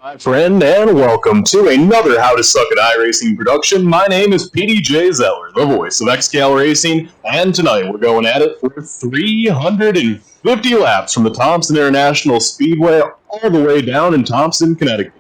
My friend, and welcome to another How to Suck at iRacing production. My name is PDJ Zeller, the voice of XCAL Racing, and tonight we're going at it for 350 laps from the Thompson International Speedway all the way down in Thompson, Connecticut.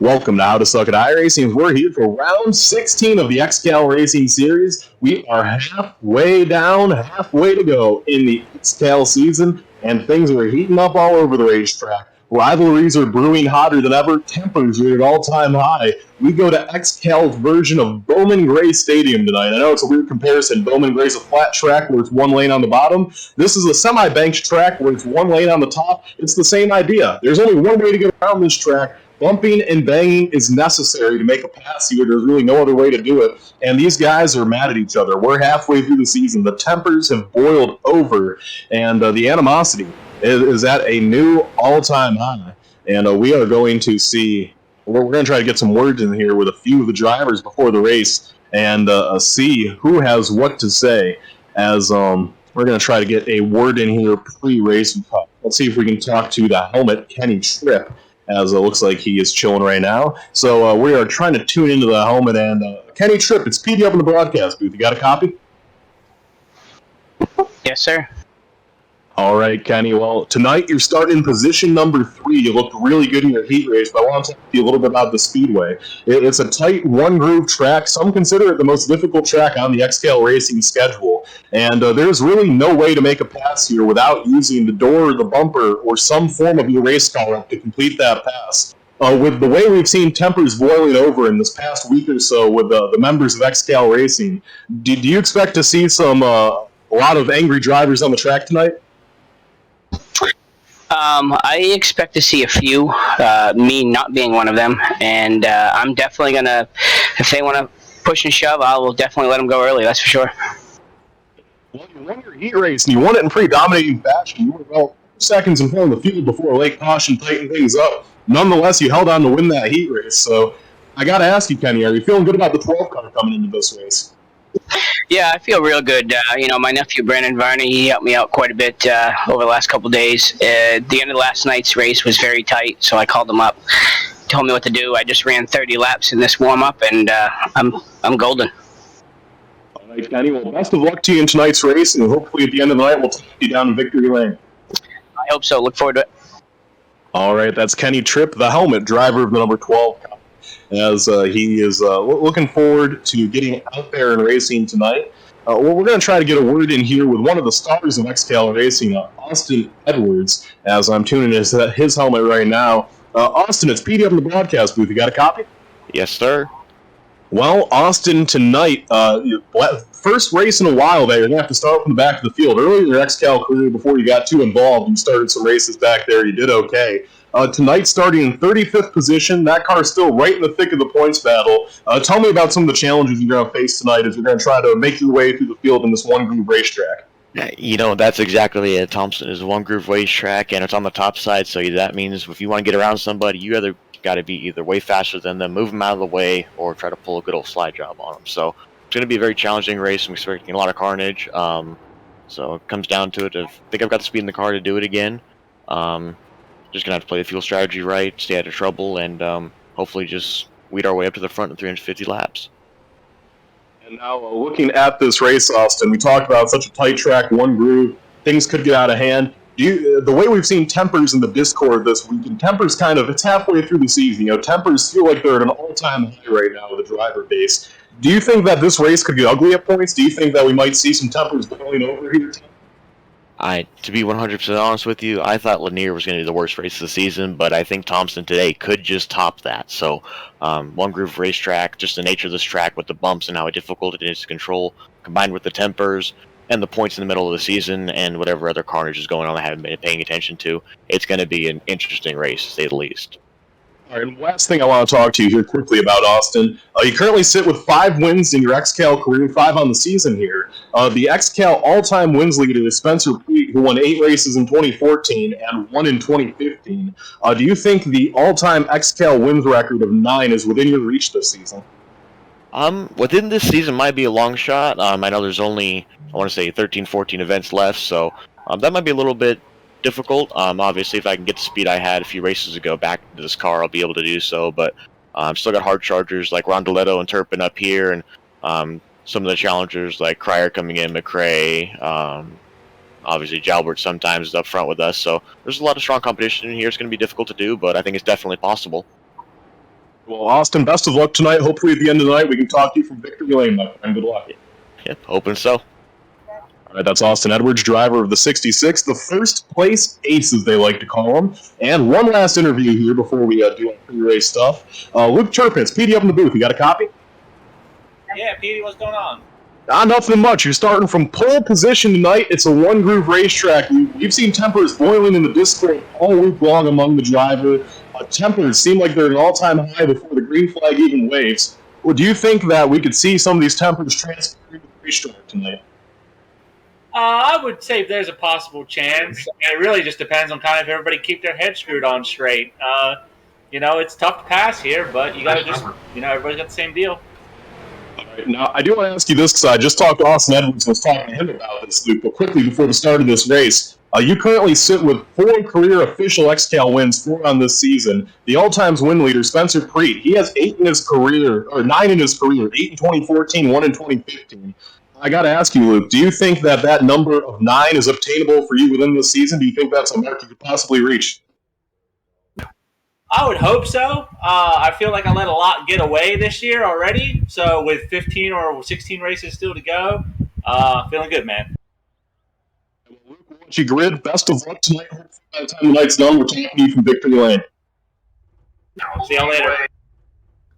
Welcome to How to Suck at iRacing. We're here for round 16 of the XCAL Racing Series. We are halfway down, halfway to go in the XCAL season, and things are heating up all over the racetrack. Rivalries are brewing hotter than ever. Tempers are at an all-time high. We go to XCAL's version of Bowman Gray Stadium tonight. I know it's a weird comparison. Bowman Gray's a flat track where it's one lane on the bottom. This is a semi-banked track where it's one lane on the top. It's the same idea. There's only one way to get around this track. Bumping and banging is necessary to make a pass here. There's really no other way to do it. And these guys are mad at each other. We're halfway through the season. The tempers have boiled over, and the animosity is at a new all-time high. And we are going to see, we're going to try to get some words in here with a few of the drivers before the race and see who has what to say as we're going to try to get a word in here pre-race. Let's see if we can talk to the helmet, Kenny Tripp, as it looks like he is chilling right now. So we are trying to tune into the helmet, and Kenny Tripp, it's PD up in the broadcast booth. You got a copy? Yes, sir. All right, Kenny. Well, tonight you're starting in position number 3. You looked really good in your heat race, but I want to talk to you a little bit about the Speedway. It's a tight one-groove track. Some consider it the most difficult track on the XCAL Racing schedule, and there's really no way to make a pass here without using the door or the bumper or some form of your race car to complete that pass. With the way we've seen tempers boiling over in this past week or so with the members of XCAL Racing, do you expect to see a lot of angry drivers on the track tonight? I expect to see a few, me not being one of them, and I'm definitely going to, if they want to push and shove, I will definitely let them go early, that's for sure. Well, you won your heat race, and you won it in pretty dominating fashion. You were about 2 seconds in front of the field before late caution tightened things up. Nonetheless, you held on to win that heat race, so I got to ask you, Kenny, are you feeling good about the 12 car coming into this race? Yeah, I feel real good. My nephew Brandon Varney, he helped me out quite a bit over the last couple of days. The end of last night's race was very tight, so I called him up, told me what to do. I just ran 30 laps in this warm-up, and I'm golden. All right, Kenny. Well, best of luck to you in tonight's race, and hopefully at the end of the night we'll take you down in victory lane. I hope so. Look forward to it. All right, that's Kenny Tripp, the helmet driver of the number 12 car, as he is looking forward to getting out there and racing tonight. Well, we're going to try to get a word in here with one of the stars of XCAL Racing, Austin Edwards, as I'm tuning his helmet right now. Austin, it's PD up in the broadcast booth. You got a copy? Yes, sir. Well, Austin, tonight, first race in a while there, you're going to have to start from the back of the field. Earlier in your XCAL career, before you got too involved, you started some races back there. You did okay. Tonight, starting in 35th position, that car is still right in the thick of the points battle. Tell me about some of the challenges you're going to face tonight as you're going to try to make your way through the field in this one-groove racetrack. That's exactly it. Thompson is a one-groove racetrack, and it's on the top side, so that means if you want to get around somebody, you either got to be either way faster than them, move them out of the way, or try to pull a good old slide job on them. So it's going to be a very challenging race. I'm expecting a lot of carnage. So it comes down to it. I think I've got the speed in the car to do it again. Just going to have to play the fuel strategy right, stay out of trouble, and hopefully just weed our way up to the front in 350 laps. And now looking at this race, Austin, we talked about such a tight track, one groove, things could get out of hand. The way we've seen tempers in the Discord this week, and tempers it's halfway through the season, tempers feel like they're at an all-time high right now with the driver base. Do you think that this race could get ugly at points? Do you think that we might see some tempers boiling over here? To be 100% honest with you, I thought Lanier was going to be the worst race of the season, but I think Thompson today could just top that. So, one groove racetrack, just the nature of this track with the bumps and how difficult it is to control, combined with the tempers and the points in the middle of the season and whatever other carnage is going on I haven't been paying attention to, it's going to be an interesting race, to say the least. All right, and last thing I want to talk to you here quickly about, Austin. You currently sit with 5 wins in your XCAL career, 5 on the season here. The XCAL all-time wins leader is Spencer Preet, who won 8 races in 2014 and 1 in 2015. Do you think the all-time XCAL wins record of 9 is within your reach this season? Within this season might be a long shot. I know there's only, 13, 14 events left, so that might be a little bit difficult. Obviously, if I can get the speed I had a few races ago back to this car, I'll be able to do so. But still got hard chargers like Rondoletto and Turpin up here, and some of the challengers like Cryer coming in, McRae, obviously Jalbert sometimes is up front with us. So there's a lot of strong competition in here. It's going to be difficult to do, but I think it's definitely possible. Well, Austin, best of luck tonight. Hopefully at the end of the night we can talk to you from victory lane, my friend. Good luck. Yep, hoping so. All right, that's Austin Edwards, driver of the 66, the first place ace, as they like to call him. And one last interview here before we do our pre-race stuff. Luke Turpin, Petey up in the booth. You got a copy? Yeah, Petey, what's going on? Nothing much. You're starting from pole position tonight. It's a one-groove racetrack. We've seen tempers boiling in the Discord all week long among the driver. Tempers seem like they're at an all-time high before the green flag even waves. Well, do you think that we could see some of these tempers transfer to the racetrack tonight? I would say there's a possible chance. It really just depends on kind of if everybody keep their head screwed on straight. It's tough to pass here, but you got to just, everybody's got the same deal. All right, now, I do want to ask you this because I just talked to Austin Edwards and was talking to him about this, Luke, but quickly before the start of this race, you currently sit with 4 career official XCAL wins, 4 on this season. The all-times win leader, Spencer Preet, he has 8 in his career, or 9 in his career, 8 in 2014, 1 in 2015. I got to ask you, Luke, do you think that number of 9 is obtainable for you within this season? Do you think that's a mark you could possibly reach? I would hope so. I feel like I let a lot get away this year already. So with 15 or 16 races still to go, feeling good, man. Luke, we'll let you grid. Best of luck tonight. Hopefully by the time the night's done, we're talking to you from victory lane. See y'all later.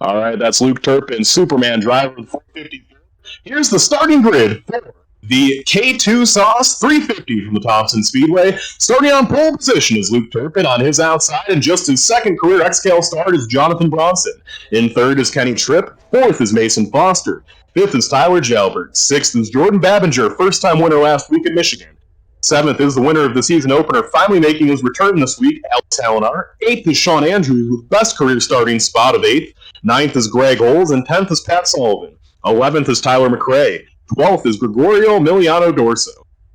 All right, that's Luke Turpin, Superman driver of the 454. Here's the starting grid for the K2 Sauce 350 from the Thompson Speedway. Starting on pole position is Luke Turpin on his outside, and just his second career XCAL start is Jonathan Bronson. In third is Kenny Tripp. Fourth is Mason Foster. Fifth is Tyler Jalbert. Sixth is Jordan Babinger, first-time winner last week at Michigan. Seventh is the winner of the season opener, finally making his return this week, Alex Hallinar. Eighth is Sean Andrews with best career starting spot of 8th. Ninth is Greg Holes, and 10th is Pat Sullivan. 11th is Tyler McRae. 12th is Gregorio Emiliano Dorso.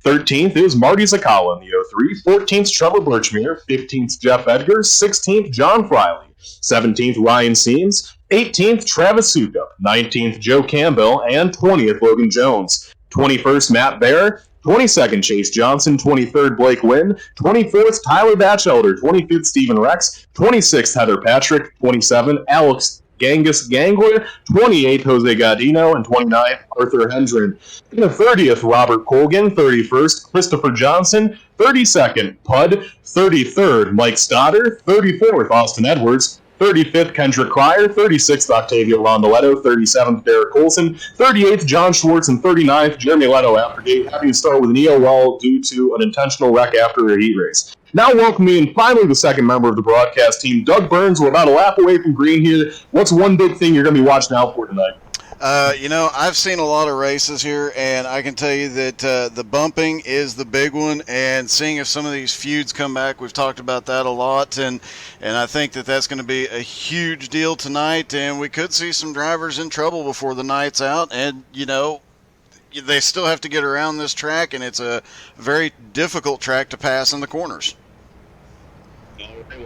13th is Marty Zakala in the 03. 14th is Trevor Birchmere. 15th is Jeff Edgar. 16th, John Friley. 17th, Ryan Seams. 18th, Travis Sukup. 19th, Joe Campbell. And 20th, Logan Jones. 21st, Matt Bear. 22nd, Chase Johnson. 23rd, Blake Wynn. 24th, Tyler Batchelder. 25th, Stephen Rex. 26th, Heather Patrick. 27th, Alex Genghis Gangler, 28th, Jose Godino, and 29th, Arthur Hendren. In the 30th, Robert Colgan, 31st, Christopher Johnson, 32nd, Pud, 33rd, Mike Stoddard, 34th, Austin Edwards, 35th, Kendrick Cryer, 36th, Octavio Rondoletto, 37th, Derek Colson, 38th, John Schwartz, and 39th, Jeremy Leto, after having to start with an EOL due to an intentional wreck after a heat race. Now welcoming finally the second member of the broadcast team, Doug Burns. We're about a lap away from green here. What's one big thing you're going to be watching out for tonight? I've seen a lot of races here, and I can tell you that the bumping is the big one, and seeing if some of these feuds come back. We've talked about that a lot, and I think that's going to be a huge deal tonight, and we could see some drivers in trouble before the night's out, and, they still have to get around this track, and it's a very difficult track to pass in the corners.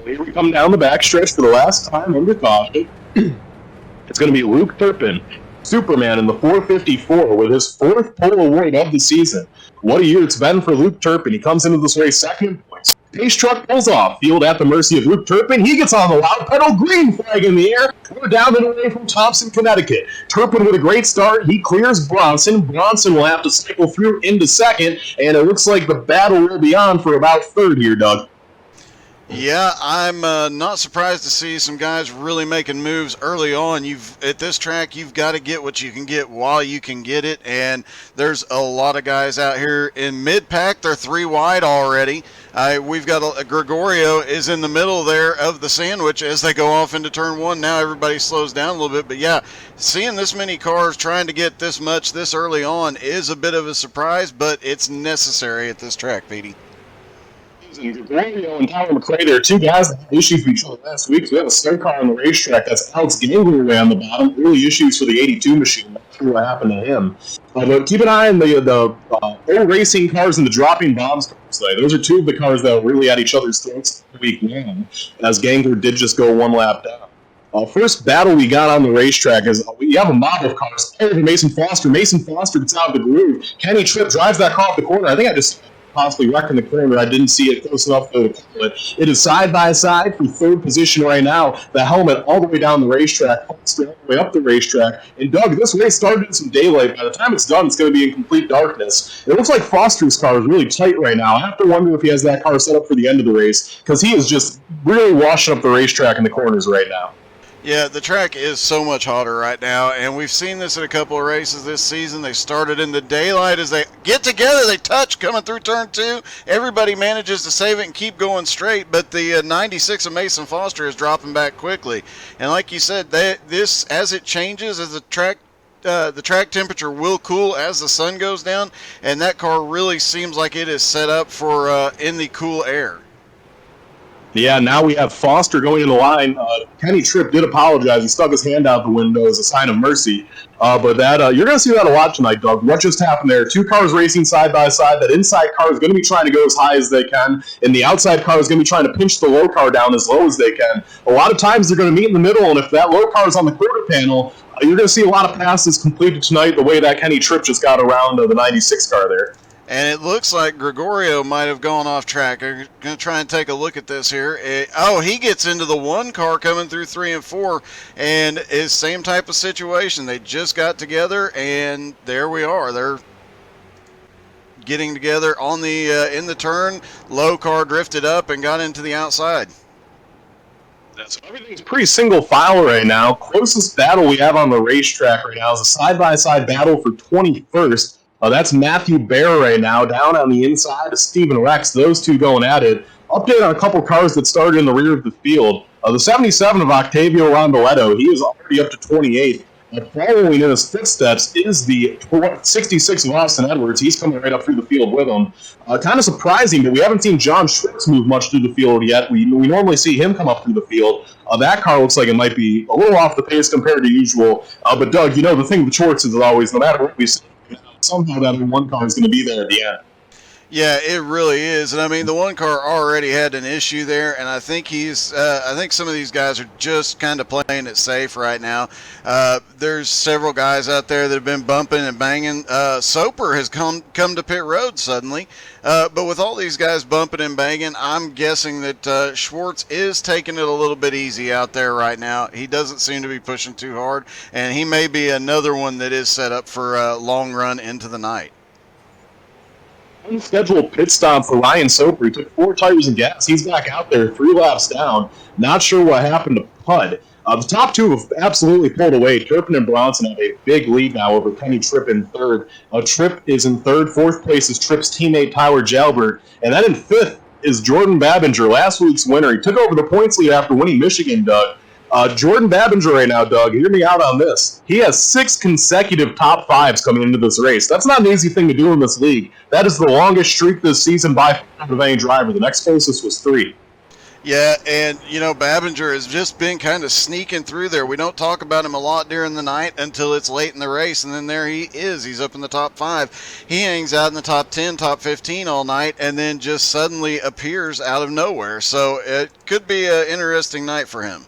Here we come down the backstretch for the last time under caution. It's going to be Luke Turpin, Superman in the 454 with his 4th pole award of the season. What a year it's been for Luke Turpin. He comes into this race second in points. Pace truck pulls off. Field at the mercy of Luke Turpin. He gets on the loud pedal. Green flag in the air. We're down and away from Thompson, Connecticut. Turpin with a great start. He clears Bronson. Bronson will have to cycle through into second, and it looks like the battle will be on for about third here, Doug. Yeah, I'm not surprised to see some guys really making moves early on. At this track, you've got to get what you can get while you can get it, and there's a lot of guys out here in mid-pack. They're 3 wide already. We've got Gregorio is in the middle there of the sandwich as they go off into turn 1. Now everybody slows down a little bit, but yeah, seeing this many cars trying to get this much this early on is a bit of a surprise, but it's necessary at this track, Petey. And Gregorio and Tyler McRae, there are two guys that had issues with each other last week. We have a stow car on the racetrack. That's Alex Gangler on the bottom. Really issues for the 82 machine. Not sure what happened to him. But keep an eye on the old racing cars and the dropping bombs cars. Those are two of the cars that were really at each other's throats all week long, as Gangler did just go one lap down. First battle we got on the racetrack is we have a mob of cars. Mason Foster. Mason Foster gets out of the groove. Kenny Tripp drives that car off the corner. I think I just possibly wrecking the corner. I didn't see it close enough to call it. It is side by side for third position right now. The helmet all the way down the racetrack, all the way up the racetrack. And Doug, this race started in some daylight. By the time it's done, it's going to be in complete darkness. It looks like Foster's car is really tight right now. I have to wonder if he has that car set up for the end of the race, because he is just really washing up the racetrack in the corners right now. Yeah, the track is so much hotter right now, and we've seen this at a couple of races this season. They started in the daylight. As they get together, they touch coming through turn 2. Everybody manages to save it and keep going straight, but the 96 of Mason Foster is dropping back quickly. And like you said, this as it changes, as the track temperature will cool as the sun goes down, and that car really seems like it is set up for in the cool air. Yeah, now we have Foster going in the line. Kenny Tripp did apologize. He stuck his hand out the window as a sign of mercy. But that you're going to see that a lot tonight, Doug. What just happened there? Two cars racing side by side. That inside car is going to be trying to go as high as they can, and the outside car is going to be trying to pinch the low car down as low as they can. A lot of times they're going to meet in the middle, and if that low car is on the quarter panel, you're going to see a lot of passes completed tonight the way that Kenny Tripp just got around the 96 car there. And it looks like Gregorio might have gone off track. I'm going to try and take a look at this here. He gets into the one car coming through 3 and 4, and it's same type of situation. They just got together, and there we are. They're getting together on the in the turn. Low car drifted up and got into the outside. So everything's pretty single file right now. Closest battle we have on the racetrack right now is a side-by-side battle for 21st. That's Matthew Bear right now, down on the inside of Stephen Rex. Those two going at it. Update on a couple cars that started in the rear of the field. The 77 of Octavio Rondoletto, he is already up to 28. Following in his footsteps is the 66 of Austin Edwards. He's coming right up through the field with him. Kind of surprising, but we haven't seen John Schwartz move much through the field yet. We normally see him come up through the field. That car looks like it might be a little off the pace compared to usual. But Doug, the thing with Schwartz is always, no matter what we see, somehow that one car is going to be there at the end. Yeah, it really is. And I mean, the one car already had an issue there, and I think I think some of these guys are just kind of playing it safe right now. There's several guys out there that have been bumping and banging. Soper has come to pit road suddenly. But with all these guys bumping and banging, I'm guessing that Schwartz is taking it a little bit easy out there right now. He doesn't seem to be pushing too hard, and he may be another one that is set up for a long run into the night. Unscheduled pit stop for Ryan Soper. He took 4 tires and gas. He's back out there 3 laps down. Not sure what happened to Pud. The top two have absolutely pulled away. Turpin and Bronson have a big lead now over Kenny Tripp in third. Tripp is in third. Fourth place is Tripp's teammate Tyler Jalbert. And then in fifth is Jordan Babinger, last week's winner. He took over the points lead after winning Michigan, Doug. Jordan Babinger right now, Doug, hear me out on this. He has 6 consecutive top 5s coming into this race. That's not an easy thing to do in this league. That is the longest streak this season by far of any driver. The next closest was 3. Yeah, and, Babinger has just been kind of sneaking through there. We don't talk about him a lot during the night until it's late in the race, and then there he is. He's up in the top 5. He hangs out in the top 10, top 15 all night, and then just suddenly appears out of nowhere. So it could be an interesting night for him.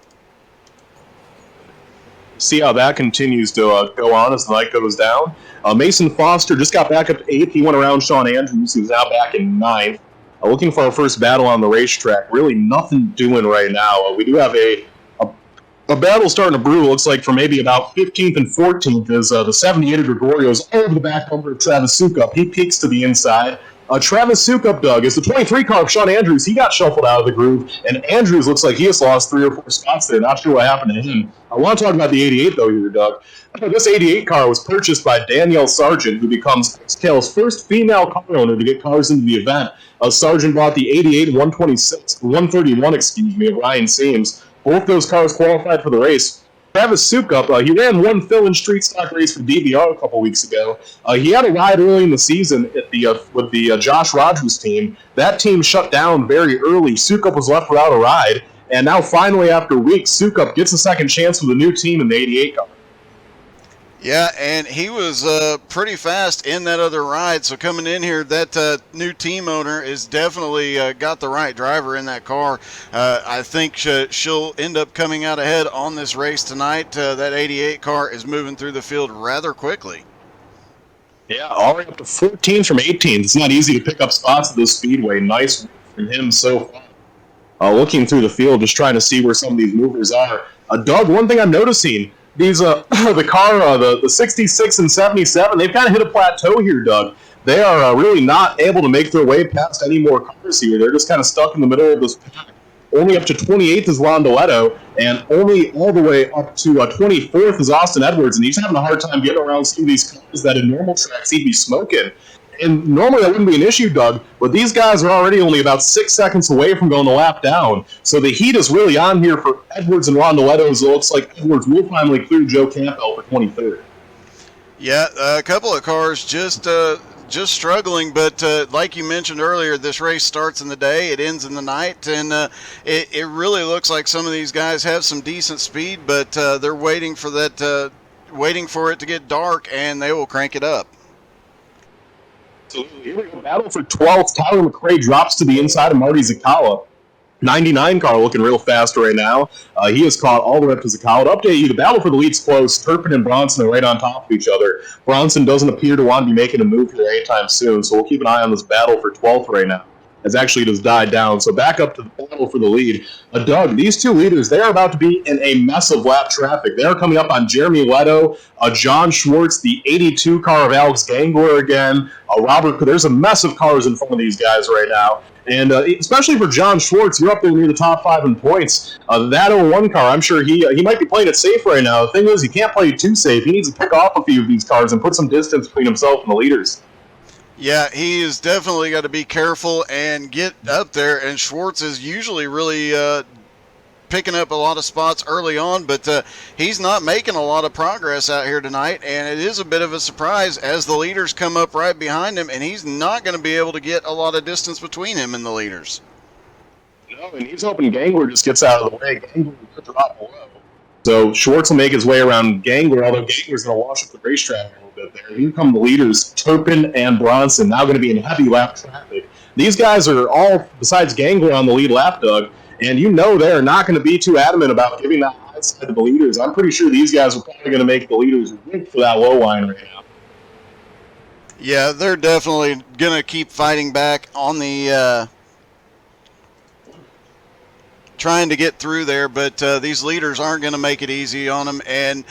See how that continues to go on as the night goes down. Mason Foster just got back up to 8th. He went around Sean Andrews, who's now back in 9th. Looking for our first battle on the racetrack. Really nothing doing right now. We do have a battle starting to brew, looks like, for maybe about 15th and 14th is the 78 of Gregorio's over the back number of Travis Sukup. He peeks to the inside. Travis Sukup, Doug, is the 23 car of Sean Andrews. He got shuffled out of the groove, and Andrews looks like he has lost 3 or 4 spots there. Not sure what happened to him. I want to talk about the 88, though, here, Doug. This 88 car was purchased by Danielle Sargent, who becomes XCAL's first female car owner to get cars into the event. Sargent bought the 88 131 of Ryan Seams. Both those cars qualified for the race. Travis Sukup, he ran one fill-in street stock race for DVR a couple weeks ago. He had a ride early in the season at with the Josh Rogers team. That team shut down very early. Sukup was left without a ride, and now finally, after weeks, Sukup gets a second chance with a new team in the 88 car. Yeah, and he was pretty fast in that other ride. So coming in here, that new team owner is definitely got the right driver in that car. I think she'll end up coming out ahead on this race tonight. That 88 car is moving through the field rather quickly. Yeah, all the way up to 14 from 18. It's not easy to pick up spots at this speedway. Nice from him so far. Looking through the field, just trying to see where some of these movers are. Doug, one thing I'm noticing, these the 66 and 77, they've kind of hit a plateau here, Doug. They are really not able to make their way past any more cars here. They're just kind of stuck in the middle of this pack. Only up to 28th is Rondoletto, and only all the way up to 24th is Austin Edwards, and he's having a hard time getting around some of these cars that in normal tracks he'd be smoking. And normally that wouldn't be an issue, Doug, but these guys are already only about 6 seconds away from going the lap down. So the heat is really on here for Edwards and Rondoletto, as it looks like Edwards will finally clear Joe Campbell for 23rd. Yeah, a couple of cars just struggling, but like you mentioned earlier, this race starts in the day, it ends in the night, and it really looks like some of these guys have some decent speed, but they're waiting for it to get dark, and they will crank it up. Absolutely. Here we go. Battle for 12th. Tyler McRae drops to the inside of Marty Zakala. 99 car looking real fast right now. He has caught all the way up to Zakala. To update you, the battle for the lead's close. Turpin and Bronson are right on top of each other. Bronson doesn't appear to want to be making a move here anytime soon, so we'll keep an eye on this battle for 12th right now. As actually it has died down. So back up to the battle for the lead. Doug, these two leaders, they are about to be in a mess of lap traffic. They are coming up on Jeremy Leto, John Schwartz, the 82 car of Alex Gangler again, Robert. There's a mess of cars in front of these guys right now. And especially for John Schwartz, you're up there near the top 5 in points. That 01 car, I'm sure he might be playing it safe right now. The thing is, he can't play it too safe. He needs to pick off a few of these cars and put some distance between himself and the leaders. Yeah, he has definitely got to be careful and get up there, and Schwartz is usually really picking up a lot of spots early on, but he's not making a lot of progress out here tonight, and it is a bit of a surprise as the leaders come up right behind him, and he's not going to be able to get a lot of distance between him and the leaders. No, and he's hoping Gangler just gets out of the way. Gangler will drop below. So Schwartz will make his way around Gangler, although Gangler's going to wash up the racetrack a little bit there. Here come the leaders, Turpin and Bronson, now going to be in heavy lap traffic. These guys are all, besides Gangler, on the lead lap, Doug, and you know they're not going to be too adamant about giving that high side to the leaders. I'm pretty sure these guys are probably going to make the leaders work for that low line right now. Yeah, they're definitely going to keep fighting back on the trying to get through there, but these leaders aren't going to make it easy on them. And,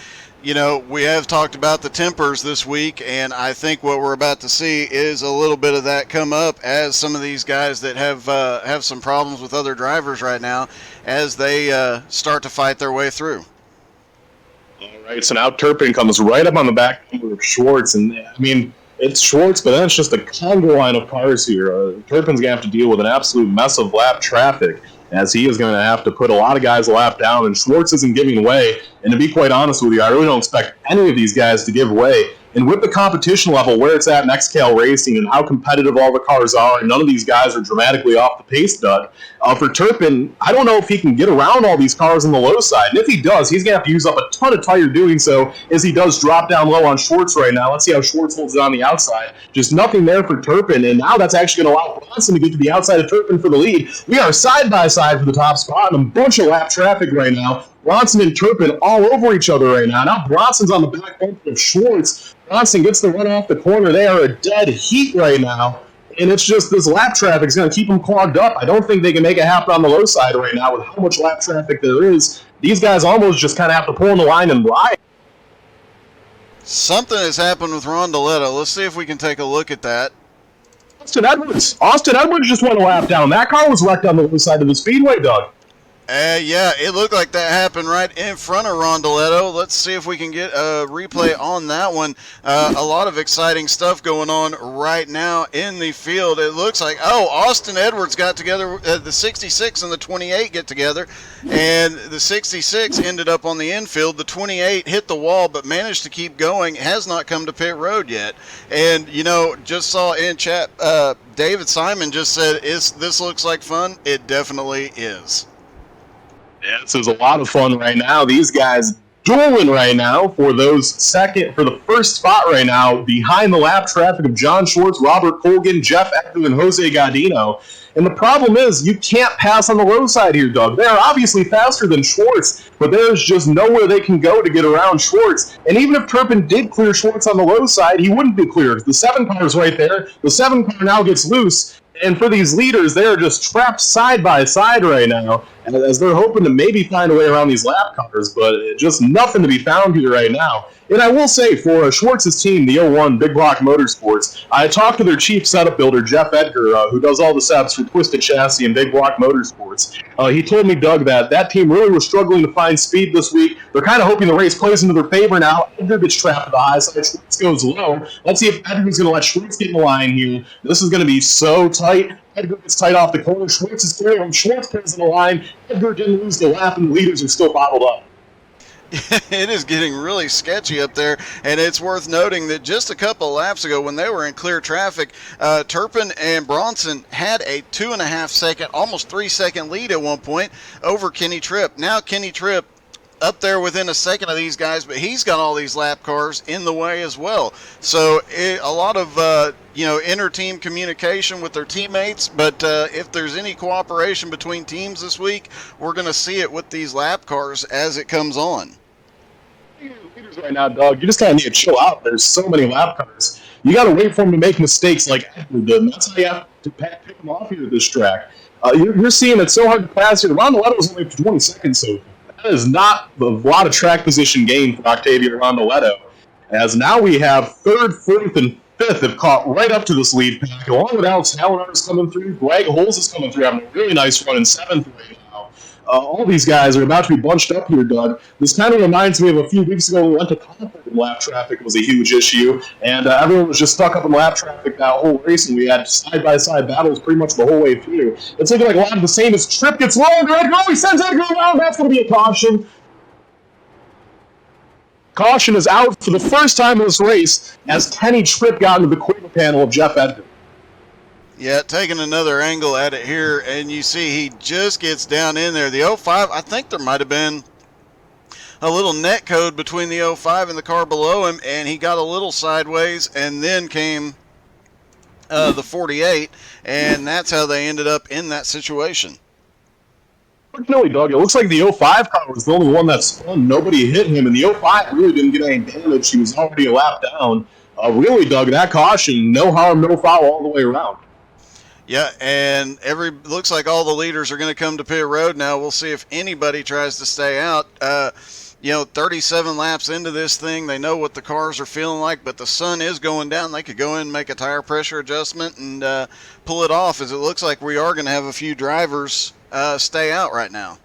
you know, we have talked about the tempers this week, and I think what we're about to see is a little bit of that come up as some of these guys that have some problems with other drivers right now as they start to fight their way through. All right, so now Turpin comes right up on the back of Schwartz, and I mean, it's Schwartz, but then it's just a conga line of cars here. Turpin's going to have to deal with an absolute mess of lap traffic, as he is going to have to put a lot of guys a lap down, and Schwartz isn't giving way. And to be quite honest with you, I really don't expect any of these guys to give way. And with the competition level where it's at in XCAL Racing and how competitive all the cars are, and none of these guys are dramatically off the pace, Doug, for Turpin, I don't know if he can get around all these cars on the low side. And if he does, he's going to have to use up a ton of tire doing so, as he does drop down low on Schwartz right now. Let's see how Schwartz holds it on the outside. Just nothing there for Turpin, and now that's actually going to allow Bronson to get to the outside of Turpin for the lead. We are side by side for the top spot, and a bunch of lap traffic right now. Bronson and Turpin all over each other right now. Now Bronson's on the back bumper of Schwartz. Bronson gets the run off the corner. They are a dead heat right now. And it's just this lap traffic is going to keep them clogged up. I don't think they can make it happen on the low side right now with how much lap traffic there is. These guys almost just kind of have to pull in the line and ride. Something has happened with Rondoletto. Let's see if we can take a look at that. Austin Edwards just went a lap down. That car was wrecked on the low side of the speedway, Doug. Yeah, it looked like that happened right in front of Rondoletto. Let's see if we can get a replay on that one. A lot of exciting stuff going on right now in the field. It looks like, Austin Edwards got together, the 66 and the 28 get together, and the 66 ended up on the infield. The 28 hit the wall but managed to keep going, has not come to pit road yet. And, just saw in chat, David Simon just said, this looks like fun? It definitely is. Yeah, this is a lot of fun right now. These guys dueling right now for the first spot right now behind the lap traffic of John Schwartz, Robert Colgan, Jeff Edgar, and Jose Gaudino. And the problem is you can't pass on the low side here, Doug. They are obviously faster than Schwartz, but there's just nowhere they can go to get around Schwartz. And even if Turpin did clear Schwartz on the low side, he wouldn't be cleared. The 7 car is right there. The 7 car now gets loose. And for these leaders, they are just trapped side by side right now, as they're hoping to maybe find a way around these lap cars, but just nothing to be found here right now. And I will say, for Schwartz's team, the 01 Big Block Motorsports, I talked to their chief setup builder, Jeff Edgar, who does all the setups for Twisted Chassis and Big Block Motorsports. He told me, Doug, that team really was struggling to find speed this week. They're kind of hoping the race plays into their favor now. Edgar gets trapped at the high side, Schwartz goes low. Let's see if Edgar's going to let Schwartz get in the line here. This is going to be so tight. Edgar gets tight off the corner. Schwartz is clear. When Schwartz pulls in the line, Edgar didn't lose the lap, and the leaders are still bottled up. It is getting really sketchy up there, and it's worth noting that just a couple of laps ago when they were in clear traffic, Turpin and Bronson had a 2.5 second, almost 3 second lead at one point over Kenny Tripp. Now Kenny Tripp up there within a second of these guys, but he's got all these lap cars in the way as well. So a lot of inter-team communication with their teammates, but if there's any cooperation between teams this week, we're going to see it with these lap cars as it comes on. Leaders right now, Doug, you just kind of need to chill out. There's so many lap cars. You got to wait for them to make mistakes like Edgar did, and that's how you have to pick them off here at this track. You're seeing it's so hard to pass here. Rondoletto was only for 20 seconds, so that is not a lot of track position gain for Octavio Rondoletto, as now we have 3rd, 4th, and 5th have caught right up to this lead pack, along with Alex Hallinan is coming through. Greg Holes is coming through, having a really nice run in 7th right now. All these guys are about to be bunched up here, Doug. This kind of reminds me of a few weeks ago when we went to Concord and lap traffic was a huge issue, and everyone was just stuck up in lap traffic that whole race, and we had side-by-side battles pretty much the whole way through. It's looking like a lot of the same as Tripp gets low, and Edgar, he sends Edgar around. That's going to be a caution. Caution is out for the first time in this race as Kenny Tripp got into the quarter panel of Jeff Edgar. Yeah, taking another angle at it here, and you see he just gets down in there. The 05, I think there might have been a little net code between the 05 and the car below him, and he got a little sideways, and then came the 48, and that's how they ended up in that situation. Fortunately, Doug, it looks like the 05 car was the only one that spun. Nobody hit him, and the 05 really didn't get any damage. He was already a lap down. Really, Doug, that caution, no harm, no foul all the way around. Yeah, and looks like all the leaders are going to come to pit road now. We'll see if anybody tries to stay out. 37 laps into this thing, they know what the cars are feeling like, but the sun is going down. They could go in and make a tire pressure adjustment and pull it off, as it looks like we are going to have a few drivers stay out right now.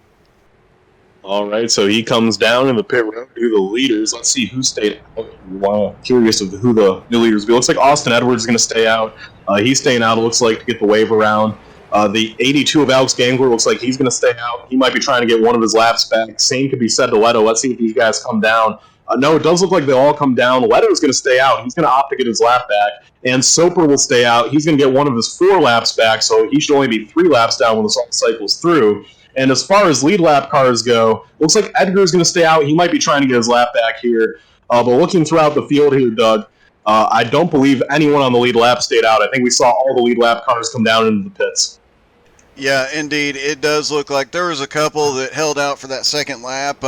All right, so he comes down in the pit road to the leaders. Let's see who stayed out. Wow, curious of who the new leaders be. Looks like Austin Edwards is going to stay out. He's staying out, it looks like, to get the wave around. The 82 of Alex Gangler looks like he's going to stay out. He might be trying to get one of his laps back. Same could be said to Leto. Let's see if these guys come down. No, it does look like they all come down. Leto's going to stay out. He's going to opt to get his lap back. And Soper will stay out. He's going to get one of his 4 laps back, so he should only be 3 laps down when this all cycles through. And as far as lead lap cars go, looks like Edgar's going to stay out. He might be trying to get his lap back here. But looking throughout the field here, Doug, I don't believe anyone on the lead lap stayed out. I think we saw all the lead lap cars come down into the pits. Yeah, indeed. It does look like there was a couple that held out for that second lap.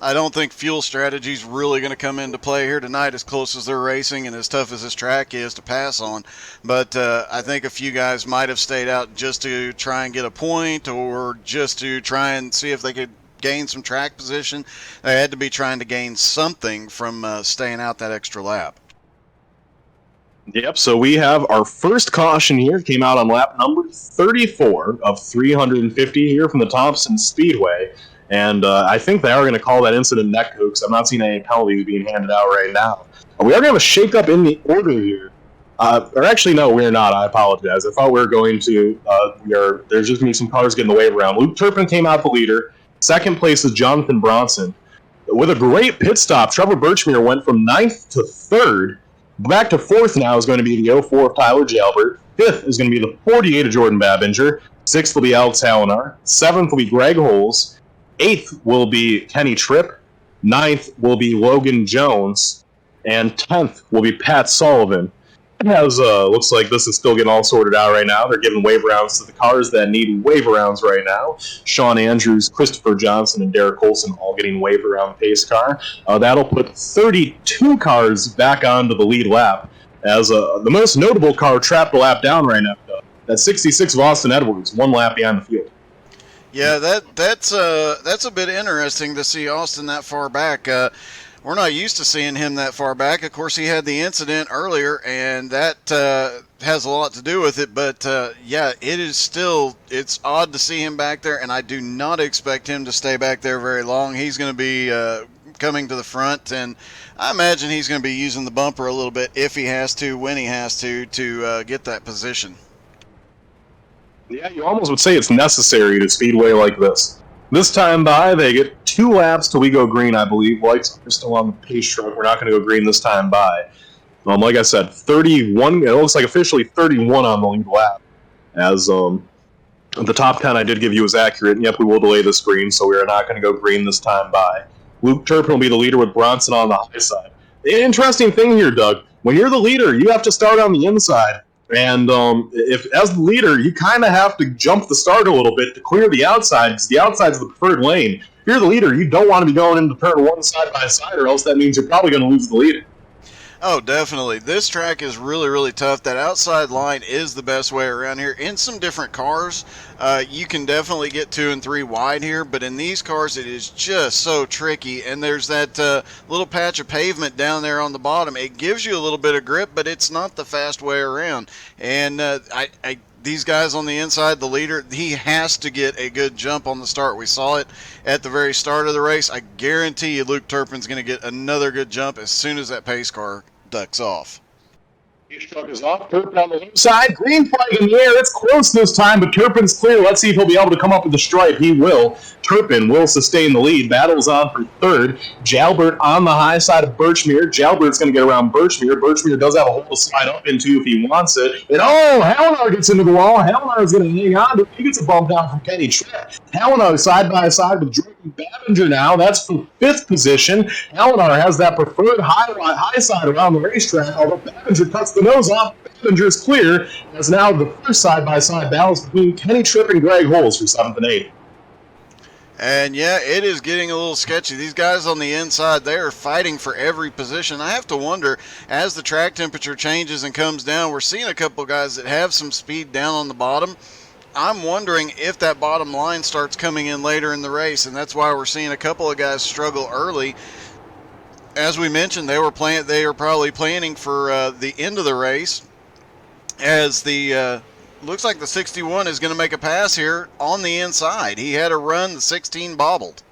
I don't think fuel strategy is really going to come into play here tonight, as close as they're racing and as tough as this track is to pass on. But I think a few guys might have stayed out just to try and get a point, or just to try and see if they could gain some track position. They had to be trying to gain something from staying out that extra lap. Yep, so we have our first caution here. Came out on lap number 34 of 350 here from the Thompson Speedway. And I think they are going to call that incident neck hook, because I'm not seeing any penalties being handed out right now. We are going to have a shake-up in the order here. Or actually, no, we're not. I apologize. I thought we were going to. There's just going to be some cars getting the wave around. Luke Turpin came out the leader. Second place is Jonathan Bronson. With a great pit stop, Trevor Birchmere went from 9th to 3rd. Back to 4th now is going to be the 04 of Tyler Jalbert. 5th is going to be the 48 of Jordan Babinger. 6th will be Alex Hallinar. 7th will be Greg Holes. 8th will be Kenny Tripp. 9th will be Logan Jones. And 10th will be Pat Sullivan. Looks like this is still getting all sorted out right now. They're giving wave rounds to the cars that need wave rounds right now. Sean Andrews, Christopher Johnson, and Derek Olson all getting wave around pace car. That'll put 32 cars back onto the lead lap. As the most notable car trapped a lap down right now, though. That's 66 of Austin Edwards, one lap behind the field. Yeah, that's a bit interesting to see Austin that far back. We're not used to seeing him that far back. Of course, he had the incident earlier, and that has a lot to do with it. But, yeah, it's odd to see him back there, and I do not expect him to stay back there very long. He's going to be coming to the front, and I imagine he's going to be using the bumper a little bit if he has to, when he has to get that position. Yeah, you almost would say it's necessary to speedway like this. This time by, they get 2 laps till we go green, I believe. Lights are still on the pace truck. We're not going to go green this time by. Like I said, 31. It looks like officially 31 on the lead lap. As the top 10 I did give you was accurate. And yep, we will delay this green, so we are not going to go green this time by. Luke Turpin will be the leader with Bronson on the high side. The interesting thing here, Doug, when you're the leader, you have to start on the inside. And if as the leader, you kind of have to jump the start a little bit to clear the outside, because the outside's the preferred lane. If you're the leader, you don't want to be going into turn 1 side by side, or else that means you're probably going to lose the lead. Oh, definitely. This track is really, really tough. That outside line is the best way around here. In some different cars, you can definitely get 2 and 3 wide here, but in these cars, it is just so tricky. And there's that little patch of pavement down there on the bottom. It gives you a little bit of grip, but it's not the fast way around. And these guys on the inside, the leader, he has to get a good jump on the start. We saw it at the very start of the race. I guarantee you Luke Turpin's going to get another good jump as soon as that pace car ducks off. His truck is off. Turpin on the left side. Green flag in the air. It's close this time, but Turpin's clear. Let's see if he'll be able to come up with the stripe. He will. Turpin will sustain the lead. Battle's on for 3rd. Jalbert on the high side of Birchmere. Jalbert's going to get around Birchmere. Birchmere does have a hole to slide up into if he wants it. And Hallinar gets into the wall. Hallinar is going to hang on to it. He gets a bump down from Kenny Tripp. Hallinar side by side with Jordan Babinger now. That's for 5th position. Hallinar has that preferred high side around the racetrack, although Babinger cuts the nose off. Babinger is clear, as now the first side-by-side battles between Kenny Tripp and Greg Holes for 7th and 8th. And yeah, it is getting a little sketchy. These guys on the inside, they are fighting for every position. I have to wonder, as the track temperature changes and comes down, we're seeing a couple guys that have some speed down on the bottom. I'm wondering if that bottom line starts coming in later in the race, and that's why we're seeing a couple of guys struggle early. As we mentioned, they are probably planning for the end of the race, as the looks like the 61 is going to make a pass here on the inside. He had a run, the 16 bobbled.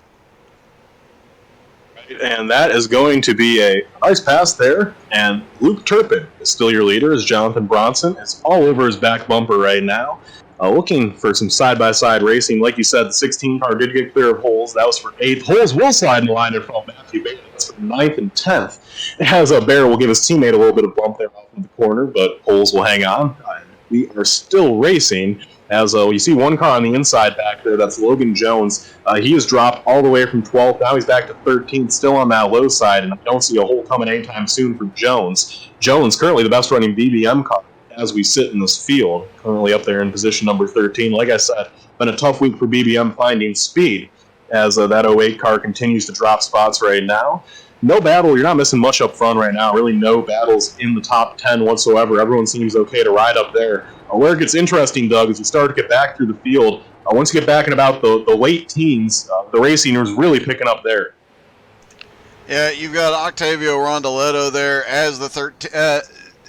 And that is going to be a nice pass there. And Luke Turpin is still your leader, as Jonathan Bronson is all over his back bumper right now. Looking for some side-by-side racing. Like you said, the 16 car did get clear of Holes. That was for 8th. Holes will slide in the line in front of Matthew Bailey. That's for 9th and 10th. As Bear will give his teammate a little bit of bump there off in the corner, but Holes will hang on. We are still racing. As you see one car on the inside back there, that's Logan Jones. He has dropped all the way from 12th. Now he's back to 13th, still on that low side, and I don't see a hole coming anytime soon for Jones. Jones, currently the best running BBM car as we sit in this field, currently up there in position number 13. Like I said, been a tough week for BBM finding speed, as that 08 car continues to drop spots right now. No battle, you're not missing much up front right now. Really no battles in the top 10 whatsoever. Everyone seems okay to ride up there. Where it gets interesting, Doug, is you start to get back through the field. Once you get back in about the late teens, the racing is really picking up there. Yeah, you've got Octavio Rondoletto there as the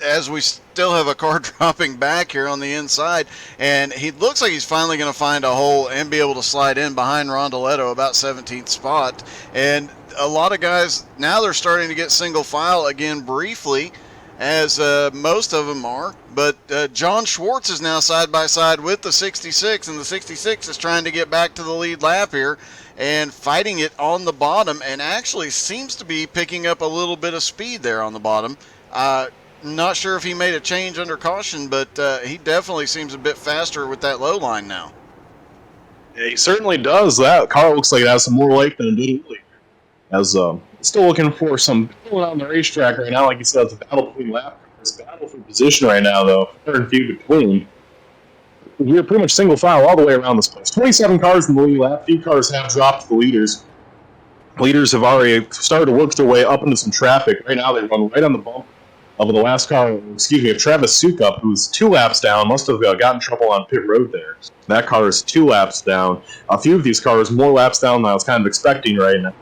as we still have a car dropping back here on the inside, and he looks like he's finally going to find a hole and be able to slide in behind Rondoletto, about 17th spot. And a lot of guys, now they're starting to get single file again briefly, as most of them are. But John Schwartz is now side by side with the 66, and the 66 is trying to get back to the lead lap here and fighting it on the bottom, and actually seems to be picking up a little bit of speed there on the bottom. Not sure if he made a change under caution, but he definitely seems a bit faster with that low line now. Yeah, he certainly does. That car looks like it has some more life than it did earlier. As still looking for some pulling on the racetrack right now. Like you said, it's a battle between lap cars, battle for position right now, though. Far and few between. We're pretty much single file all the way around this place. 27 cars in the lead lap. Few cars have dropped the leaders. Leaders have already started to work their way up into some traffic. Right now, they run right on the bump of the last car, of Travis Sukup, who's 2 laps down, must have got in trouble on pit road there. That car is 2 laps down. A few of these cars more laps down than I was kind of expecting right now.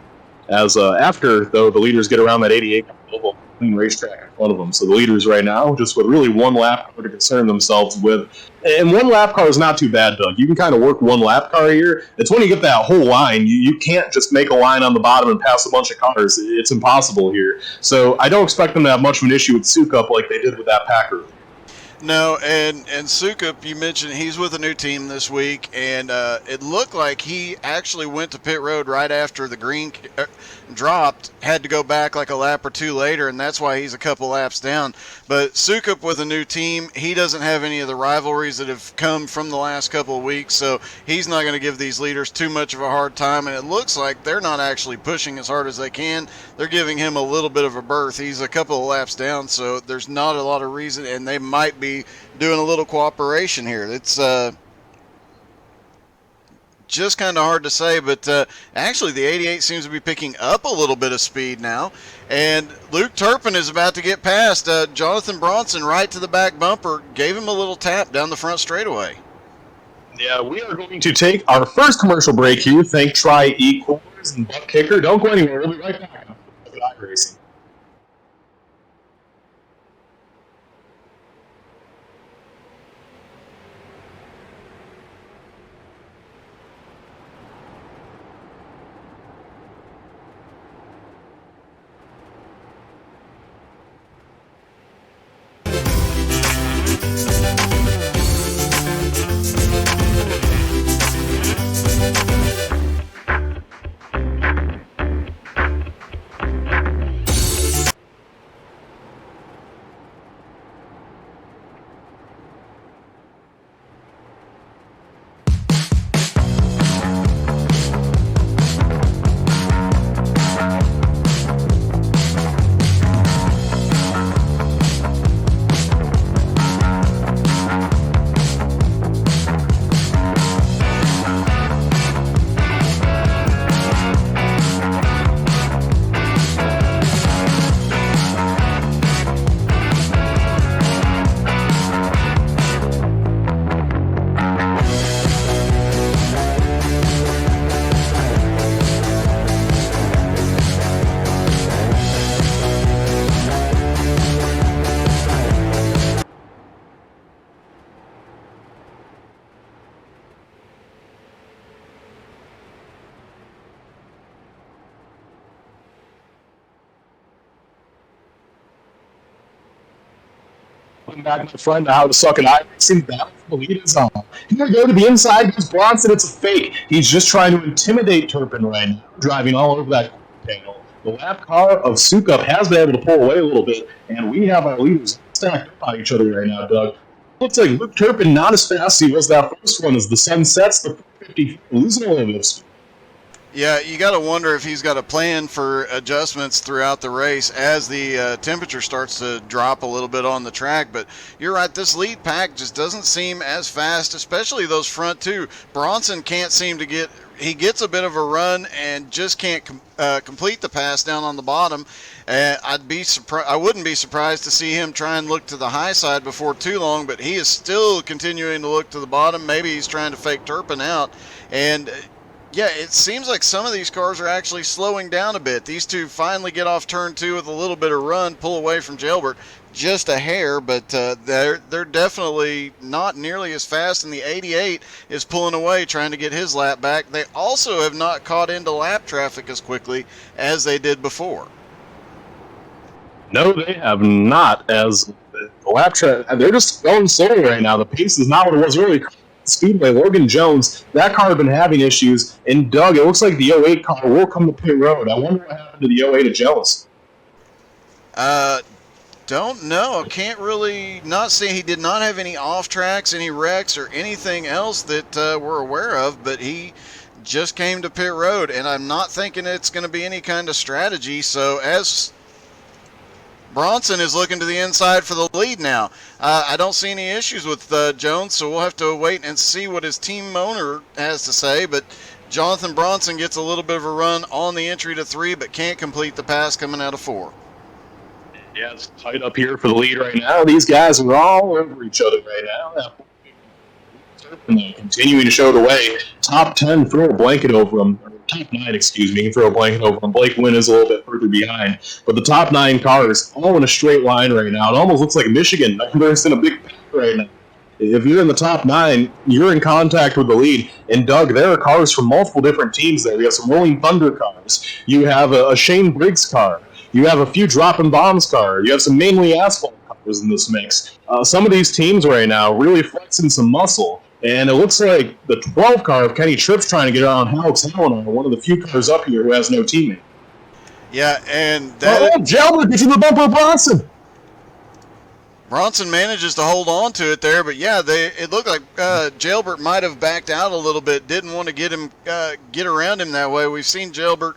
As after, though, the leaders get around that 88 oval clean racetrack in front of them. So the leaders right now, just with really 1 lap car to concern themselves with. And 1 lap car is not too bad, Doug. You can kind of work 1 lap car here. It's when you get that whole line, you can't just make a line on the bottom and pass a bunch of cars. It's impossible here. So I don't expect them to have much of an issue with Sukup like they did with that Packer. No, and Sukup, you mentioned he's with a new team this week, and it looked like he actually went to pit road right after the green dropped, had to go back like a lap or 2 later, and that's why he's a couple laps down. But Sukup with a new team, he doesn't have any of the rivalries that have come from the last couple of weeks, so he's not going to give these leaders too much of a hard time, and it looks like they're not actually pushing as hard as they can. They're giving him a little bit of a berth. He's a couple of laps down, so there's not a lot of reason, and they might be doing a little cooperation here. It's just kind of hard to say, but actually the 88 seems to be picking up a little bit of speed now, and Luke Turpin is about to get past Jonathan Bronson right to the back bumper, gave him a little tap down the front straightaway. Yeah, we are going to take our first commercial break here. Thank Tri-E-Coolers and Butt Kicker. Don't go anywhere. We'll be right back on iRacing. Welcome back, my friend, to How to Suck at iRacing. Battle for the lead is on. Here we go to the inside. Goes Bronson. It's a fake. He's just trying to intimidate Turpin right now, driving all over that panel. The lap car of Sukup has been able to pull away a little bit, and we have our leaders stacked up on each other right now, Doug. Looks like Luke Turpin not as fast as he was that first one as the sun sets. The 50 losing a little bit of speed. Yeah, you got to wonder if he's got a plan for adjustments throughout the race as the temperature starts to drop a little bit on the track. But you're right, this lead pack just doesn't seem as fast, especially those front two. Bronson can't seem to get – he gets a bit of a run and just can't complete the pass down on the bottom. I wouldn't be surprised to see him try and look to the high side before too long, but he is still continuing to look to the bottom. Maybe he's trying to fake Turpin out. And yeah, it seems like some of these cars are actually slowing down a bit. These two finally get off turn 2 with a little bit of run, pull away from Jailbert. just a hair, but they're definitely not nearly as fast, and the 88 is pulling away trying to get his lap back. They also have not caught into lap traffic as quickly as they did before. No, they have not. As the lap track, they're just going slow right now. The pace is not what it was earlier. Speedway, Logan Jones, that car had been having issues. And Doug, it looks like the 08 car will come to pit road. I wonder what happened to the 08 of Jones. Don't know. Can't really not say he did not have any off tracks, any wrecks, or anything else that we're aware of, but he just came to pit road, and I'm not thinking it's going to be any kind of strategy. So as Bronson is looking to the inside for the lead now, I don't see any issues with Jones, so we'll have to wait and see what his team owner has to say. But Jonathan Bronson gets a little bit of a run on the entry to 3, but can't complete the pass coming out of 4. Yeah, it's tight up here for the lead right now. These guys are all over each other right now. Continuing to show the way. Top 10, throw a blanket over them. Or top 9, excuse me, throw a blanket over them. Blake Wynn is a little bit further behind. But the top 9 cars all in a straight line right now. It almost looks like Michigan. They're in a big pack right now. If you're in the top 9, you're in contact with the lead. And Doug, there are cars from multiple different teams there. You have some Rolling Thunder cars. You have a Shane Briggs car. You have a few dropping bombs cars. You have some mainly asphalt cars in this mix. Some of these teams right now really flexing some muscle. And it looks like the 12 car of Kenny Tripp's trying to get around Alex Helena, one of the few cars up here who has no teammate. Yeah, and that... Jalbert gets in the bumper of Bronson. Bronson manages to hold on to it there, but yeah, it looked like Jalbert might have backed out a little bit, didn't want to get around him that way. We've seen Jalbert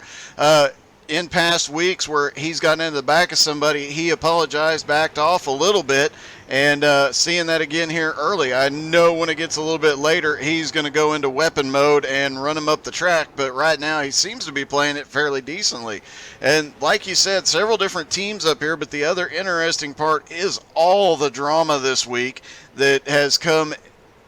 in past weeks where he's gotten into the back of somebody, he apologized, backed off a little bit, and seeing that again here early. I know when it gets a little bit later, he's going to go into weapon mode and run him up the track, but right now he seems to be playing it fairly decently. And like you said, several different teams up here, but the other interesting part is all the drama this week that has come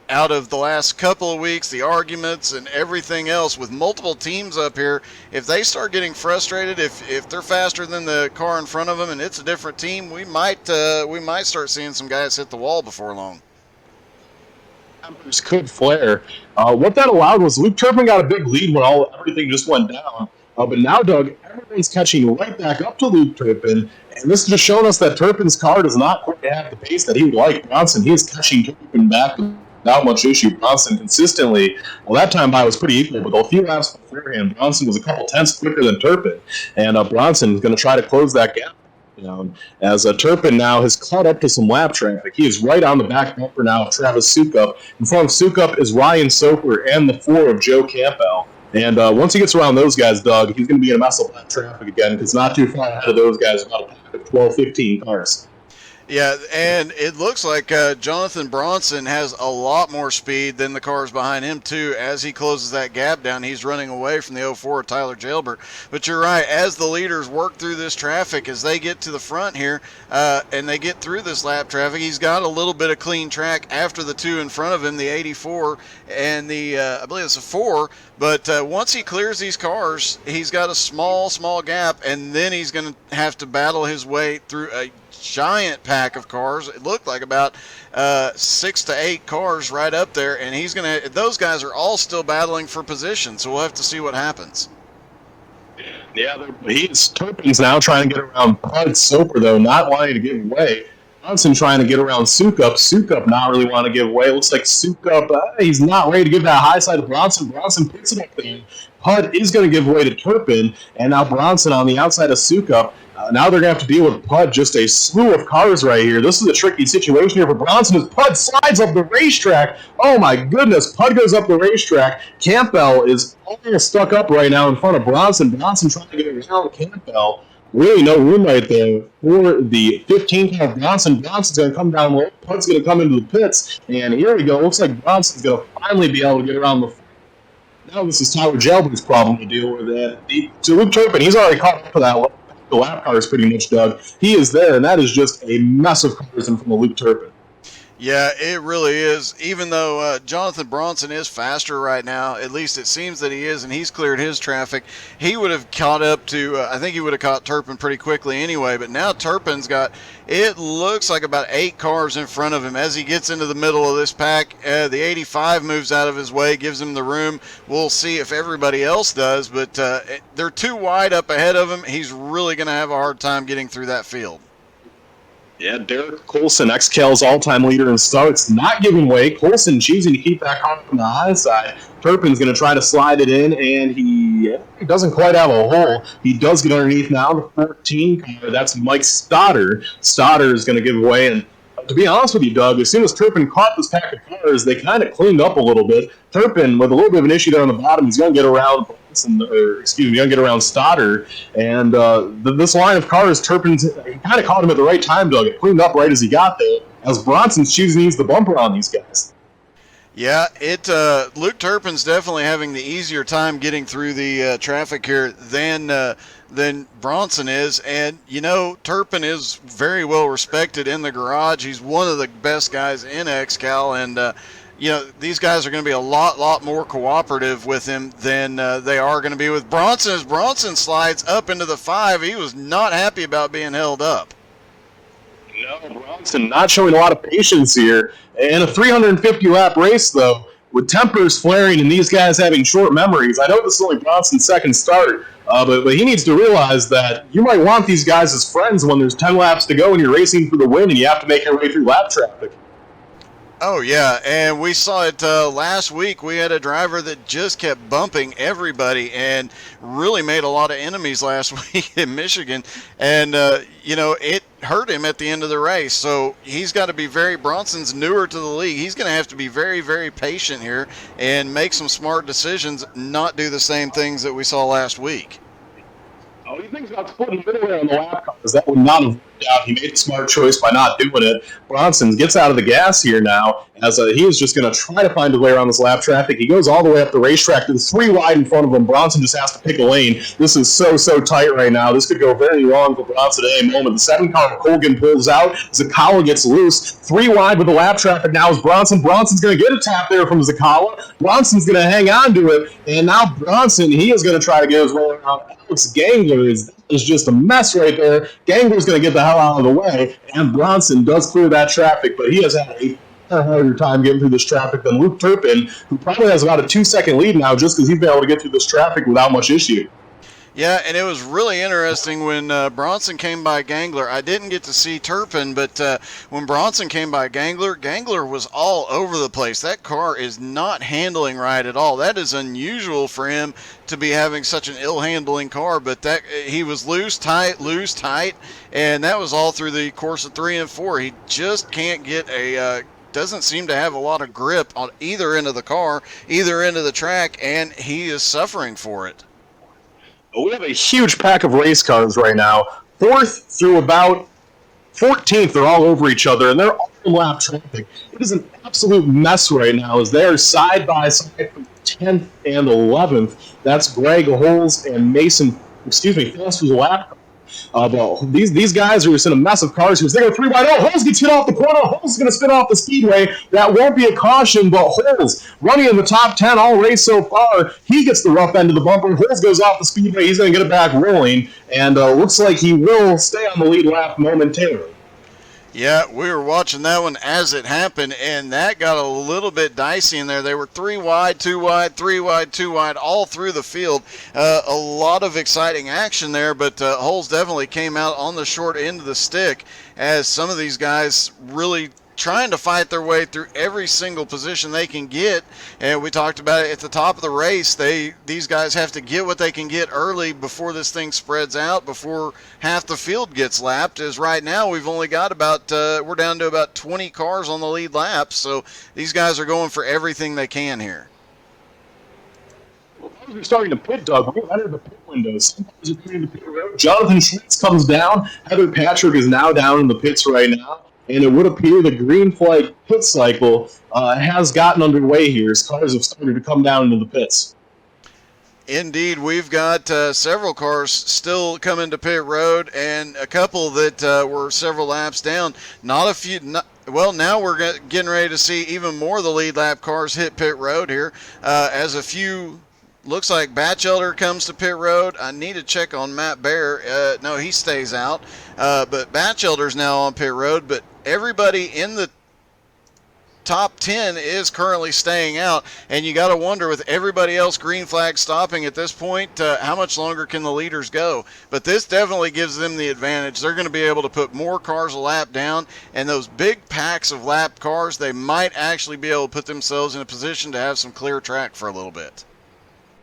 out of the last couple of weeks, the arguments and everything else with multiple teams up here. If they start getting frustrated, if they're faster than the car in front of them and it's a different team, we might start seeing some guys hit the wall before long. Numbers could flare. What that allowed was Luke Turpin got a big lead when everything just went down. But now, Doug, everyone's catching right back up to Luke Turpin, and this is just showing us that Turpin's car does not quite have the pace that he would like. Bronson, he is catching Turpin back without much issue. Bronson consistently, well, that time by was pretty equal, but a few laps beforehand, Bronson was a couple tenths quicker than Turpin, and Bronson is going to try to close that gap. As Turpin now has caught up to some lap traffic. He is right on the back bumper now of Travis Sukup. In front of Sukup is Ryan Soper and the 4 of Joe Campbell. And once he gets around those guys, Doug, he's going to be in a mess of lap traffic again because not too far ahead of those guys, about a pack of 12, 15 cars. Yeah, and it looks like Jonathan Bronson has a lot more speed than the cars behind him, too. As he closes that gap down, he's running away from the 04 of Tyler Jalbert. But you're right, as the leaders work through this traffic, as they get to the front here, and they get through this lap traffic, he's got a little bit of clean track after the 2 in front of him, the 84 and the, I believe it's a 4. But once he clears these cars, he's got a small gap, and then he's going to have to battle his way through a giant pack of cars. It looked like about 6 to 8 cars right up there, and he's going to. Those guys are all still battling for position, so we'll have to see what happens. Yeah, Turpin's now trying to get around Bud Soper, though, not wanting to give away. Bronson trying to get around Sukup. Sukup not really want to give away. Looks like Sukup, he's not ready to give that high side to Bronson. Bronson picks it up there. Pud is going to give away to Turpin, and now Bronson on the outside of Sukup. Now they're going to have to deal with Pud, just a slew of cars right here. This is a tricky situation here for Bronson as Pud slides up the racetrack. Oh my goodness, Pud goes up the racetrack. Campbell is almost stuck up right now in front of Bronson. Bronson trying to get around Campbell. Really no room right there for the 15 car of Bronson. Bronson's going to come down low. Pud's going to come into the pits. And here we go. Looks like Bronson's going to finally be able to get around the. Now this is Tyler Jalbert's problem to deal with. To Luke Turpin, he's already caught up to that. The lap car is pretty much dug. He is there, and that is just a mess of cars in from the Luke Turpin. Yeah, it really is. Even though Jonathan Bronson is faster right now, at least it seems that he is, and he's cleared his traffic, he would have caught up to, I think he would have caught Turpin pretty quickly anyway, but now Turpin's got, it looks like about 8 cars in front of him. As he gets into the middle of this pack, the 85 moves out of his way, gives him the room. We'll see if everybody else does, but they're too wide up ahead of him. He's really going to have a hard time getting through that field. Yeah, Derek Colson, XCAL's all-time leader in starts, not giving way. Colson choosing to keep that car on the high side. Turpin's going to try to slide it in, and he doesn't quite have a hole. He does get underneath now, the 14 car. That's Mike Stoddard. Stoddard is going to give way, and to be honest with you, Doug, as soon as Turpin caught this pack of cars, they kind of cleaned up a little bit. Turpin, with a little bit of an issue there on the bottom, he's going to get around Stoddard. And this line of cars, Turpin's kind of caught him at the right time, Doug. It cleaned up right as he got there, as Bronson's choosing to use the bumper on these guys. Yeah, Luke Turpin's definitely having the easier time getting through the traffic here than Bronson is. And, you know, Turpin is very well respected in the garage. He's one of the best guys in XCAL, and, you know, these guys are going to be a lot more cooperative with him than they are going to be with Bronson. As Bronson slides up into the 5, he was not happy about being held up. No, Bronson not showing a lot of patience here. In a 350-lap race, though, with tempers flaring and these guys having short memories, I know this is only Bronson's second start, but he needs to realize that you might want these guys as friends when there's 10 laps to go and you're racing for the win and you have to make your way through lap traffic. Oh, yeah, and we saw it last week. We had a driver that just kept bumping everybody and really made a lot of enemies last week in Michigan. And, you know, it hurt him at the end of the race. So he's got to be Bronson's newer to the league. He's going to have to be very patient here and make some smart decisions, not do the same things that we saw last week. Oh, he thinks about splitting the middle there on the lap cars. That would not have worked out. He made a smart choice by not doing it. Bronson gets out of the gas here now, as he is just going to try to find a way around this lap traffic. He goes all the way up the racetrack to the 3 wide in front of him. Bronson just has to pick a lane. This is so tight right now. This could go very wrong for Bronson at any moment. The 7 car, Colgan, pulls out. Zakala gets loose. 3 wide with the lap traffic now is Bronson. Bronson's going to get a tap there from Zakala. Bronson's going to hang on to it. And now Bronson, he is going to try to get his way around Alex Gangler. Is just a mess right there. Gangler's going to get the hell out of the way, and Bronson does clear that traffic, but he has had a harder time getting through this traffic than Luke Turpin, who probably has about a 2-second lead now just because he's been able to get through this traffic without much issue. Yeah, and it was really interesting when Bronson came by Gangler. I didn't get to see Turpin, but when Bronson came by Gangler was all over the place. That car is not handling right at all. That is unusual for him to be having such an ill-handling car, but that he was loose, tight, and that was all through the course of 3 and 4. He just can't get doesn't seem to have a lot of grip on either end of the car, either end of the track, and he is suffering for it. We have a huge pack of race cars right now. 4th through about 14th, they're all over each other, and they're all in lap traffic. It is an absolute mess right now as they are side by side from 10th and 11th. That's Greg Holes and Mason, Foster's lap car. But these guys are just in a mess of cars here. So they go 3 wide. Oh, Holes gets hit off the corner. Holes is going to spin off the speedway. That won't be a caution, but Holes running in the top 10 all race so far. He gets the rough end of the bumper. Holes goes off the speedway. He's going to get it back rolling, and looks like he will stay on the lead lap momentarily. Yeah, we were watching that one as it happened, and that got a little bit dicey in there. They were 3 wide, 2 wide, 3 wide, 2 wide, all through the field. A lot of exciting action there, but Holes definitely came out on the short end of the stick as some of these guys really trying to fight their way through every single position they can get. And we talked about it at the top of the race. These guys have to get what they can get early before this thing spreads out, before half the field gets lapped. As right now we've only got about we're down to about 20 cars on the lead lap, so these guys are going for everything they can here. We're starting to pit, Doug. We've entered the pit window. Some cars are coming to pit road. Jonathan Schmitz comes down. Heather Patrick is now down in the pits right now. And it would appear the green flag pit cycle has gotten underway here as cars have started to come down into the pits. Indeed, we've got several cars still coming to pit road and a couple that were several laps down. Not Well, now we're getting ready to see even more of the lead lap cars hit pit road here. As a few, looks like Batchelder comes to pit road. I need to check on Matt Bear. No, he stays out. But Batchelder's now on pit road. But everybody in the top 10 is currently staying out, and you got to wonder, with everybody else green flag stopping at this point, how much longer can the leaders go? But this definitely gives them the advantage. They're going to be able to put more cars a lap down, and those big packs of lap cars, they might actually be able to put themselves in a position to have some clear track for a little bit.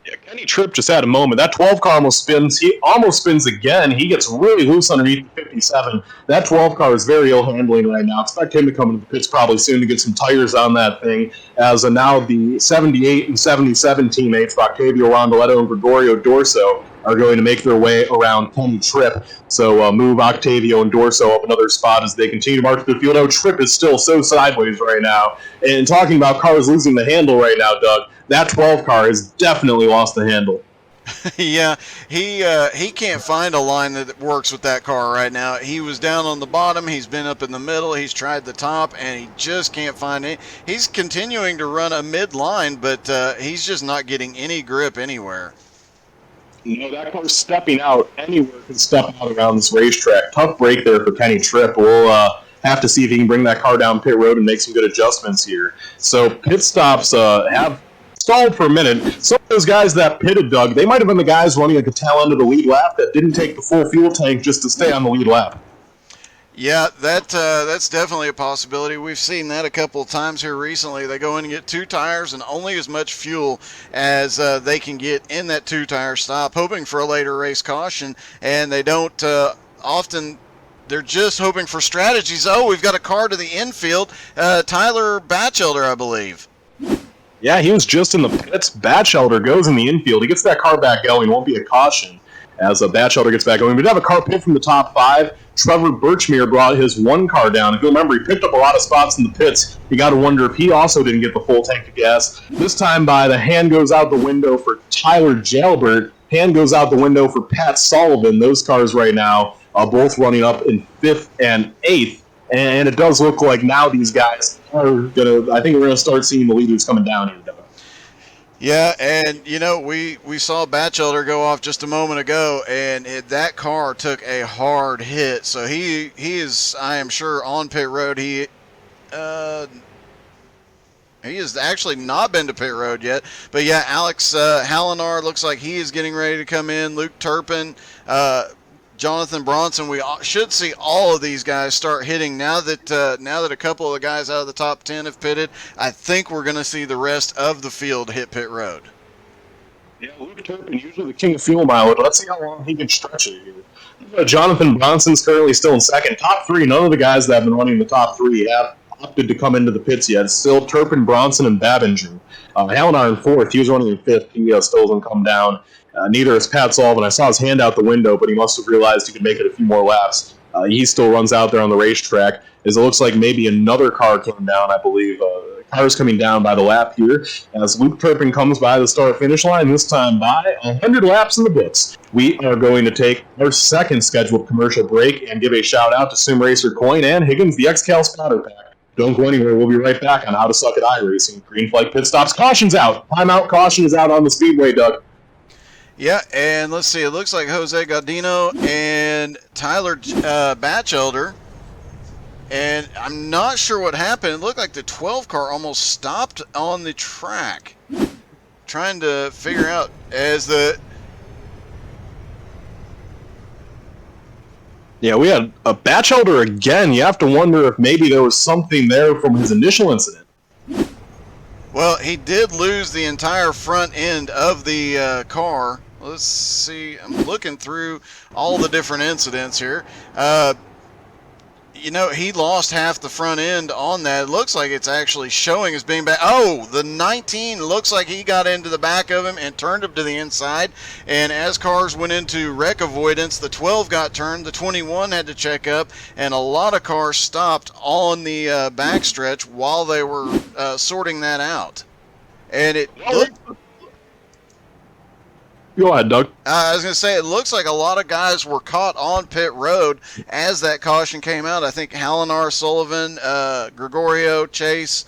Yeah, Kenny Tripp just had a moment. That 12 car almost spins. He almost spins again. He gets really loose underneath the 57. That 12 car is very ill handling right now. Expect him to come into the pits probably soon to get some tires on that thing. As now the 78 and 77 teammates, Octavio Rondoletto and Gregorio Dorso, are going to make their way around Kenny Tripp. So move Octavio and Dorso up another spot as they continue to march to the field. Oh, Tripp is still so sideways right now. And talking about cars losing the handle right now, Doug, that 12 car has definitely lost the handle. Yeah, he can't find a line that works with that car right now. He was down on the bottom. He's been up in the middle. He's tried the top, and he just can't find it. He's continuing to run a mid-line, but he's just not getting any grip anywhere. You know, that car's stepping out anywhere can step out around this racetrack. Tough break there for Kenny Tripp. We'll have to see if he can bring that car down pit road and make some good adjustments here. So pit stops have stalled for a minute. Some of those guys that pitted, Doug, they might have been the guys running like a tail end of the lead lap that didn't take the full fuel tank just to stay on the lead lap. Yeah, that's definitely a possibility. We've seen that a couple of times here recently. They go in and get 2 tires and only as much fuel as they can get in that 2-tire stop, hoping for a later race caution, and they don't often. They're just hoping for strategies. Oh, we've got a car to the infield. Tyler Batchelder, I believe. Yeah, he was just in the pits. Batchelder goes in the infield. He gets that car back going. Won't be a caution as Batchelder gets back going. We did have a car pit from the top 5. Trevor Birchmere brought his 1 car down. If you remember, he picked up a lot of spots in the pits. You got to wonder if he also didn't get the full tank of gas. This time by the hand goes out the window for Tyler Jalbert. Hand goes out the window for Pat Sullivan. Those cars right now are both running up in 5th and 8th. And it does look like now these guys are going to, I think we're going to start seeing the leaders coming down here. Yeah, and you know, we saw Batchelder go off just a moment ago, and that car took a hard hit. So he is, I am sure, on pit road. He has actually not been to pit road yet. But yeah, Alex Hallinar looks like he is getting ready to come in. Luke Turpin, Jonathan Bronson. We should see all of these guys start hitting now that a couple of the guys out of the top 10 have pitted. I think we're going to see the rest of the field hit pit road. Yeah, Luke Turpin, usually the king of fuel mileage. Let's see how long he can stretch it here. Jonathan Bronson's currently still in second. Top 3, none of the guys that have been running the top 3 have opted to come into the pits yet. It's still Turpin, Bronson, and Babinger. Hallinar in 4th. He was running in 5th. He still hasn't come down. Neither is Pat Sullivan. I saw his hand out the window, but he must have realized he could make it a few more laps. He still runs out there on the racetrack. As it looks like maybe another car came down, I believe. Car's coming down by the lap here as Luke Turpin comes by the start-finish line, this time by 100 laps in the books. We are going to take our second scheduled commercial break and give a shout-out to Sim Racer Coin and Higgins, the XCAL spotter pack. Don't go anywhere. We'll be right back on How to Suck at iRacing. Green flag pit stops. Caution's out. Timeout. Caution is out on the speedway, Doug. Yeah, and let's see. It looks like Jose Gaudino and Tyler Batchelder. And I'm not sure what happened. It looked like the 12 car almost stopped on the track. Trying to figure out as the... Yeah, we had a Batchelder again. You have to wonder if maybe there was something there from his initial incident. Well, he did lose the entire front end of the car. Let's see. I'm looking through all the different incidents here. You know, he lost half the front end on that. It looks like it's actually showing as being back. Oh, the 19 looks like he got into the back of him and turned him to the inside. And as cars went into wreck avoidance, the 12 got turned, the 21 had to check up, and a lot of cars stopped on the backstretch while they were sorting that out. And it looked... Go ahead, Doug. I was going to say, it looks like a lot of guys were caught on pit road as that caution came out. I think Hallinar, Sullivan, Gregorio, Chase,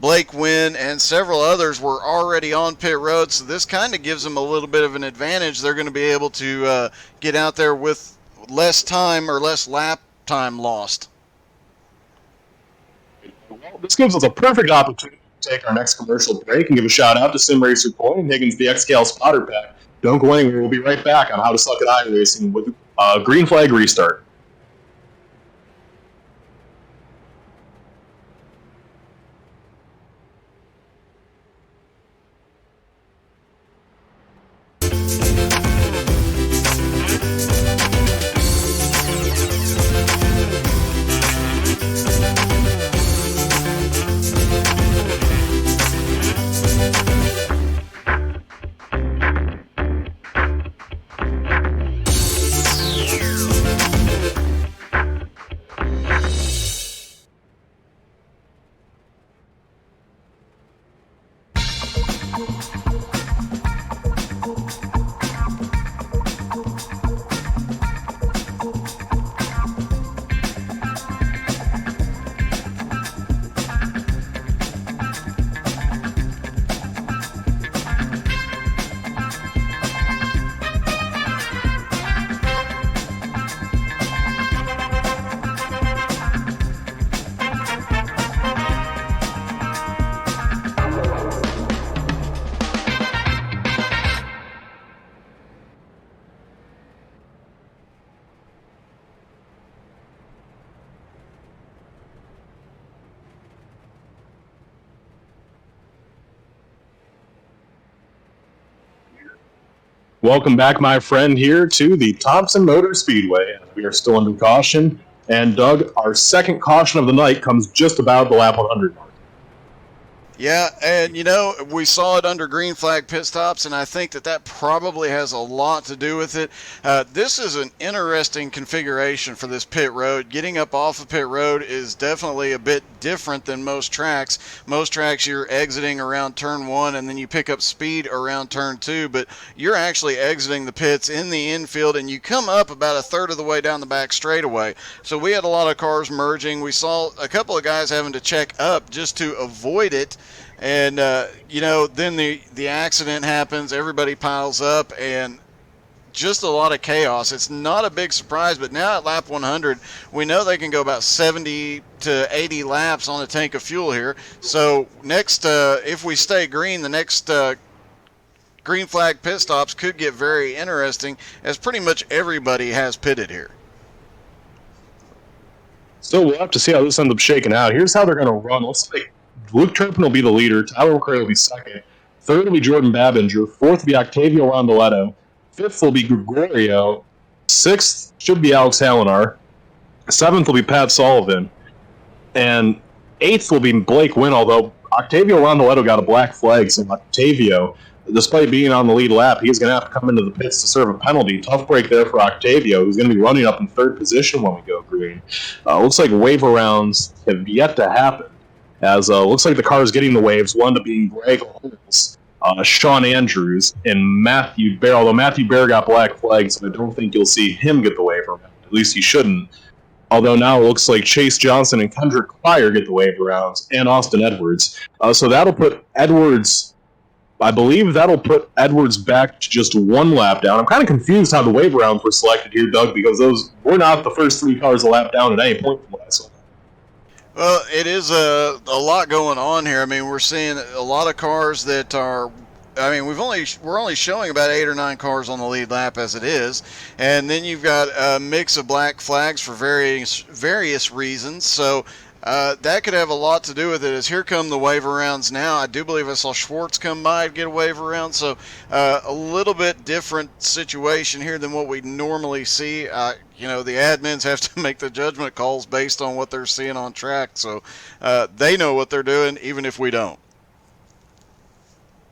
Blake Wynn, and several others were already on pit road, so this kind of gives them a little bit of an advantage. They're going to be able to get out there with less time or less lap time lost. Well, this gives us a perfect opportunity to take our next commercial break and give a shout out to Sim Racer Point and Higgins the XCAL Spotter Pack. Don't go anywhere. We'll be right back on How to Suck at iRacing with Green Flag Restart. Welcome back, my friend, here to the Thompson Motor Speedway. We are still under caution. And, Doug, our second caution of the night comes just about the lap 100 mark. Yeah, and we saw it under green flag pit stops, and I think that probably has a lot to do with it. This is an interesting configuration for this pit road. Getting up off of pit road is definitely a bit different than most tracks. Most tracks you're exiting around turn 1 and then you pick up speed around turn 2, but you're actually exiting the pits in the infield and you come up about a third of the way down the back straightaway. So we had a lot of cars merging. We saw a couple of guys having to check up just to avoid it. And, then the accident happens, everybody piles up, and just a lot of chaos. It's not a big surprise, but now at lap 100, we know they can go about 70 to 80 laps on a tank of fuel here. So next, if we stay green, the next green flag pit stops could get very interesting, as pretty much everybody has pitted here. So we'll have to see how this ends up shaking out. Here's how they're going to run. Let's say Luke Turpin will be the leader. Tyler McRae will be second. Third will be Jordan Babinger. Fourth will be Octavio Rondoletto. Fifth will be Gregorio. Sixth should be Alex Hallinar. Seventh will be Pat Sullivan. And eighth will be Blake Wynn, although Octavio Rondoletto got a black flag, so Octavio, despite being on the lead lap, he's going to have to come into the pits to serve a penalty. Tough break there for Octavio, who's going to be running up in third position when we go green. Looks like waiver rounds have yet to happen, as looks like the car is getting the waves, one to being Greg Holmes, Sean Andrews, and Matthew Bear, although Matthew Bear got black flags, so I don't think you'll see him get the waiver round. At least he shouldn't. Although now it looks like Chase Johnson and Kendrick Pryor get the waiver rounds, and Austin Edwards. So that'll put Edwards, I believe that'll put Edwards back to just one lap down. I'm kind of confused how the waiver rounds were selected here, Doug, because those were not the first three cars a lap down at any point from what I saw. Well, it is a lot going on here. I mean, we're seeing a lot of cars that are. I mean, we're only showing about 8 or 9 cars on the lead lap as it is, and then you've got a mix of black flags for various reasons. So that could have a lot to do with it. As here come the waiver rounds now. I do believe I saw Schwartz come by and get a waiver round. So a little bit different situation here than what we normally see. The admins have to make the judgment calls based on what they're seeing on track. So they know what they're doing, even if we don't.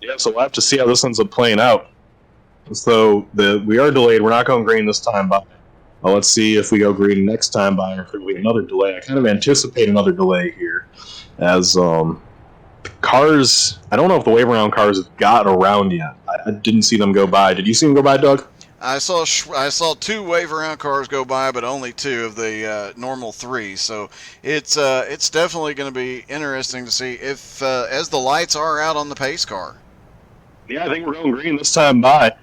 Yeah, so we'll have to see how this ends up playing out. So we are delayed. We're not going green this time by. Well, let's see if we go green next time by, or if there will be another delay. I kind of anticipate another delay here, as cars. I don't know if the waiver round cars have gotten around yet. I didn't see them go by. Did you see them go by, Doug? I saw 2 wave around cars go by, but only 2 of the normal 3. So it's definitely going to be interesting to see if as the lights are out on the pace car. Yeah, I think we're going green this time by.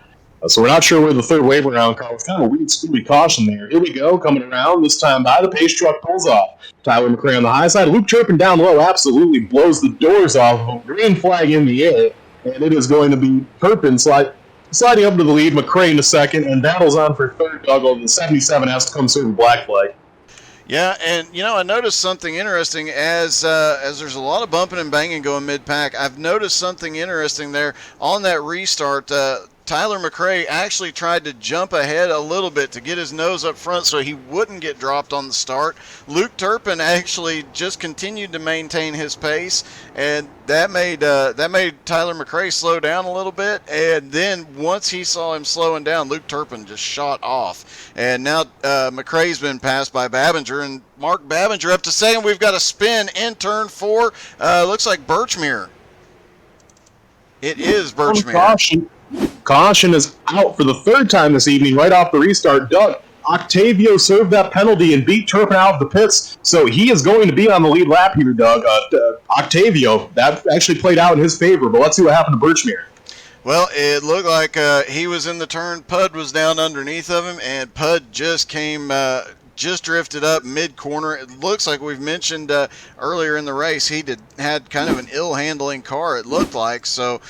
So we're not sure where the third wave around car was. Kind of a weird screwy caution there. Here we go, coming around this time by. The pace truck pulls off. Tyler McRae on the high side. Luke Turpin down low absolutely blows the doors off of him. Green flag in the air. And it is going to be Turpin sliding up to the lead. McRae in second. And battles on for third, Doug. The 77 has to come through the black flag. Yeah, and I noticed something interesting as there's a lot of bumping and banging going mid-pack. I've noticed something interesting there on that restart. Tyler McRae actually tried to jump ahead a little bit to get his nose up front so he wouldn't get dropped on the start. Luke Turpin actually just continued to maintain his pace, and that made Tyler McRae slow down a little bit. And then once he saw him slowing down, Luke Turpin just shot off. And now McRae's been passed by Babinger, and Mark Babinger up to second. We've got a spin in turn 4. Looks like Birchmere. It is Birchmere. Caution is out for the third time this evening, right off the restart. Doug, Octavio served that penalty and beat Turpin out of the pits, so he is going to be on the lead lap here, Doug. Octavio, that actually played out in his favor, but let's see what happened to Birchmere. Well, it looked like he was in the turn. Pud was down underneath of him, and Pud just just drifted up mid-corner. It looks like we've mentioned earlier in the race he had kind of an ill-handling car, it looked like. So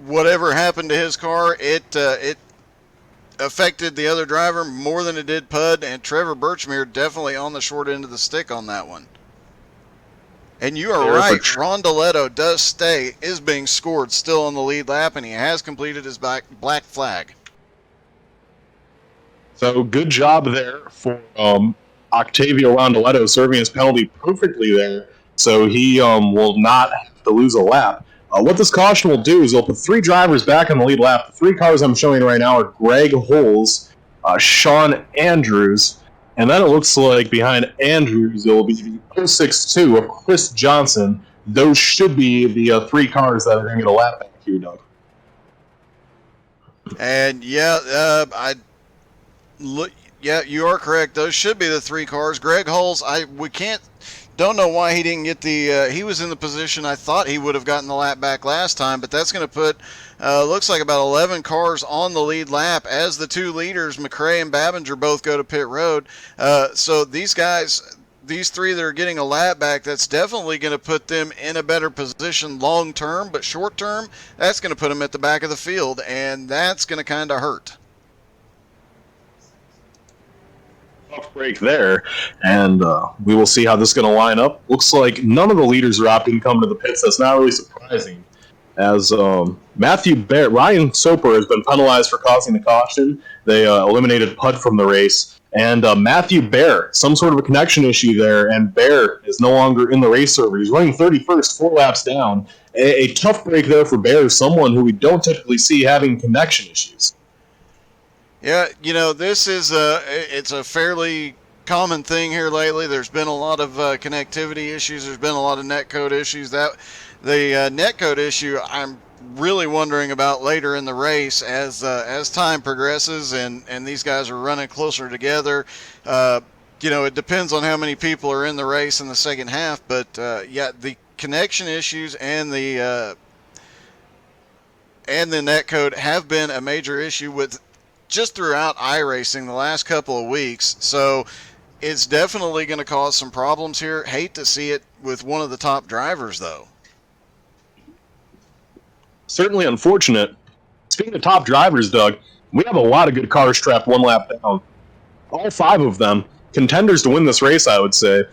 whatever happened to his car, it affected the other driver more than it did Pud, and Trevor Birchmere definitely on the short end of the stick on that one. And you are right, Rondoletto is being scored still on the lead lap, and he has completed his black flag. So good job there for Octavio Rondoletto serving his penalty perfectly there, so he will not have to lose a lap. What this caution will do is it'll put 3 drivers back on the lead lap. The 3 cars I'm showing right now are Greg Holes, Sean Andrews, and then it looks like behind Andrews it will be the 062 of Chris Johnson. Those should be the 3 cars that are going to get a lap back here, Doug. And you are correct. Those should be the 3 cars. Greg Holes, don't know why he didn't get he was in the position I thought he would have gotten the lap back last time, but that's going to put, looks like about 11 cars on the lead lap as the 2 leaders, McRae and Babinger, both go to pit road. So these guys, these 3 that are getting a lap back, that's definitely going to put them in a better position long term, but short term, that's going to put them at the back of the field, and that's going to kind of hurt. Break there, and we will see how this is going to line up. Looks like none of the leaders are opting to come to the pits. That's not really surprising, as Matthew Bear, Ryan Soper has been penalized for causing the caution. They eliminated Pud from the race, and Matthew Bear, some sort of a connection issue there, and Bear is no longer in the race server. He's running 31st, 4 laps down. A tough break there for Bear, someone who we don't typically see having connection issues. Yeah, this is it's a fairly common thing here lately. There's been a lot of connectivity issues. There's been a lot of netcode issues. The netcode issue, I'm really wondering about later in the race as time progresses and these guys are running closer together. It depends on how many people are in the race in the second half. But the connection issues and the netcode have been a major issue with just throughout iRacing the last couple of weeks. So it's definitely going to cause some problems here. Hate to see it with one of the top drivers, though. Certainly unfortunate. Speaking of top drivers, Doug, we have a lot of good cars trapped 1 lap down. All 5 of them contenders to win this race, I would say.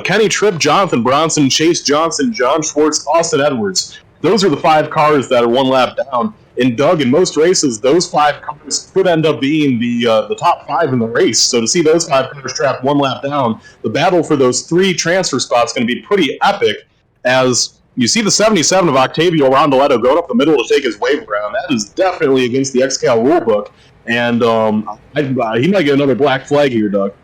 Kenny Tripp, Jonathan Bronson, Chase Johnson, John Schwartz, Austin Edwards. Those are the 5 cars that are 1 lap down. And Doug, in most races, those 5 cars could end up being the top 5 in the race. So to see those 5 cars trapped 1 lap down, the battle for those 3 transfer spots is going to be pretty epic. As you see the 77 of Octavio Rondoletto going up the middle to take his wave around. That is definitely against the XCAL rulebook. And he might get another black flag here, Doug.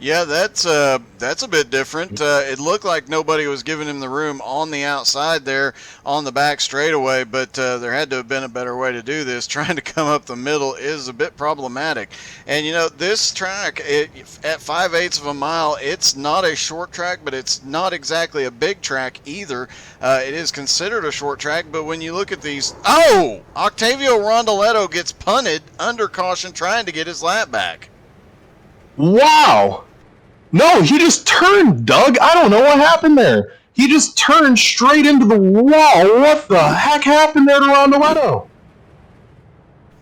Yeah, that's a bit different. It looked like nobody was giving him the room on the outside there on the back straightaway, but there had to have been a better way to do this. Trying to come up the middle is a bit problematic. And you know, this track at 5/8 of a mile, it's not a short track, but it's not exactly a big track either. It is considered a short track, but when you look at these, oh, Octavio Rondoletto gets punted under caution, trying to get his lap back. Wow! No, he just turned, Doug. I don't know what happened there. He just turned straight into the wall. What the heck happened there to Rondoletto?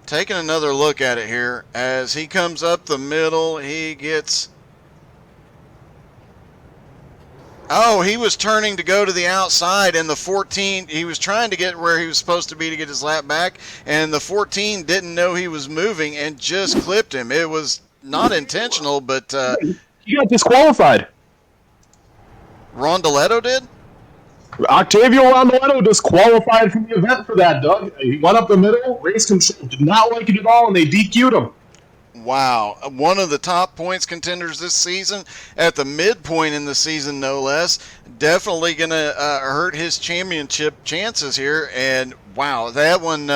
Taking another look at it here, as he comes up the middle, he gets... Oh, he was turning to go to the outside, and the 14, he was trying to get where he was supposed to be to get his lap back, and the 14 didn't know he was moving and just clipped him. It was not intentional, but... He got disqualified. Rondoletto did? Octavio Rondoletto disqualified from the event for that, Doug. He went up the middle, race control did not like it at all, and they DQ'd him. Wow. One of the top points contenders this season, at the midpoint in the season, no less. Definitely going to hurt his championship chances here. And wow, that one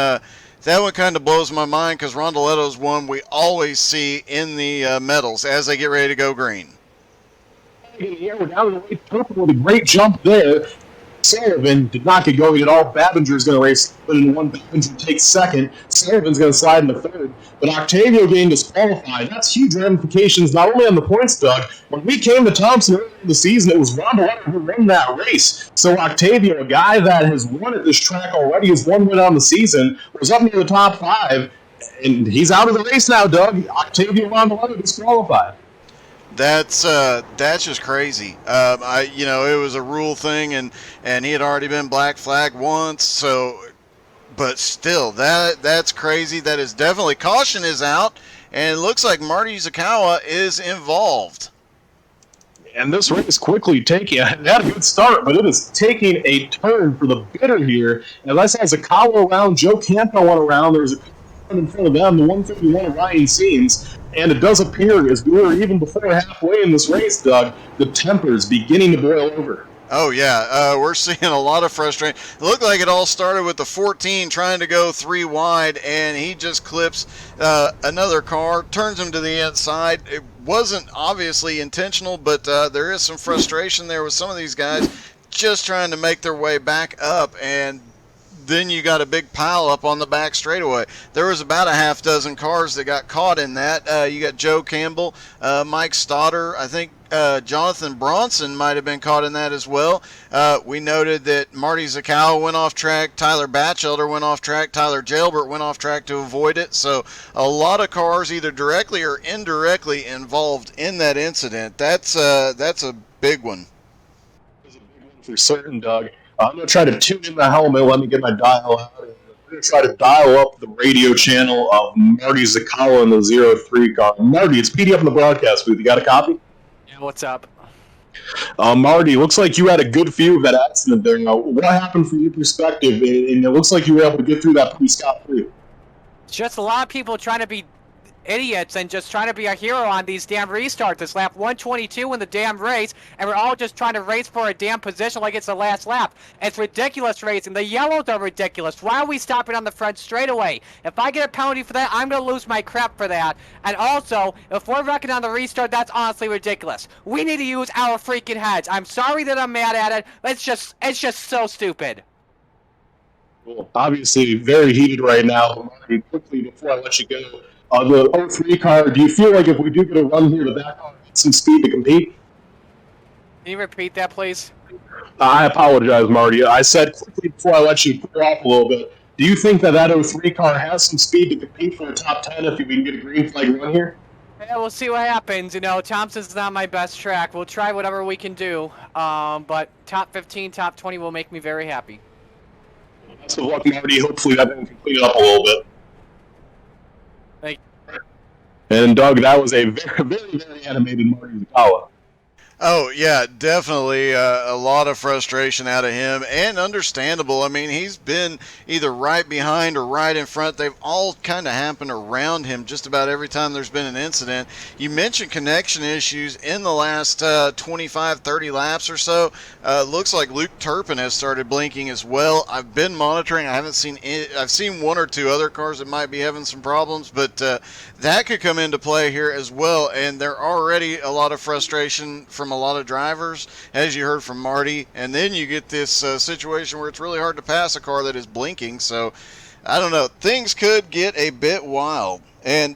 kind of blows my mind, because Rondoletto's one we always see in the medals as they get ready to go green. Yeah, we're down to the right purple with a great jump there. Sullivan did not get going at all. Babinger's going to race, but in one, Babinger takes second. Sullivan's going to slide into third. But Octavio getting disqualified. That's huge ramifications, not only on the points, Doug. When we came to Thompson earlier in the season, it was Rondoletto who won that race. So Octavio, a guy that has won at this track already, has one win on the season, was up near the top 5, and he's out of the race now, Doug. Octavio Rondoletto disqualified. That's just crazy. It was a rule thing, and he had already been black flagged once. So, but still, that's crazy. That is definitely, caution is out, and it looks like Marty Zakawa is involved. And this race quickly taking, it had a good start, but it is taking a turn for the bitter here. And I saw Zakawa around, Joe Campo went around. There was a in front of them, the 151 of Ryan Seams. And it does appear, as we were even before halfway in this race, Doug, the temper's beginning to boil over. Oh, yeah. We're seeing a lot of frustration. It looked like it all started with the 14 trying to go 3 wide, and he just clips another car, turns him to the inside. It wasn't obviously intentional, but there is some frustration there with some of these guys just trying to make their way back up, and then you got a big pile up on the back straightaway. There was about a half dozen cars that got caught in that. You got Joe Campbell, Mike Stoddard, I think Jonathan Bronson might have been caught in that as well. We noted that Marty Zakawa went off track, Tyler Batchelder went off track, Tyler Jailbert went off track to avoid it. So a lot of cars either directly or indirectly involved in that incident. That's a big one. It's a big one for certain, Doug. I'm going to try to tune in the helmet. Let me get my dial out. We're going to try to dial up the radio channel of Marty Zakawa in the 03 car. Marty, it's PD up in the broadcast booth. You got a copy? Yeah, what's up? Marty, looks like you had a good view of that accident there. Now, what happened from your perspective? And it looks like you were able to get through that pretty scot-free. Just a lot of people trying to be idiots and just trying to be a hero on these damn restarts. It's lap 122 in the damn race, and we're all just trying to race for a damn position like it's the last lap. It's ridiculous racing. The yellows are ridiculous. Why are we stopping on the front straightaway? If I get a penalty for that, I'm going to lose my crap for that. And also, if we're wrecking on the restart, that's honestly ridiculous. We need to use our freaking heads. I'm sorry that I'm mad at it. It's just so stupid. Cool. Obviously, very heated right now. Marty, quickly, before I let you go, the 03 car, do you feel like if we do get a run here, the back car gets some speed to compete? Can you repeat that, please? I apologize, Marty. I said quickly before I let you clear off a little bit, do you think that 03 car has some speed to compete for a top 10 if we can get a green flag run here? Yeah, we'll see what happens. You know, Thompson's not my best track. We'll try whatever we can do. But top 15, top 20 will make me very happy. Best of luck, Marty. Hopefully that can clean it up a little bit. Thank you. And Doug, that was a very, very, very animated Marty Zakawa. Oh, yeah, definitely a lot of frustration out of him, and understandable. I mean, he's been either right behind or right in front. They've all kind of happened around him just about every time there's been an incident. You mentioned connection issues in the last 25, 30 laps or so. Looks like Luke Turpin has started blinking as well. I've been monitoring. I haven't seen it. I've seen one or two other cars that might be having some problems, but that could come into play here as well, and there already a lot of frustration from a lot of drivers, as you heard from Marty, and then you get this situation where it's really hard to pass a car that is blinking. So I don't know, things could get a bit wild. And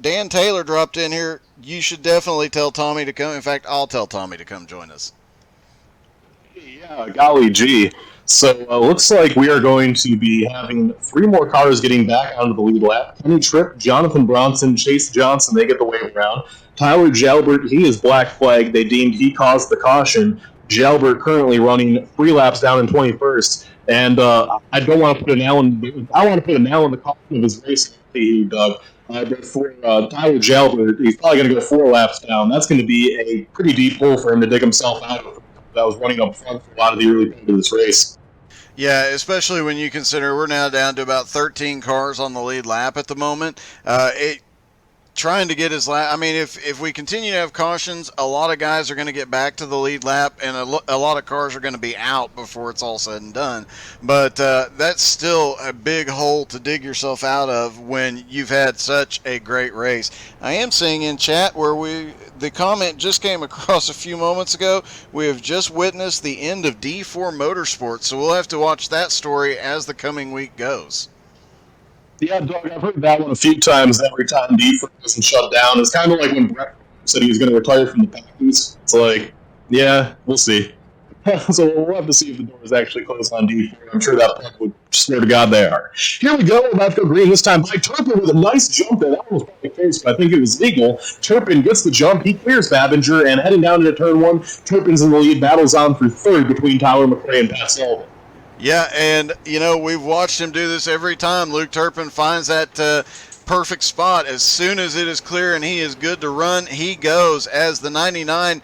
Dan Taylor dropped in here. You should definitely tell Tommy to come. In fact, I'll tell Tommy to come join us. Yeah, golly gee. So looks like we are going to be having 3 more cars getting back onto the lead lap. Kenny Tripp, Jonathan Bronson, Chase Johnson, they get the wave around. Tyler Jalbert, he is black flag. They deemed he caused the caution. Jalbert currently running 3 laps down in 21st. And I don't want to put a nail in. I want to put a nail in the coffin of his race, Doug. But for Tyler Jalbert, he's probably going to go 4 laps down. That's going to be a pretty deep hole for him to dig himself out of. That was running up front for a lot of the early part of this race. Yeah, especially when you consider we're now down to about 13 cars on the lead lap at the moment. Trying to get his lap. I mean, if we continue to have cautions, a lot of guys are going to get back to the lead lap, and a lot of cars are going to be out before it's all said and done. But that's still a big hole to dig yourself out of when you've had such a great race. I am seeing in chat where the comment just came across a few moments ago. We have just witnessed the end of D4 Motorsports, so we'll have to watch that story as the coming week goes. Yeah, Doug, I've heard that one a few times. Every time D4 doesn't shut down, it's kind of like when Brett said he was going to retire from the Packers. It's like, yeah, we'll see. So we'll have to see if the doors actually close on D4. I'm sure that puck would swear to God they are. Here we go. About to go green this time by Turpin with a nice jump there. That was probably close, but I think it was legal. Turpin gets the jump. He clears Babinger, and heading down into turn 1, Turpin's in the lead. Battles on through 3rd between Tyler McRae and Pat Sullivan. Yeah, and, we've watched him do this every time. Luke Turpin finds that perfect spot. As soon as it is clear and he is good to run, he goes as the 99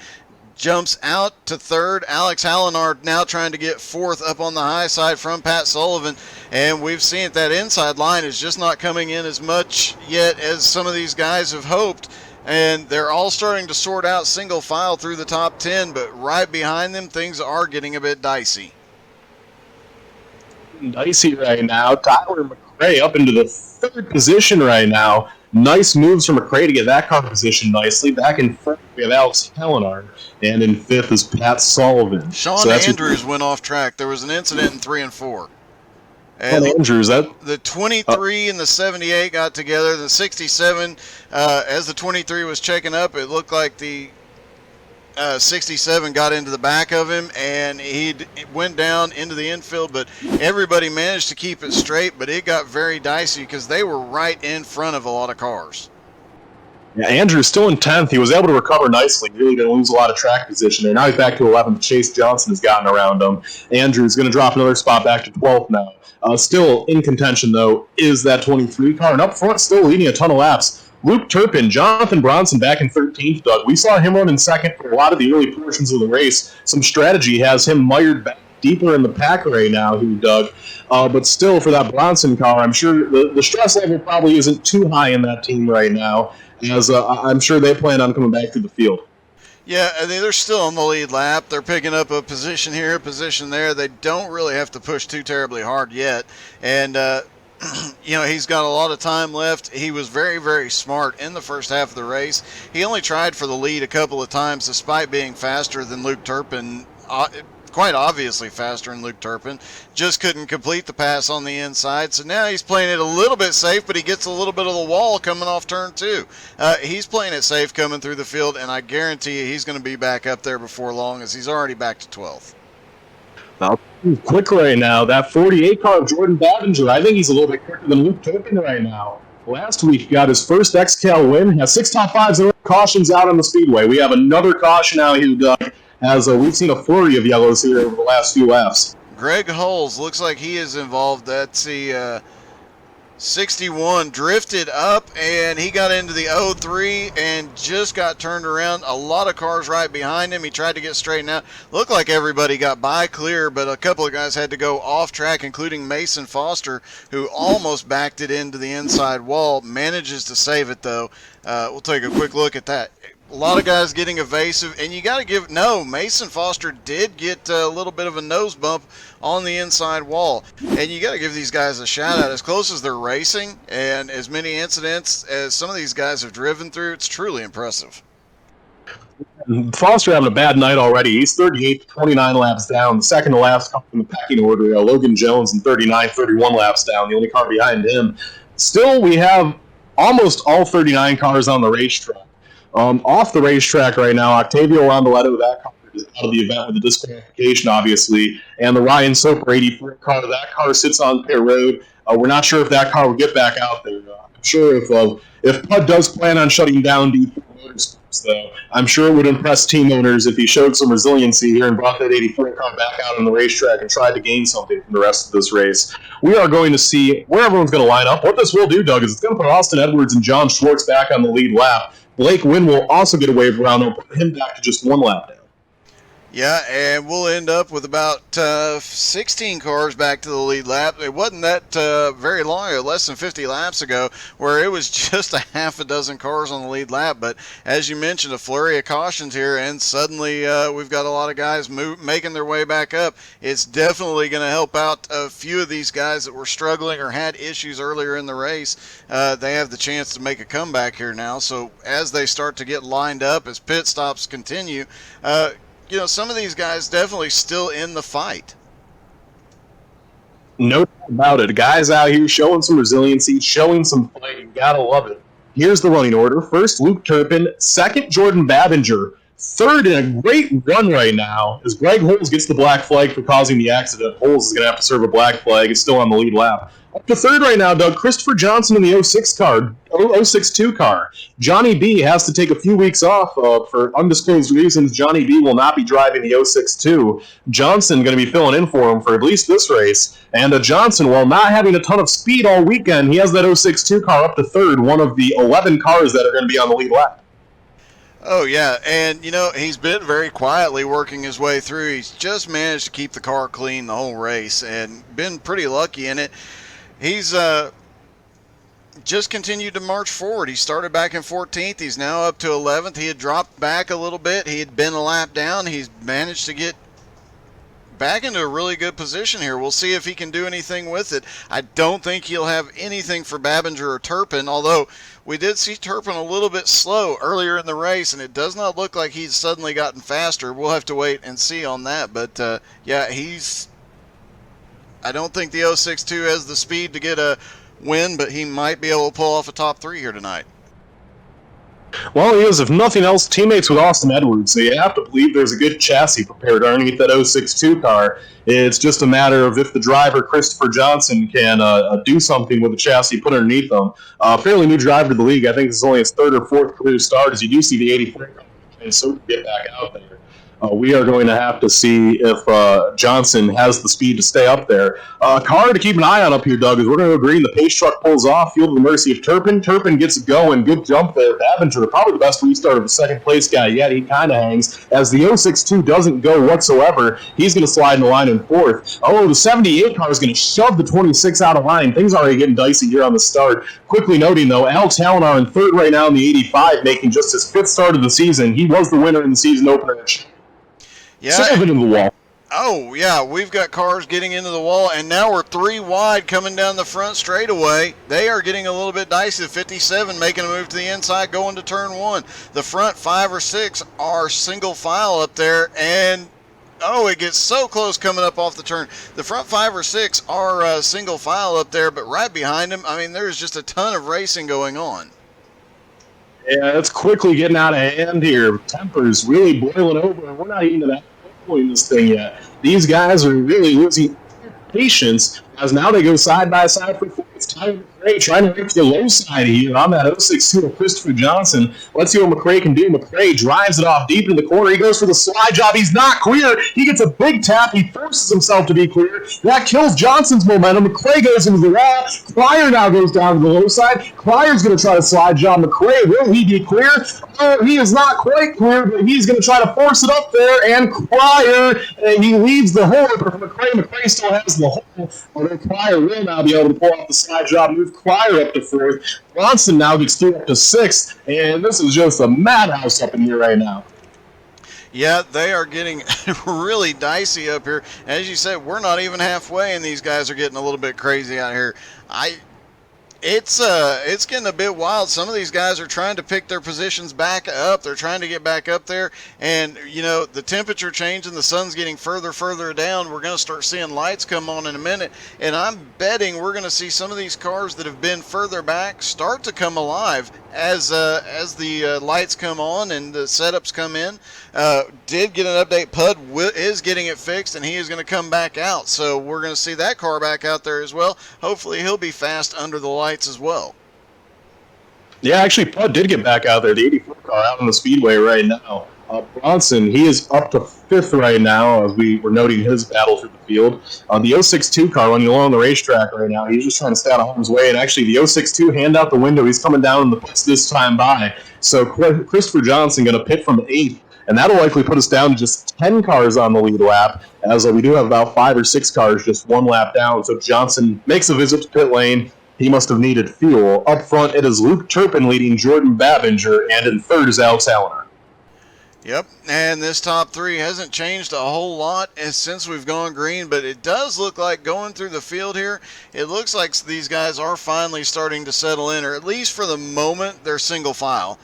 jumps out to 3rd. Alex Hallenard now trying to get 4th up on the high side from Pat Sullivan. And we've seen that inside line is just not coming in as much yet as some of these guys have hoped. And they're all starting to sort out single file through the top 10, but right behind them, things are getting a bit dicey. Dicey right now. Tyler McRae up into the 3rd position right now. Nice moves from McRae to get that car positioned nicely. Back in 4th, we have Alex Hallenard. And in 5th is Pat Sullivan. Sean Andrews went off track. There was an incident in 3 and 4. And Andrews, the 23 and the 78 got together. The 67, as the 23 was checking up, it looked like the 67 got into the back of him, and he went down into the infield, but everybody managed to keep it straight, but it got very dicey because they were right in front of a lot of cars. Yeah, Andrew's still in 10th. He was able to recover nicely. He really didn't lose a lot of track position there. Now he's back to 11th. Chase Johnson has gotten around him. Andrew's going to drop another spot back to 12th now. Still in contention, though, is that 23 car, and up front still leading a ton of laps. Luke Turpin, Jonathan Bronson back in 13th, Doug. We saw him run in 2nd for a lot of the early portions of the race. Some strategy has him mired back deeper in the pack right now, Doug. But still, for that Bronson car, I'm sure the stress level probably isn't too high in that team right now, as I'm sure they plan on coming back to the field. Yeah, I mean, they're still on the lead lap. They're picking up a position here, a position there. They don't really have to push too terribly hard yet. And, he's got a lot of time left. He was very, very smart in the first half of the race. He only tried for the lead a couple of times despite being faster than Luke Turpin, quite obviously faster than Luke Turpin. Just couldn't complete the pass on the inside. So now he's playing it a little bit safe, but he gets a little bit of the wall coming off turn 2. He's playing it safe coming through the field, and I guarantee you he's going to be back up there before long, as he's already back to 12th. Now, quick right now, that 48 car of Jordan Babinger, I think he's a little bit quicker than Luke Turpin right now. Last week, he got his first XCAL win, has 6 top 5s and cautions out on the speedway. We have another caution out here, Doug, as we've seen a flurry of yellows here over the last few laps. Greg Hulls looks like he is involved. That's the 61 drifted up, and he got into the 03 and just got turned around. A lot of cars right behind him. He tried to get straightened out. Looked like everybody got by clear, but a couple of guys had to go off track, including Mason Foster, who almost backed it into the inside wall. Manages to save it, though. We'll take a quick look at that. A lot of guys getting evasive, and you got to give, no, Mason Foster did get a little bit of a nose bump on the inside wall, and you got to give these guys a shout out. As close as they're racing and as many incidents as some of these guys have driven through, it's truly impressive. Foster having a bad night already. He's 38, 29 laps down. The second to last car in the pecking order, Logan Jones, in 39, 31 laps down, the only car behind him. Still, we have almost all 39 cars on the racetrack. Off the racetrack right now, Octavio Rondoletto, that car is out of the event with a disqualification, obviously, and the Ryan Soper 84 car, that car sits on pit road. We're not sure if that car will get back out there. I'm sure if Pud does plan on shutting down D4 Motorsports, though, I'm sure it would impress team owners if he showed some resiliency here and brought that 84 car back out on the racetrack and tried to gain something from the rest of this race. We are going to see where everyone's going to line up. What this will do, Doug, is it's going to put Austin Edwards and John Schwartz back on the lead lap. Blake Wynn will also get a wave around. They'll put him back to just one lap down. Yeah, and we'll end up with about 16 cars back to the lead lap. It wasn't that very long ago, less than 50 laps ago, where it was just a half a dozen cars on the lead lap. But as you mentioned, a flurry of cautions here, and suddenly we've got a lot of guys making their way back up. It's definitely going to help out a few of these guys that were struggling or had issues earlier in the race. They have the chance to make a comeback here now. So as they start to get lined up, as pit stops continue, some of these guys definitely still in the fight. No doubt about it. Guys out here showing some resiliency, showing some fight. You gotta love it. Here's the running order. First, Luke Turpin. Second, Jordan Babinger. Third, in a great run right now, as Greg Holes gets the black flag for causing the accident. Holes is going to have to serve a black flag. It's still on the lead lap. Up to third right now, Doug, Christopher Johnson in the 06-2 car. Johnny B has to take a few weeks off for undisclosed reasons. Johnny B will not be driving the 06-2. Johnson going to be filling in for him for at least this race. And Johnson, while not having a ton of speed all weekend, he has that 06-2 car up to third, one of the 11 cars that are going to be on the lead lap. Oh, yeah, and, he's been very quietly working his way through. He's just managed to keep the car clean the whole race and been pretty lucky in it. He's just continued to march forward. He started back in 14th. He's now up to 11th. He had dropped back a little bit. He had been a lap down. He's managed to get back into a really good position here. We'll see if he can do anything with it. I don't think he'll have anything for Babinger or Turpin, although we did see Turpin a little bit slow earlier in the race, and it does not look like he's suddenly gotten faster. We'll have to wait and see on that. But, I don't think the 06-2 has the speed to get a win, but he might be able to pull off a top three here tonight. Well, he is, if nothing else, teammates with Austin Edwards, so you have to believe there's a good chassis prepared underneath that 06-2 car. It's just a matter of if the driver, Christopher Johnson, can do something with the chassis put underneath them. Fairly new driver to the league. I think this is only his third or fourth career start, as you do see the 84 car, and so to get back out there. We are going to have to see if Johnson has the speed to stay up there. A car to keep an eye on up here, Doug, is we're going to agree the pace truck pulls off, field of the mercy of Turpin. Turpin gets it going. Good jump there. Babinger, probably the best restart of the second place guy yet. He kind of hangs. As the 06-2 doesn't go whatsoever, he's going to slide in the line in fourth. Oh, the 78 car is going to shove the 26 out of line. Things are already getting dicey here on the start. Quickly noting, though, Al Talinar in third right now in the 85, making just his fifth start of the season. He was the winner in the season opener. Yeah. 7 into the wall. Oh, yeah, we've got cars getting into the wall, and now we're 3 wide coming down the front straightaway. They are getting a little bit dicey. The 57 making a move to the inside, going to turn 1. The front 5 or 6 are single file up there, and it gets so close coming up off the turn. The front 5 or 6 are single file up there, but right behind them, there's just a ton of racing going on. Yeah, it's quickly getting out of hand here. Temper's really boiling over, and we're not even to that point in this thing yet. These guys are really losing patience as now they go side by side for fourth. Tyler McRae trying to reach the low side here on that 062 of Christopher Johnson. Let's see what McRae can do. McRae drives it off deep in the corner. He goes for the slide job. He's not clear. He gets a big tap. He forces himself to be clear. That kills Johnson's momentum. McRae goes into the wall. Cryer now goes down to the low side. Cryer's going to try to slide job McRae. Will he be clear? He is not quite clear, but he's going to try to force it up there, and Cryer, he leaves the hole for McRae. McRae still has the hole, although Cryer will now be able to pull off the slide job, move Cryer up to 4th. Bronson now gets through up to 6th, and this is just a madhouse up in here right now. Yeah, they are getting really dicey up here. As you said, we're not even halfway, and these guys are getting a little bit crazy out here. It's getting a bit wild. Some of these guys are trying to pick their positions back up. They're trying to get back up there. And, you know, the temperature changing, the sun's getting further down. We're going to start seeing lights come on in a minute. And I'm betting we're going to see some of these cars that have been further back start to come alive as the lights come on and the setups come in. Did get an update. Pud is getting it fixed, and he is going to come back out. So we're going to see that car back out there as well. Hopefully he'll be fast under the lights as well. Yeah, actually, Pud did get back out there. The 84 car out on the speedway right now. Bronson, he is up to 5th right now as we were noting his battle through the field. The 062 car running along the racetrack right now, he's just trying to stay out of harm's way. And actually, the 062 hand out the window. He's coming down in the pits this time by. So Christopher Johnson going to pit from 8th. And that'll likely put us down to just 10 cars on the lead lap, as we do have about 5 or 6 cars just one lap down. So Johnson makes a visit to pit lane. He must have needed fuel. Up front, it is Luke Turpin leading Jordan Babinger, and in 3rd is Alex Halliner. Yep, and this top 3 hasn't changed a whole lot since we've gone green, but it does look like going through the field here, it looks like these guys are finally starting to settle in, or at least for the moment, they're single file.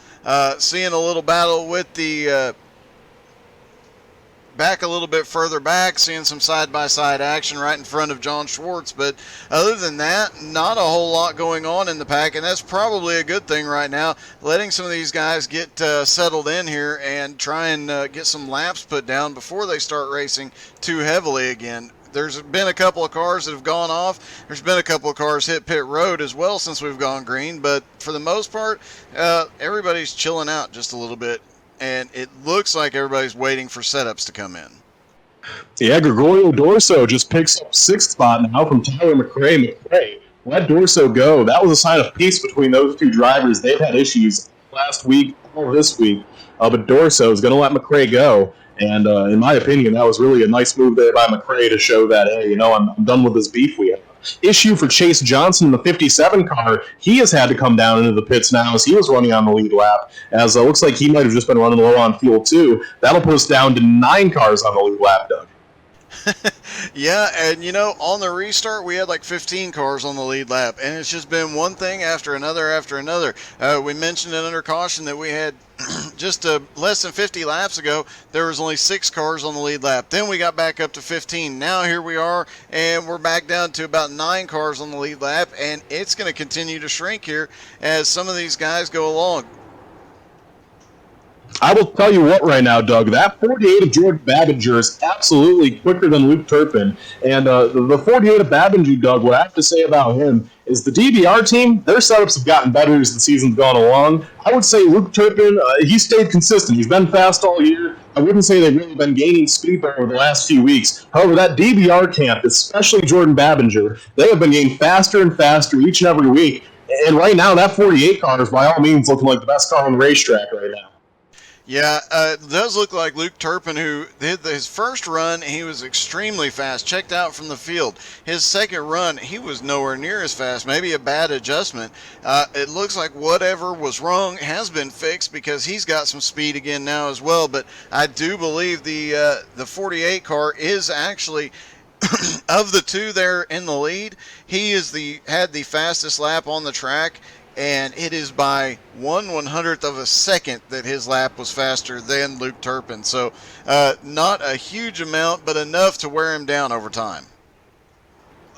Seeing a little battle with the back a little bit further back, seeing some side-by-side action right in front of John Schwartz, but other than that, not a whole lot going on in the pack, and that's probably a good thing right now, letting some of these guys get settled in here and try and get some laps put down before they start racing too heavily again. There's been a couple of cars that have gone off. There's been a couple of cars hit pit road as well since we've gone green, but for the most part, everybody's chilling out just a little bit. And it looks like everybody's waiting for setups to come in. Yeah, Gregorio Dorso just picks up 6th spot now from Tyler McRae. McRae, let Dorso go. That was a sign of peace between those two drivers. They've had issues last week, all this week. But Dorso is going to let McRae go. And in my opinion, that was really a nice move there by McRae to show that, hey, you know, I'm done with this beef we have. Issue for Chase Johnson in the 57 car. He has had to come down into the pits now as he was running on the lead lap, as looks like he might have just been running low on fuel too. That'll put us down to 9 cars on the lead lap, Doug. Yeah, and you know, on the restart, we had like 15 cars on the lead lap, and it's just been one thing after another after another. We mentioned it under caution that we had just less than 50 laps ago, there was only 6 cars on the lead lap. Then we got back up to 15. Now here we are, and we're back down to about 9 cars on the lead lap, and it's going to continue to shrink here as some of these guys go along. I will tell you what right now, Doug, that 48 of George Babinger is absolutely quicker than Luke Turpin. And the 48 of Babinger, Doug, what I have to say about him is the DBR team, their setups have gotten better as the season's gone along. I would say Luke Turpin, he stayed consistent. He's been fast all year. I wouldn't say they've really been gaining speed over the last few weeks. However, that DBR camp, especially Jordan Babinger, they have been getting faster and faster each and every week. And right now, that 48 car is by all means looking like the best car on the racetrack right now. Yeah, it does look like Luke Turpin, who did his first run, he was extremely fast, checked out from the field. His second run, he was nowhere near as fast, maybe a bad adjustment. It looks like whatever was wrong has been fixed because he's got some speed again now as well. But I do believe the 48 car is actually, of the two there in the lead, he is had the fastest lap on the track. And it is by 1/100th of a second that his lap was faster than Luke Turpin. So not a huge amount, but enough to wear him down over time.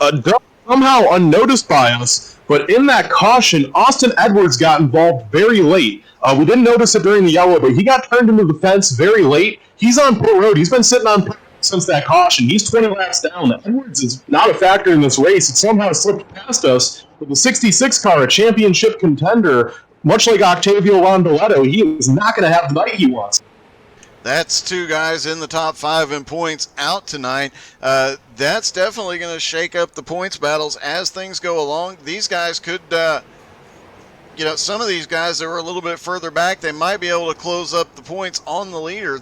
Somehow unnoticed by us, but in that caution, Austin Edwards got involved very late. We didn't notice it during the yellow, but he got turned into the fence very late. He's on pit road. He's been sitting on pit since that caution. He's 20 laps down. Edwards is not a factor in this race. It somehow slipped past us. With the 66 car, a championship contender, much like Octavio Rondoletto, he is not going to have the night he wants. That's two guys in the top 5 in points out tonight. That's definitely going to shake up the points battles as things go along. These guys could, some of these guys that were a little bit further back, they might be able to close up the points on the leader.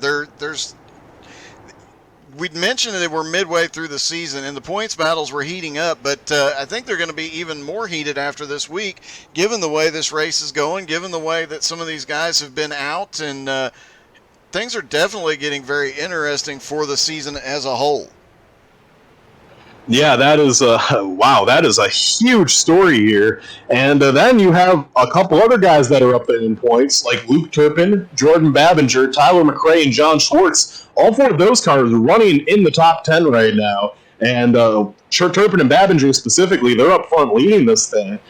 We'd mentioned that they were midway through the season and the points battles were heating up, but I think they're going to be even more heated after this week, given the way this race is going, given the way that some of these guys have been out, and things are definitely getting very interesting for the season as a whole. Yeah, that is that is a huge story here. And then you have a couple other guys that are up there in points, like Luke Turpin, Jordan Babinger, Tyler McRae, and John Schwartz. All 4 of those cars are running in the top 10 right now. And Turpin and Babinger specifically, they're up front leading this thing.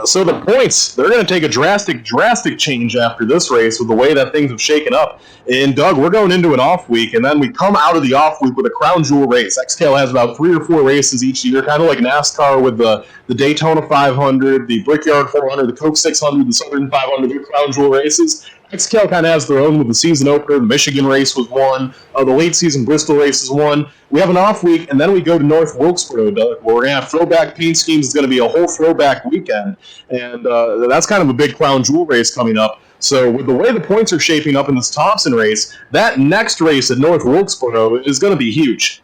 So the points, they're going to take a drastic change after this race with the way that things have shaken up. And Doug, we're going into an off week, and then we come out of the off week with a crown jewel race. XCAL has about 3 or 4 races each year, kind of like NASCAR with the Daytona 500, the Brickyard 400, the Coke 600, the Southern 500, the crown jewel races. XCAL kind of has their own with the season opener. The Michigan race was one. The late season Bristol race is one. We have an off week, and then we go to North Wilkesboro, Doug, where we're going to have throwback paint schemes. It's going to be a whole throwback weekend, and that's kind of a big crown jewel race coming up. So with the way the points are shaping up in this Thompson race, that next race at North Wilkesboro is going to be huge.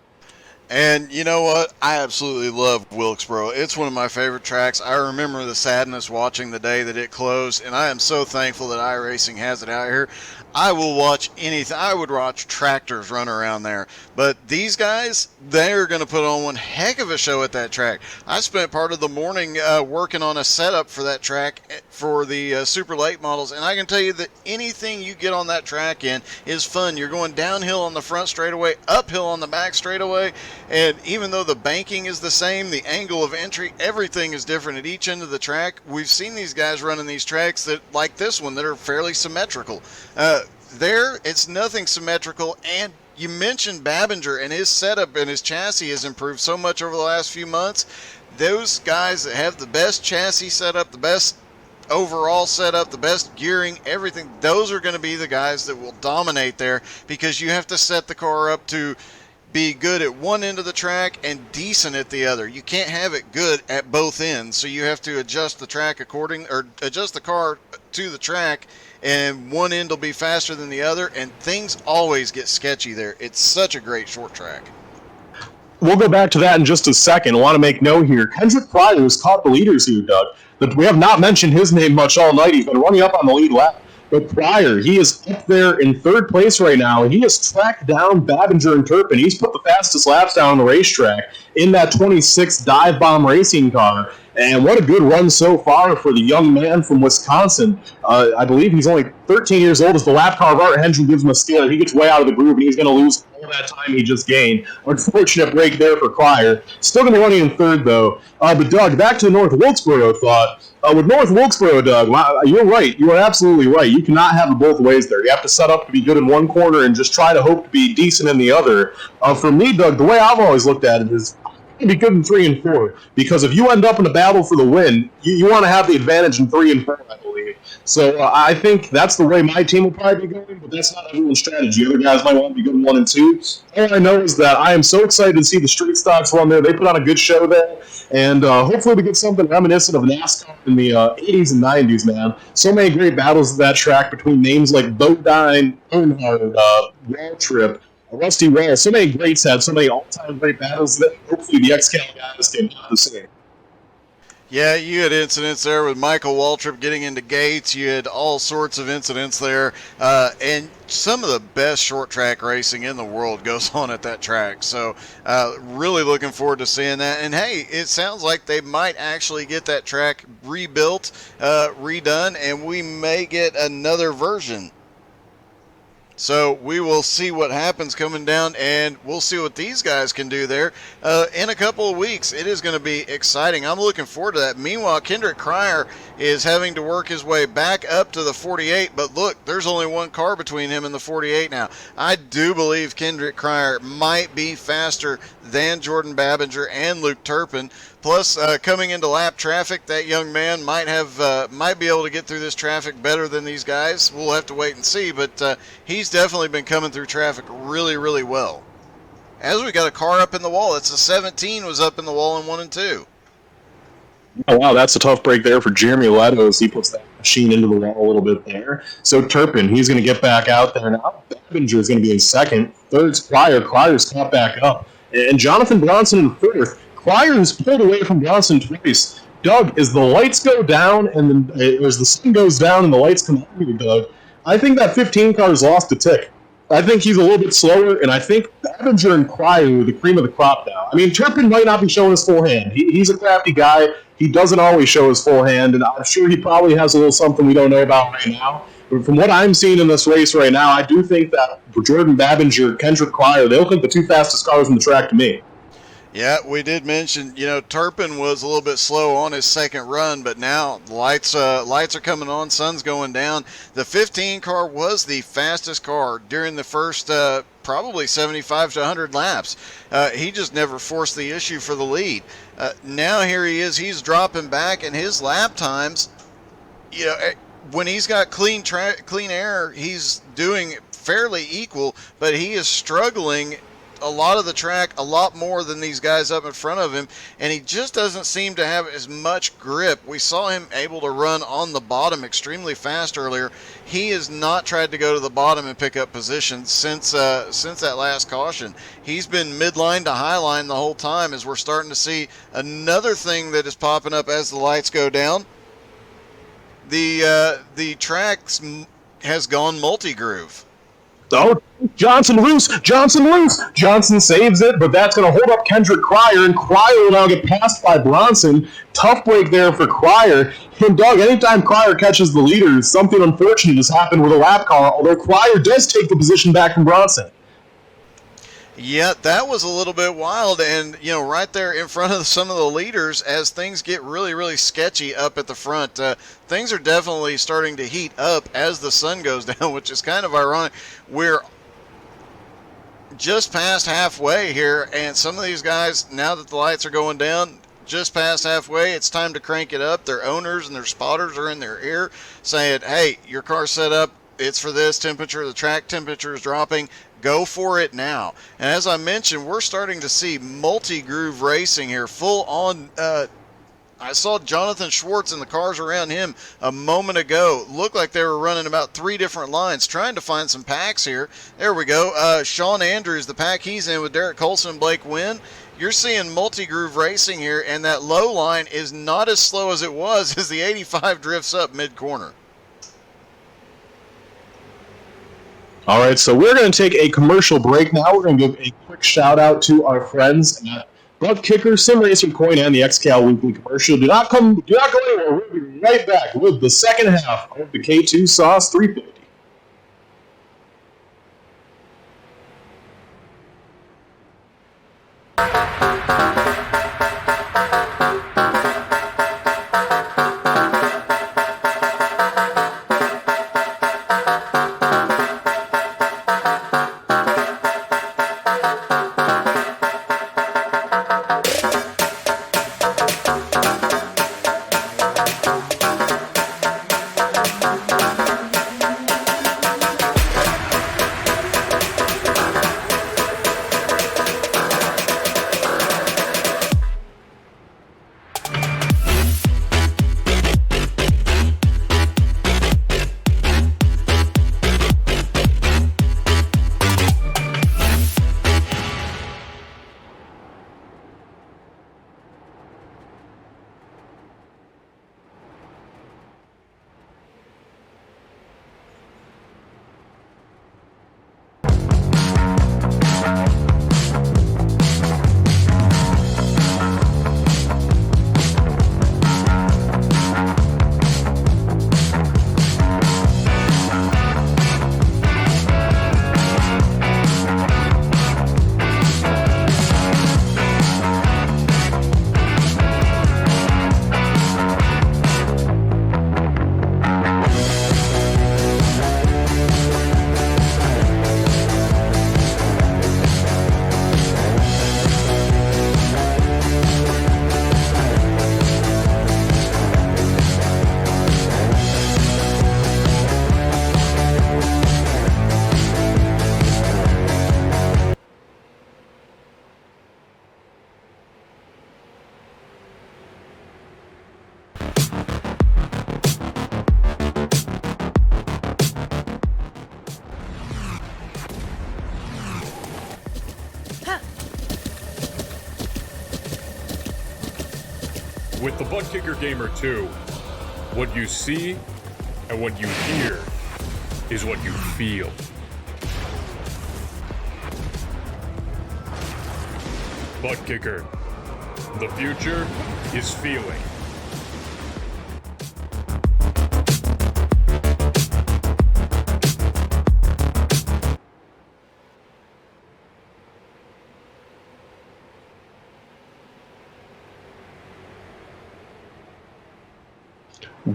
And you know what? I absolutely love Wilkesboro. It's one of my favorite tracks. I remember the sadness watching the day that it closed, and I am so thankful that iRacing has it out here. I will watch anything. I would watch tractors run around there. But these guys, they're going to put on one heck of a show at that track. I spent part of the morning working on a setup for that track for the super late models, and I can tell you that anything you get on that track in is fun. You're going downhill on the front straightaway, uphill on the back straightaway, and even though the banking is the same, the angle of entry, everything is different at each end of the track. We've seen these guys running these tracks that, like this one, that are fairly symmetrical. There, it's nothing symmetrical, and you mentioned Babinger, and his setup and his chassis has improved so much over the last few months. Those guys that have the best chassis setup, the best overall setup, the best gearing, everything, those are going to be the guys that will dominate there, because you have to set the car up to be good at one end of the track and decent at the other. You can't have it good at both ends, so you have to adjust the track adjust the car to the track, and one end will be faster than the other, and things always get sketchy there. It's such a great short track. We'll go back to that in just a second. I want to make note here. Kendrick Pryor has caught the leaders here, Doug. But we have not mentioned his name much all night. He's been running up on the lead lap. But Pryor, he is up there in 3rd place right now, and he has tracked down Babinger and Turpin. He's put the fastest laps down on the racetrack in that 26 Dive Bomb racing car. And what a good run so far for the young man from Wisconsin. I believe he's only 13 years old. As the lap car of Art Hendren gives him a scale, he gets way out of the groove, and he's going to lose all that time he just gained. Unfortunate break there for Pryor. Still going to be running in 3rd, though. But, Doug, back to the North Wilkesboro thought. With North Wilkesboro, Doug, you're right. You are absolutely right. You cannot have it both ways there. You have to set up to be good in one corner and just try to hope to be decent in the other. For me, Doug, the way I've always looked at it is be good in 3 and 4, because if you end up in a battle for the win, you want to have the advantage in 3 and 4, I believe. So I think that's the way my team will probably be going, but that's not everyone's strategy. Other guys might want to be good in 1 and 2. All I know is that I am so excited to see the street stocks run there. They put on a good show there, and hopefully we get something reminiscent of NASCAR in the 80s and 90s, man. So many great battles at that track between names like Bodine, Earnhardt, Waltrip, Rusty Rare. So many greats had so many all-time great battles that hopefully the XCAL guys can have the same. Yeah, you had incidents there with Michael Waltrip getting into gates. You had all sorts of incidents there. And some of the best short track racing in the world goes on at that track. So really looking forward to seeing that. And hey, it sounds like they might actually get that track rebuilt, redone, and we may get another version. So we will see what happens coming down, and we'll see what these guys can do there in a couple of weeks. It is going to be exciting. I'm looking forward to that. Meanwhile, Kendrick Cryer is having to work his way back up to the 48, but look, there's only one car between him and the 48 now. I do believe Kendrick Cryer might be faster than Jordan Babinger and Luke Turpin. Plus, coming into lap traffic, that young man might be able to get through this traffic better than these guys. We'll have to wait and see, but he's definitely been coming through traffic really, really well. As we got a car up in the wall, it's a 17 was up in the wall in 1 and 2. Oh, wow, that's a tough break there for Jeremy Leto as he puts that machine into the wall a little bit there. So Turpin, he's going to get back out there now. Babinger is going to be in second. Third's Cryer. Cryer's caught back up. And Jonathan Bronson in fourth. Cryer pulled away from Bronson twice. Doug, as the lights go down and as the sun goes down and the lights come up here, Doug, I think that 15 car has lost a tick. I think he's a little bit slower, and I think Babinger and Cryer are the cream of the crop now. I mean, Turpin might not be showing his full hand. He's a crafty guy. He doesn't always show his full hand, and I'm sure he probably has a little something we don't know about right now. But from what I'm seeing in this race right now, I do think that for Jordan Babinger, Kendrick Cryer, they look like the two fastest cars on the track to me. Yeah, we did mention, Turpin was a little bit slow on his second run, but now the lights are coming on, sun's going down. The 15 car was the fastest car during the first probably 75 to 100 laps. He just never forced the issue for the lead. Now here he is, he's dropping back, and his lap times, when he's got clean air, he's doing fairly equal, but he is struggling a lot of the track a lot more than these guys up in front of him, and he just doesn't seem to have as much grip. We saw him able to run on the bottom extremely fast earlier. He has not tried to go to the bottom and pick up positions since that last caution. He's been midline to highline the whole time, as we're starting to see another thing that is popping up as the lights go down. The track has gone multi-groove. Oh, Johnson loose. Johnson saves it, but that's going to hold up Kendrick Cryer, and Cryer will now get passed by Bronson. Tough break there for Cryer. And Doug, anytime Cryer catches the leader, something unfortunate has happened with a lap car, although Cryer does take the position back from Bronson. Yeah, that was a little bit wild, and right there in front of some of the leaders, as things get really, really sketchy up at the front. Things are definitely starting to heat up as the sun goes down, which is kind of ironic. We're just past halfway here, and some of these guys, now that the lights are going down, just past halfway, it's time to crank it up. Their owners and their spotters are in their ear saying, hey, your car's set up, it's for this temperature, the track temperature is dropping, go for it now. And as I mentioned, we're starting to see multi-groove racing here, full on. I saw Jonathan Schwartz and the cars around him a moment ago. Looked like they were running about 3 different lines, trying to find some packs here. There we go. Sean Andrews, the pack he's in with Derek Colson and Blake Wynn. You're seeing multi-groove racing here, and that low line is not as slow as it was as the 85 drifts up mid-corner. All right, so we're going to take a commercial break now. We're going to give a quick shout-out to our friends at Butt Kicker, Sim Racer Coin, and the XCAL Weekly Commercial. Do not go anywhere. We'll be right back with the second half of the K2 Sauce 350. With the Butt Kicker Gamer 2, what you see and what you hear is what you feel. Butt Kicker. The future is feeling.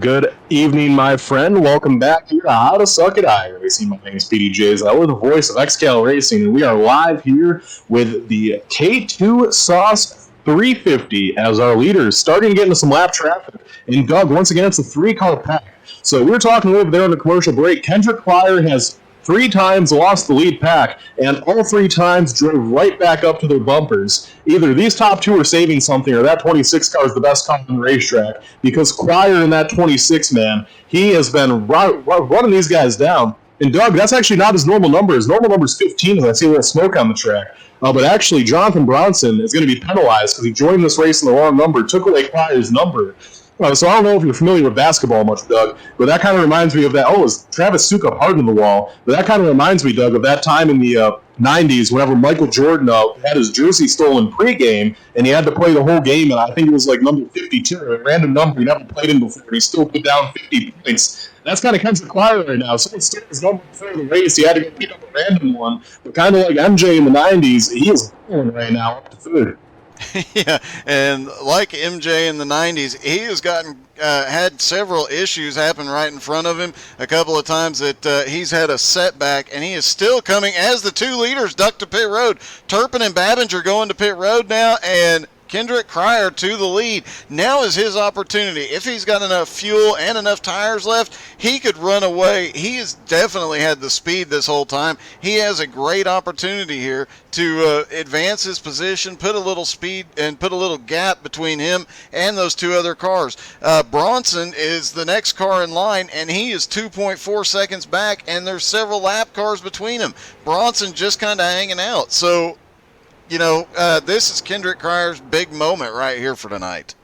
Good evening, my friend. Welcome back here to How to Suck at iRacing. My name is PDJ Zeller, the voice of XCAL Racing, and we are live here with the K2 Sauce 350 as our leaders, starting to get into some lap traffic. And Doug, once again, it's a three-car pack. So we were talking over there on the commercial break. Kendrick Pryor has 3 times lost the lead pack, and all 3 times drove right back up to their bumpers. Either these top 2 are saving something, or that 26 car is the best car on the racetrack, because Cryer in that 26, man, he has been running these guys down. And Doug, that's actually not his normal number. His normal number is 15, as I see a little smoke on the track. But actually, Jonathan Bronson is going to be penalized because he joined this race in the wrong number, took away Cryer's number. So I don't know if you're familiar with basketball much, Doug, but that kind of reminds me of that. Oh, is Travis Suka hard in the wall? But that kind of reminds me, Doug, of that time in the 90s whenever Michael Jordan had his jersey stolen pregame, and he had to play the whole game, and I think it was like number 52, a random number he never played in before, and he still put down 50 points. That's kind of Kendrick Pryor right now. Someone stole his number before the race. He had to go pick up a random one. But kind of like MJ in the 90s, he is balling right now up to food. Yeah, and like MJ in the 90s, he has had several issues happen right in front of him. A couple of times that he's had a setback, and he is still coming as the 2 leaders duck to pit road. Turpin and Babbinger going to pit road now, and Kendrick Pryor to the lead. Now is his opportunity. If he's got enough fuel and enough tires left, he could run away. He has definitely had the speed this whole time. He has a great opportunity here to advance his position, put a little speed, and put a little gap between him and those 2 other cars. Bronson is the next car in line, and he is 2.4 seconds back, and there's several lap cars between him. Bronson just kind of hanging out. So, you know, this is Kendrick Cryer's big moment right here for tonight.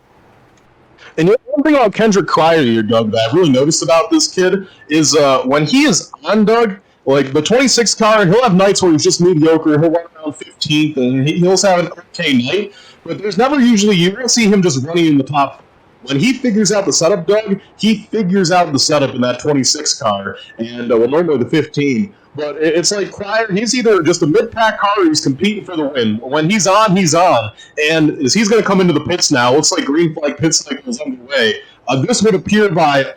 And one thing about Kendrick Cryer here, Doug, that I've really noticed about this kid is when he is on, Doug, like the 26 car, he'll have nights where he's just mediocre, he'll run around 15th, and he'll have an okay night, but there's never usually, you don't see him just running in the top. When he figures out the setup, Doug, he figures out the setup in that 26 car, and normally the 15. But it's like Cryer, he's either just a mid-pack car or he's competing for the win. When he's on, he's on. And as he's going to come into the pits now, looks like green flag pit cycle is underway. This would appear by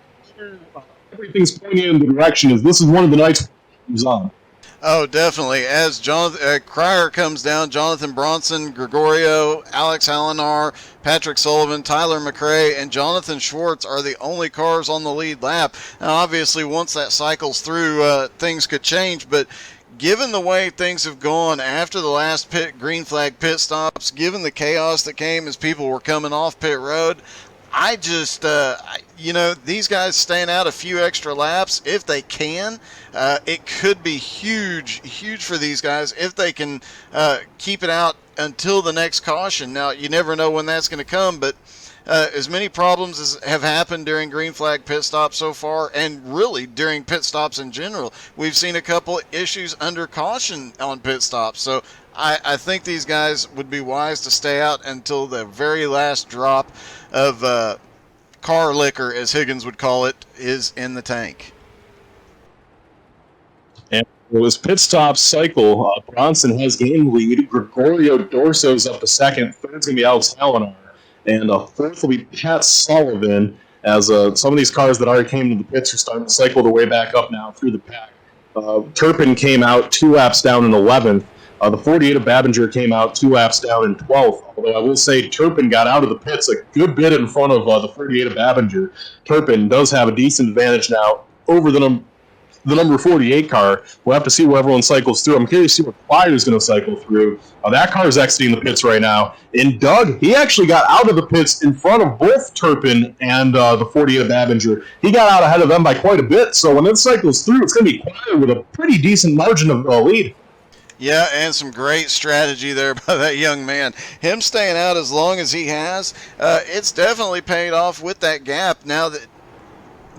everything's pointing in the direction is this is one of the nights he's on. Oh, definitely. As Cryer comes down, Jonathan Bronson, Gregorio, Alex Hallinar, Patrick Sullivan, Tyler McRae, and Jonathan Schwartz are the only cars on the lead lap. Now, obviously, once that cycles through, things could change, but given the way things have gone after the last green flag pit stops, given the chaos that came as people were coming off pit road, I just, these guys staying out a few extra laps, if they can, it could be huge for these guys if they can keep it out until the next caution. Now, you never know when that's going to come, but as many problems as have happened during green flag pit stops so far, and really during pit stops in general, we've seen a couple issues under caution on pit stops. So I think these guys would be wise to stay out until the very last drop of car liquor, as Higgins would call it, is in the tank. And with his pit stop cycle, Bronson has gained lead. Gregorio Dorso's up to second. Third's going to be Alex Hallinar. And fourth will be Pat Sullivan, as some of these cars that already came to the pits are starting to cycle their way back up now through the pack. Turpin came out 2 laps down in 11th. The 48 of Babbinger came out 2 laps down in 12th, although I will say Turpin got out of the pits a good bit in front of the 48 of Babbinger. Turpin does have a decent advantage now over the number 48 car. We'll have to see what everyone cycles through. I'm curious to see what Pryor is going to cycle through. That car is exiting the pits right now. And Doug, he actually got out of the pits in front of both Turpin and the 48 of Babbinger. He got out ahead of them by quite a bit, so when it cycles through, it's going to be Pryor with a pretty decent margin of lead. Yeah, and some great strategy there by that young man. Him staying out as long as he has, it's definitely paid off with that gap now that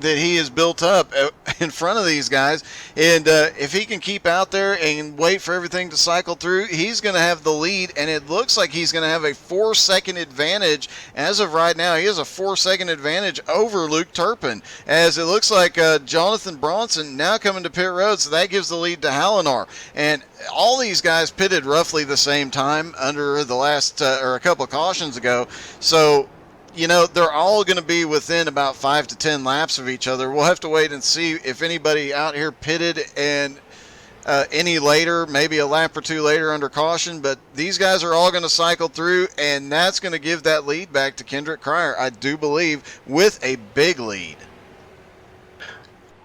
he has built up in front of these guys. And if he can keep out there and wait for everything to cycle through, he's going to have the lead. And it looks like he's going to have a 4-second advantage. As of right now, he has a 4-second advantage over Luke Turpin, as it looks like Jonathan Bronson now coming to pit road. So that gives the lead to Hallinar. And all these guys pitted roughly the same time under the last, or a couple of cautions ago. So, you know, they're all going to be within about 5 to 10 laps of each other. We'll have to wait and see if anybody out here pitted and any later, maybe a lap or two later under caution. But these guys are all going to cycle through, and that's going to give that lead back to Kendrick Cryer, I do believe, with a big lead.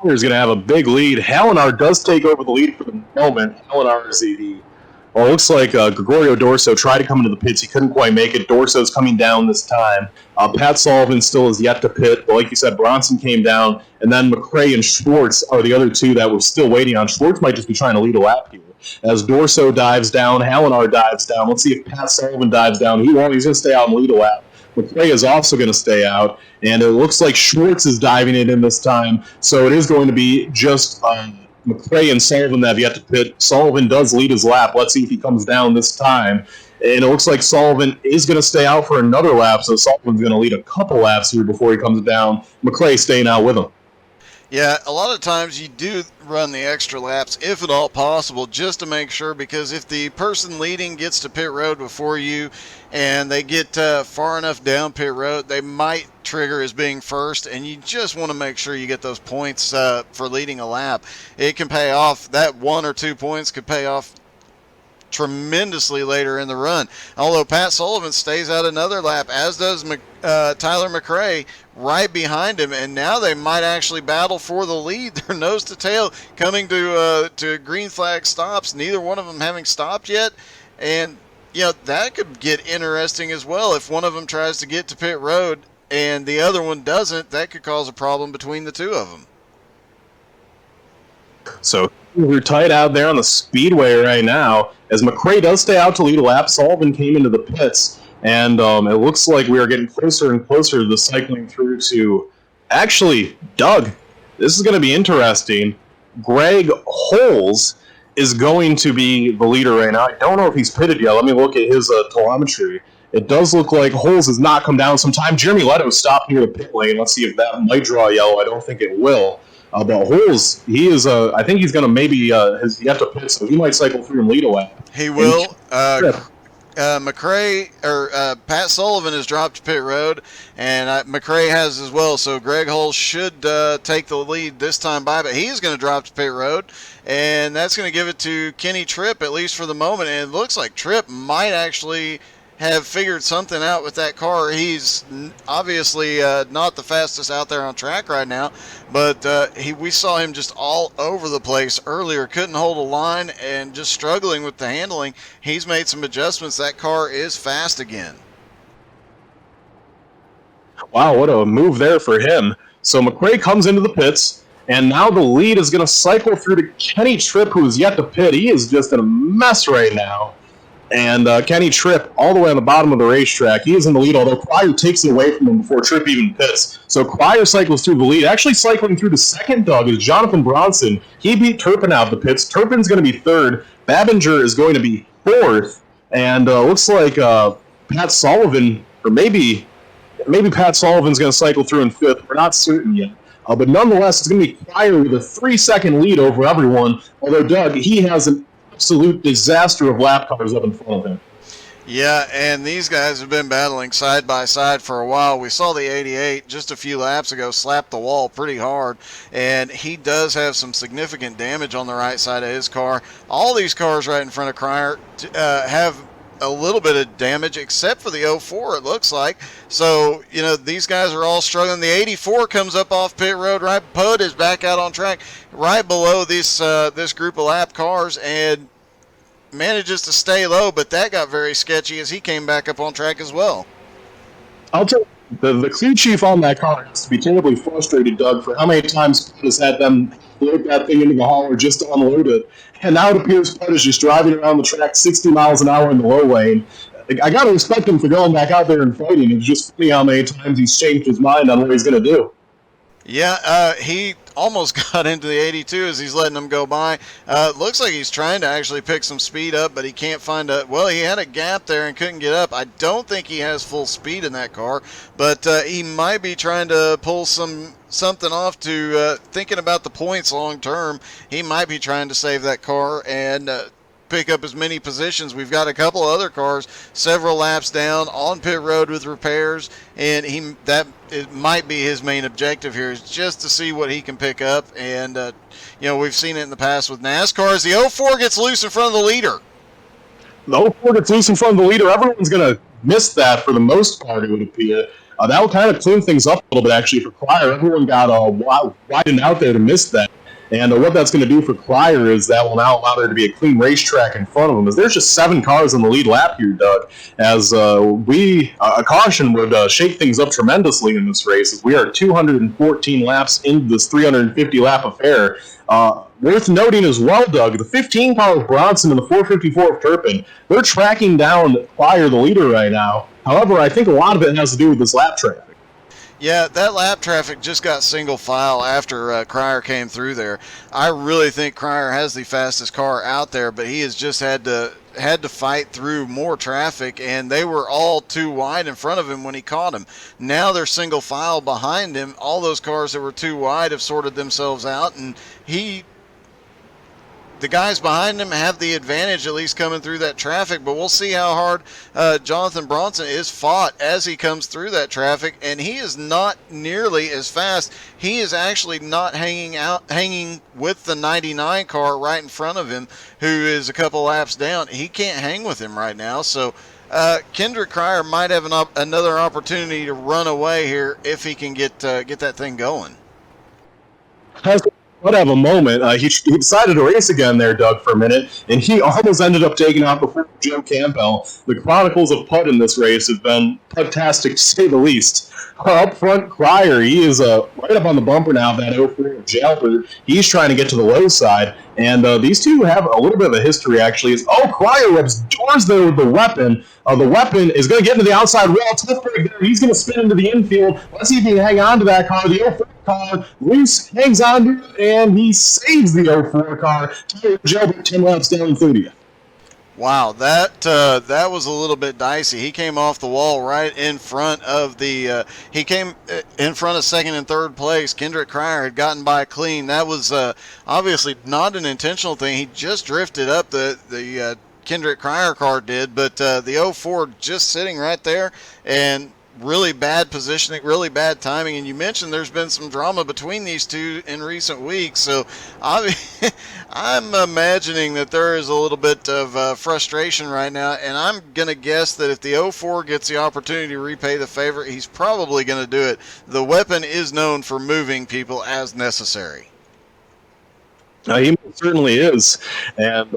Crier's going to have a big lead. Hallinar does take over the lead for the moment. Hallinar is well, it looks like Gregorio Dorso tried to come into the pits. He couldn't quite make it. Dorso's coming down this time. Pat Sullivan still is yet to pit. But like you said, Bronson came down. And then McRae and Schwartz are the other two that we're still waiting on. Schwartz might just be trying to lead a lap here. As Dorso dives down, Hallinar dives down. Let's see if Pat Sullivan dives down. He's going to stay out and lead a lap. McRae is also going to stay out. And it looks like Schwartz is diving it in this time. So it is going to be just McRae and Sullivan that have yet to pit. Sullivan does lead his lap. Let's see if he comes down this time. And it looks like Sullivan is going to stay out for another lap, so Sullivan's going to lead a couple laps here before he comes down. McRae staying out with him. Yeah, a lot of times you do run the extra laps, if at all possible, just to make sure, because if the person leading gets to pit road before you and they get far enough down pit road, they might trigger as being first, and you just want to make sure you get those points for leading a lap. It can pay off. That 1 or 2 points could pay off tremendously later in the run. Although Pat Sullivan stays out another lap, as does Tyler McRae right behind him, and now they might actually battle for the lead. They're nose to tail coming to green flag stops, neither one of them having stopped yet. And you know, that could get interesting as well. If one of them tries to get to pit road and the other one doesn't, that could cause a problem between the two of them. So we're tight out there on the speedway right now. As McRae does stay out to lead a lap, Sullivan came into the pits, and it looks like we are getting closer and closer to the cycling through to... Actually, Doug, this is going to be interesting. Greg Holes is going to be the leader right now. I don't know if he's pitted yet. Let me look at his telemetry. It does look like Holes has not come down some time. Jeremy Leto stopped near the pit lane. Let's see if that might draw a yellow. I don't think it will. But Holes, he is, I think he's going to maybe, has yet to pit, so he might cycle through and lead a lap. He will. McRae, or Pat Sullivan has dropped to pit road, and McRae has as well, so Greg Holes should take the lead this time by, but he's going to drop to pit road, and that's going to give it to Kenny Tripp, at least for the moment, and it looks like Tripp might actually have figured something out with that car. He's obviously not the fastest out there on track right now, but we saw him just all over the place earlier, couldn't hold a line and just struggling with the handling. He's made some adjustments. That car is fast again. Wow, what a move there for him. So McRae comes into the pits, and now the lead is going to cycle through to Kenny Tripp, who is yet to pit. He is just in a mess right now. And Kenny Tripp, all the way on the bottom of the racetrack, he is in the lead, although Cryer takes it away from him before Tripp even pits. So Cryer cycles through the lead. Actually cycling through the second, Doug, is Jonathan Bronson. He beat Turpin out of the pits. Turpin's going to be third. Babinger is going to be fourth. And looks like Pat Sullivan, or maybe Pat Sullivan's going to cycle through in fifth. We're not certain yet. But nonetheless, it's going to be Cryer with a 3-second lead over everyone. Although, Doug, he has an absolute disaster of lap cars up in front of him. Yeah, and these guys have been battling side by side for a while. We saw the 88 just a few laps ago slap the wall pretty hard, and he does have some significant damage on the right side of his car. All these cars right in front of Cryer have a little bit of damage, except for the 04, it looks like. So, you know, these guys are all struggling. The 84 comes up off pit road, right? Pud is back out on track right below this group of lap cars and manages to stay low, but that got very sketchy as he came back up on track as well. I'll tell you, the crew chief on that car has to be terribly frustrated, Doug, for how many times Pud has had them float that thing into the hauler just to unload it. And now it appears Putt is just driving around the track 60 miles an hour in the low lane. I got to respect him for going back out there and fighting. It's just funny how many times he's changed his mind on what he's going to do. Yeah, he almost got into the 82 as he's letting them go by. Looks like he's trying to actually pick some speed up, but he can't find a... Well, he had a gap there and couldn't get up. I don't think he has full speed in that car, but he might be trying to pull something off to thinking about the points long term. He might be trying to save that car and pick up as many positions. We've got a couple other cars several laps down on pit road with repairs, and it might be his main objective here is just to see what he can pick up. And we've seen it in the past with NASCAR as the 04 gets loose in front of the leader. The 04 gets loose in front of the leader. Everyone's going to miss that for the most part, it would appear. That will kind of clean things up a little bit, actually, for Cryer. Everyone got widened out there to miss that. And what that's going to do for Cryer is that will now allow there to be a clean racetrack in front of him. As there's just 7 cars in the lead lap here, Doug. As a caution would shake things up tremendously in this race. As we are 214 laps into this 350-lap affair. Worth noting as well, Doug, the 15 car of Bronson and the 454 of Turpin, they're tracking down Cryer, the leader, right now. However, I think a lot of it has to do with this lap traffic. Yeah, that lap traffic just got single file after Cryer came through there. I really think Cryer has the fastest car out there, but he has just had to fight through more traffic, and they were all too wide in front of him when he caught him. Now they're single file behind him. All those cars that were too wide have sorted themselves out, and the guys behind him have the advantage at least coming through that traffic, but we'll see how hard Jonathan Bronson is fought as he comes through that traffic, and he is not nearly as fast. He is actually not hanging with the 99 car right in front of him, who is a couple laps down. He can't hang with him right now, so Kendrick Cryer might have another opportunity to run away here if he can get that thing going. Would have a moment. He decided to race again there, Doug, for a minute, and he almost ended up taking out before Jim Campbell. The chronicles of Putt in this race have been fantastic, to say the least. Up front, Cryer, he is right up on the bumper now of that 04 Jailbird. He's trying to get to the low side, and these two have a little bit of a history, actually. Cryer rips doors there with the weapon. The weapon is going to get into the outside rail. Tough break there. He's going to spin into the infield. Let's see if he can hang on to that car. The 04 car loose, hangs on to it, and he saves the 04 car. Jailbird 10 laps down in 30th. Wow, that was a little bit dicey. He came off the wall right in front of he came in front of second and third place. Kendrick Cryer had gotten by clean. That was obviously not an intentional thing. He just drifted up the Kendrick Cryer car did, but the 04 just sitting right there, and really bad positioning, really bad timing. And you mentioned there's been some drama between these two in recent weeks, so I'm imagining that there is a little bit of frustration right now, and I'm going to guess that if the 04 gets the opportunity to repay the favor, he's probably going to do it. The weapon is known for moving people as necessary. He certainly is, and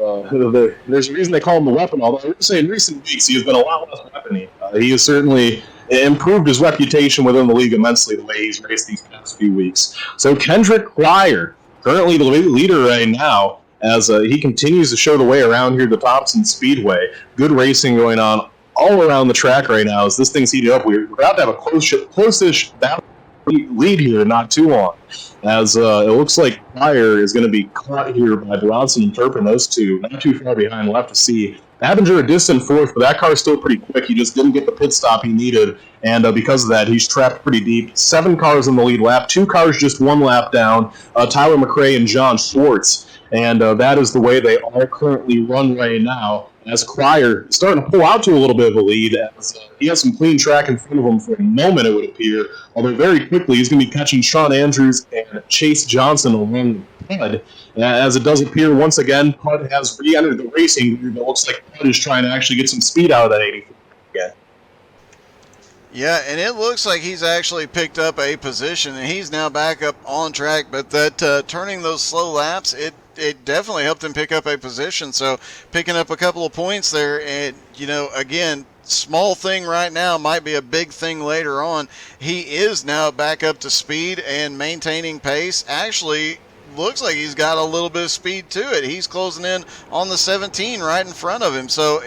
there's a reason they call him the weapon, although I would say in recent weeks he has been a lot less weapony. He has certainly improved his reputation within the league immensely the way he's raced these past few weeks. So Kendrick Cryer, currently the leader right now, as he continues to show the way around here at the Thompson Speedway. Good racing going on all around the track right now as this thing's heated up. We're about to have a close-ish battle lead here not too long, as it looks like Cryer is going to be caught here by Bronson and Turpin, those two, not too far behind. We'll have to see. Abinger a distant fourth, but that car is still pretty quick. He just didn't get the pit stop he needed, and because of that, he's trapped pretty deep. 7 cars in the lead lap, 2 cars just 1 lap down, Tyler McRae and John Schwartz, and that is the way they all currently run right now, as Cryer is starting to pull out to a little bit of a lead, as he has some clean track in front of him for a moment, it would appear, although very quickly he's going to be catching Sean Andrews and Chase Johnson along Putt. As it does appear, once again, Putt has re-entered the racing group. It looks like Putt is trying to actually get some speed out of that 84 again. Yeah, and it looks like he's actually picked up a position, and he's now back up on track, but that turning those slow laps, it definitely helped him pick up a position, so picking up a couple of points there, and, again, small thing right now might be a big thing later on. He is now back up to speed and maintaining pace, actually looks like he's got a little bit of speed to it. He's closing in on the 17 right in front of him. So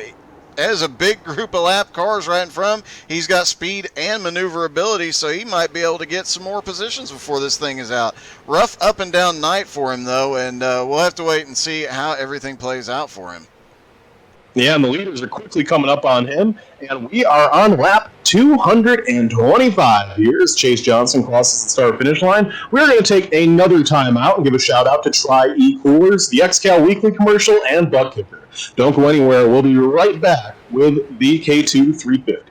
as a big group of lap cars right in front of him, he's got speed and maneuverability, so he might be able to get some more positions before this thing is out. Rough up and down night for him, though, and we'll have to wait and see how everything plays out for him. Yeah, and the leaders are quickly coming up on him, and we are on lap 225 here as Chase Johnson crosses the start-finish line. We're going to take another time out and give a shout-out to Try E-Coolers, the XCAL Weekly Commercial, and Butt Kicker. Don't go anywhere. We'll be right back with the K2 350.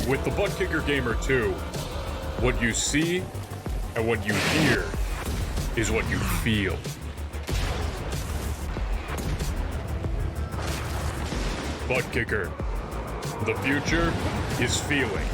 With the Butt Kicker Gamer 2, what you see and what you hear is what you feel. Butt Kicker. The future is feeling.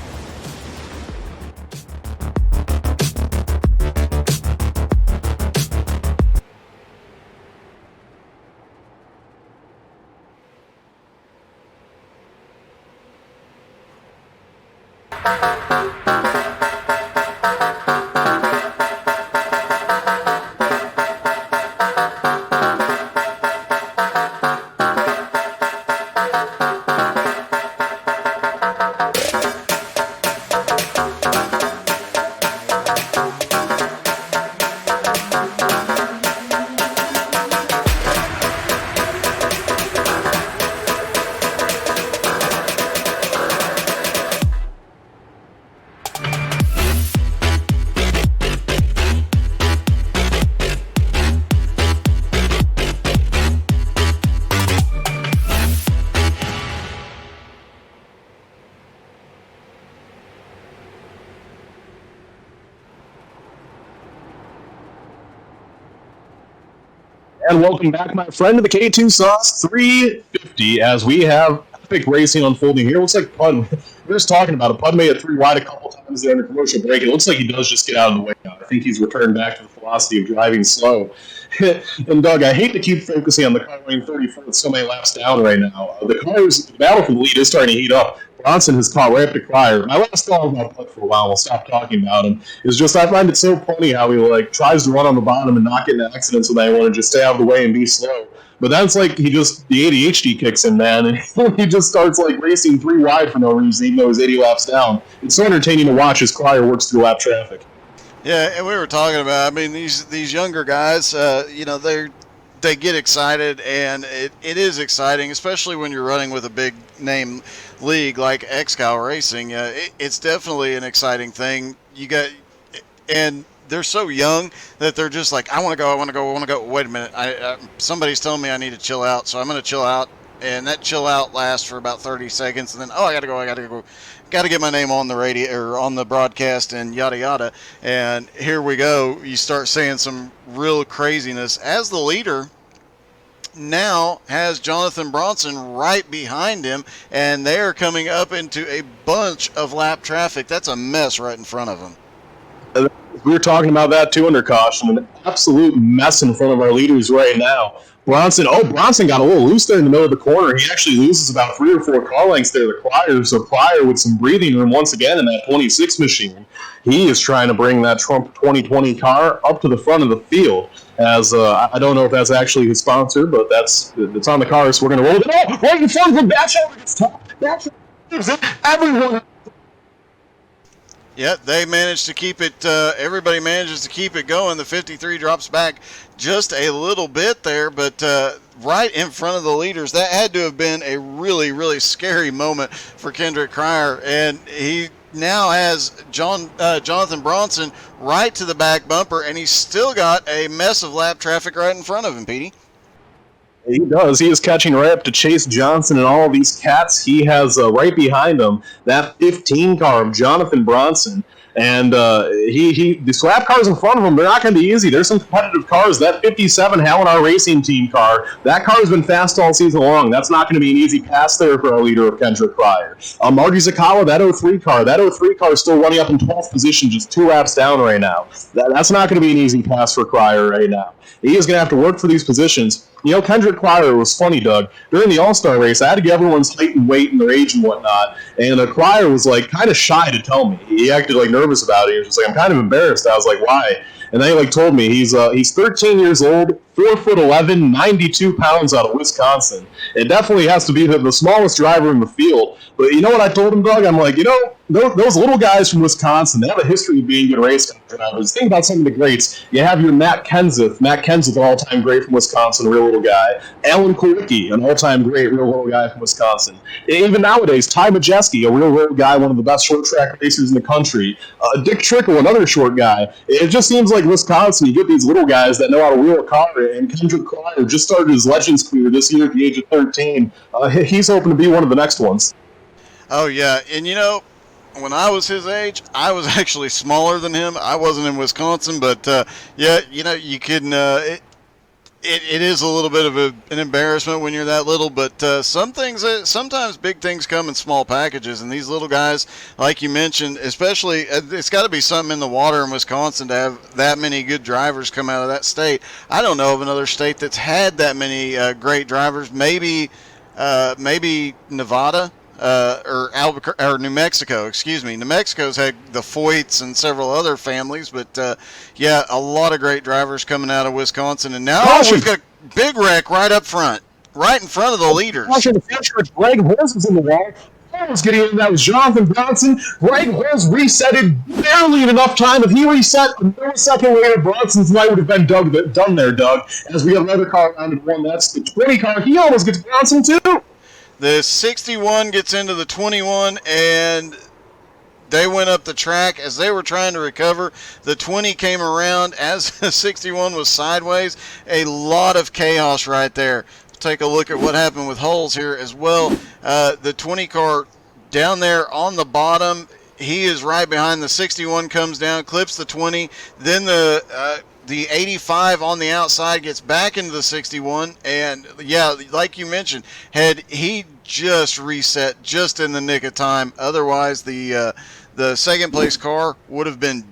And welcome back, my friend, to the K2 Sauce 350 as we have epic racing unfolding here. It looks like Pud, we were just talking about it. Pud made it 3 wide a couple times there under commercial break. It looks like he does just get out of the way now. I think he's returned back to the philosophy of driving slow. And Doug, I hate to keep focusing on the car running 34th so many laps down right now. The battle for the lead is starting to heat up. Bronson has caught right up to Cryer. My last thought about Pud for a while, we'll stop talking about him, is just I find it so funny how he tries to run on the bottom and not get in accidents when they want to just stay out of the way and be slow. But that's the ADHD kicks in, man, and he just starts racing 3 wide for no reason, even though he's 80 laps down. It's so entertaining to watch as Cryer works through lap traffic. Yeah, and we were talking about, these younger guys, they get excited, and it is exciting, especially when you're running with a big name league like XCAL Racing. It's definitely an exciting thing. And they're so young that they're just like, I want to go. Wait a minute, somebody's telling me I need to chill out, so I'm going to chill out. And that chill out lasts for about 30 seconds, and then I gotta go. Got to get my name on the radio or on the broadcast and yada yada. And here we go. You start saying some real craziness. As the leader now has Jonathan Bronson right behind him, and they're coming up into a bunch of lap traffic. That's a mess right in front of them. We were talking about that too under caution. An absolute mess in front of our leaders right now. Bronson got a little loose there in the middle of the corner. He actually loses about 3 or 4 car lengths there to Cryer. So Cryer with some breathing room once again in that 26 machine. He is trying to bring that Trump 2020 car up to the front of the field. As I don't know if that's actually his sponsor, but it's on the car, so we're going to roll it. Oh, right in front of him. Everyone. Yeah, they managed to keep it. Everybody manages to keep it going. The 53 drops back just a little bit there, but right in front of the leaders. That had to have been a really, really scary moment for Kendrick Cryer, and he now has Jonathan Bronson right to the back bumper, and he's still got a mess of lap traffic right in front of him, Petey. He does. He is catching right up to Chase Johnson and all of these cats. He has right behind him that 15 car of Jonathan Bronson. And the swap cars in front of him, they're not going to be easy. There's some competitive cars. That 57 Hallinar Racing Team car, that car has been fast all season long. That's not going to be an easy pass there for our leader of Kendrick Cryer. Marty Zakawa, that 03 car is still running up in 12th position, just 2 laps down right now. That's not going to be an easy pass for Cryer right now. He is going to have to work for these positions. You know, Kendrick Cryer was funny, Doug. During the All-Star race, I had to get everyone's height and weight and their age and whatnot, and Cryer was, like, kind of shy to tell me. He acted, like, nervous about it. He was just like, I'm kind of embarrassed. I was like, why? And then he, like, told me he's 13 years old, 4'11", 92 pounds out of Wisconsin. It definitely has to be the smallest driver in the field. But you know what I told him, Doug? I'm like, you know, those little guys from Wisconsin, they have a history of being good race car drivers. Think about some of the greats. You have your Matt Kenseth, an all-time great from Wisconsin, a real little guy. Alan Kulwicki, an all-time great, real little guy from Wisconsin. Even nowadays, Ty Majeski, a real guy, one of the best short-track racers in the country. Dick Trickle, another short guy. It just seems like Wisconsin, you get these little guys that know how to wheel a car, and Kendrick Cryer just started his Legends career this year at the age of 13. He's hoping to be one of the next ones. Oh, yeah, and you know, when I was his age, I was actually smaller than him. I wasn't in Wisconsin, but yeah, you know, you can. It is a little bit of an embarrassment when you're that little, but sometimes big things come in small packages, and these little guys, like you mentioned, especially, it's got to be something in the water in Wisconsin to have that many good drivers come out of that state. I don't know of another state that's had that many great drivers. Maybe Nevada. Or Albuquerque, or New Mexico, excuse me. New Mexico's had the Foyts and several other families, but yeah, a lot of great drivers coming out of Wisconsin. And now we've got a big wreck right up front, right in front of the leaders. The future, Greg Horse was in the wall. Was getting in. That was Jonathan Bronson. Greg Horse resetted barely in enough time. If he reset a millisecond later, Bronson's night would have been done there, Doug. As we have another car around at 1. That's the 20 car. He almost gets Bronson too. The 61 gets into the 21, and they went up the track. As they were trying to recover, the 20 came around as the 61 was sideways. A lot of chaos right there. Take a look at what happened with holes here as well. The 20 car down there on the bottom, he is right behind. The 61 comes down, clips the 20. Then the 85 on the outside gets back into the 61, and yeah, like you mentioned, had he just reset just in the nick of time, otherwise the second place car would have been,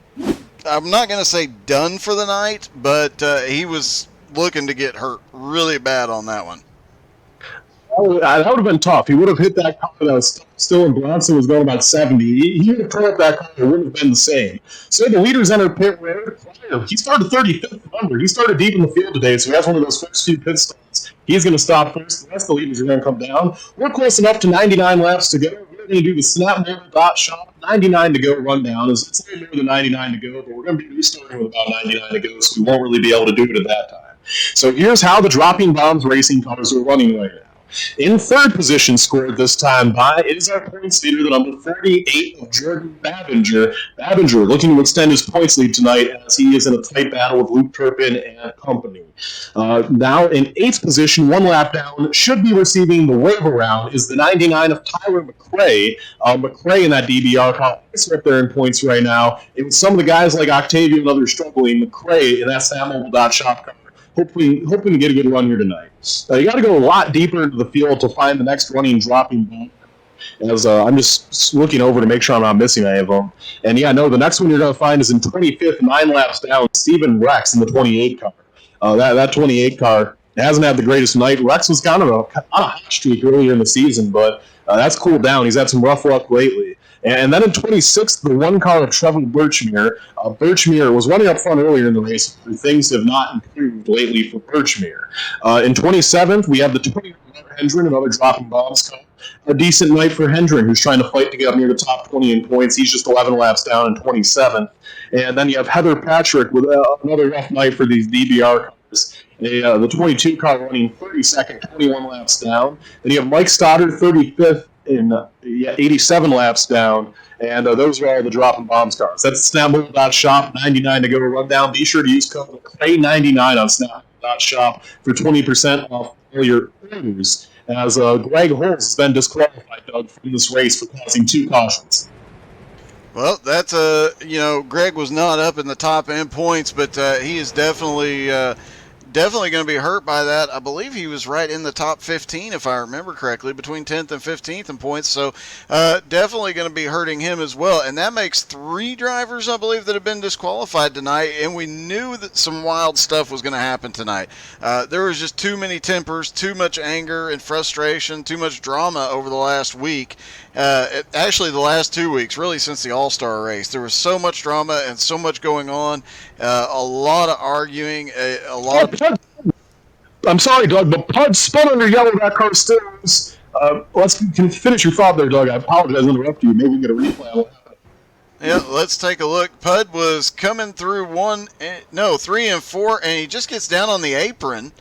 I'm not going to say done for the night, but he was looking to get hurt really bad on that one. That would have been tough. He would have hit that car that was still in. Bronson was going about 70. He would have turned up that car. It wouldn't have been the same. So the leaders entered pit road. He started 35th. Remember, he started deep in the field today, so he has one of those first few pit stops. He's going to stop first. The rest of the leaders are going to come down. We're close enough to 99 laps to go. We're going to do the snap motor dot shot. 99 to go rundown. It's a little more than 99 to go, but we're going to be restarting with about 99 to go, so we won't really be able to do it at that time. So here's how the Dropping Bombs racing cars are running right now. In third position, scored this time by, is our points leader, the number 38 of Jordan Babinger. Babinger looking to extend his points lead tonight as he is in a tight battle with Luke Turpin and company. Now in 8th position, 1 lap down, should be receiving the wave around, is the 99 of Tyler McRae. McRae in that DBR car is right there in points right now. It was some of the guys like Octavio and others struggling. McRae in that SamMobile.shop car. Hoping to get a good run here tonight. You got to go a lot deeper into the field to find the next running dropping bomb. As I'm just looking over to make sure I'm not missing any of them. And yeah, no, the next one you're going to find is in 25th, 9 laps down, Stephen Rex in the 28 car. That 28 car hasn't had the greatest night. Rex was kind of on a hot streak earlier in the season, but that's cooled down. He's had some rough luck lately. And then in 26th, the one car of Trevor Birchmere. Birchmere was running up front earlier in the race. Things have not improved lately for Birchmere. In 27th, we have the 20 Hendren, another dropping bombs car. A decent night for Hendren, who's trying to fight to get up near the top 20 in points. He's just 11 laps down in 27th. And then you have Heather Patrick with another rough night for these DBR cars. The 22 car running 32nd, 21 laps down. Then you have Mike Stoddard, 35th, in 87 laps down. And those are all the drop and bombs cars. That's Snapmobile.shop, 99 to go to rundown. Be sure to use code CLAY99 on Snapmobile.shop for 20% off all your orders. As Greg Holmes has been disqualified, Doug, from this race for causing 2 cautions. Well, that's Greg was not up in the top end points, but he is definitely going to be hurt by that. I believe he was right in the top 15, if I remember correctly, between 10th and 15th in points. So definitely going to be hurting him as well. And that makes 3 drivers, I believe, that have been disqualified tonight. And we knew that some wild stuff was going to happen tonight. There was just too many tempers, too much anger and frustration, too much drama over the last week. Actually, the last 2 weeks, really since the All-Star race. There was so much drama and so much going on. A lot of arguing, a lot of... I'm sorry, Doug, but Pud spun under yellow. That car still is. Can finish your thought there, Doug. I apologize to interrupt you. Maybe we can get a replay on what happened. Yeah, let's take a look. Pud was coming through 3 and 4, and he just gets down on the apron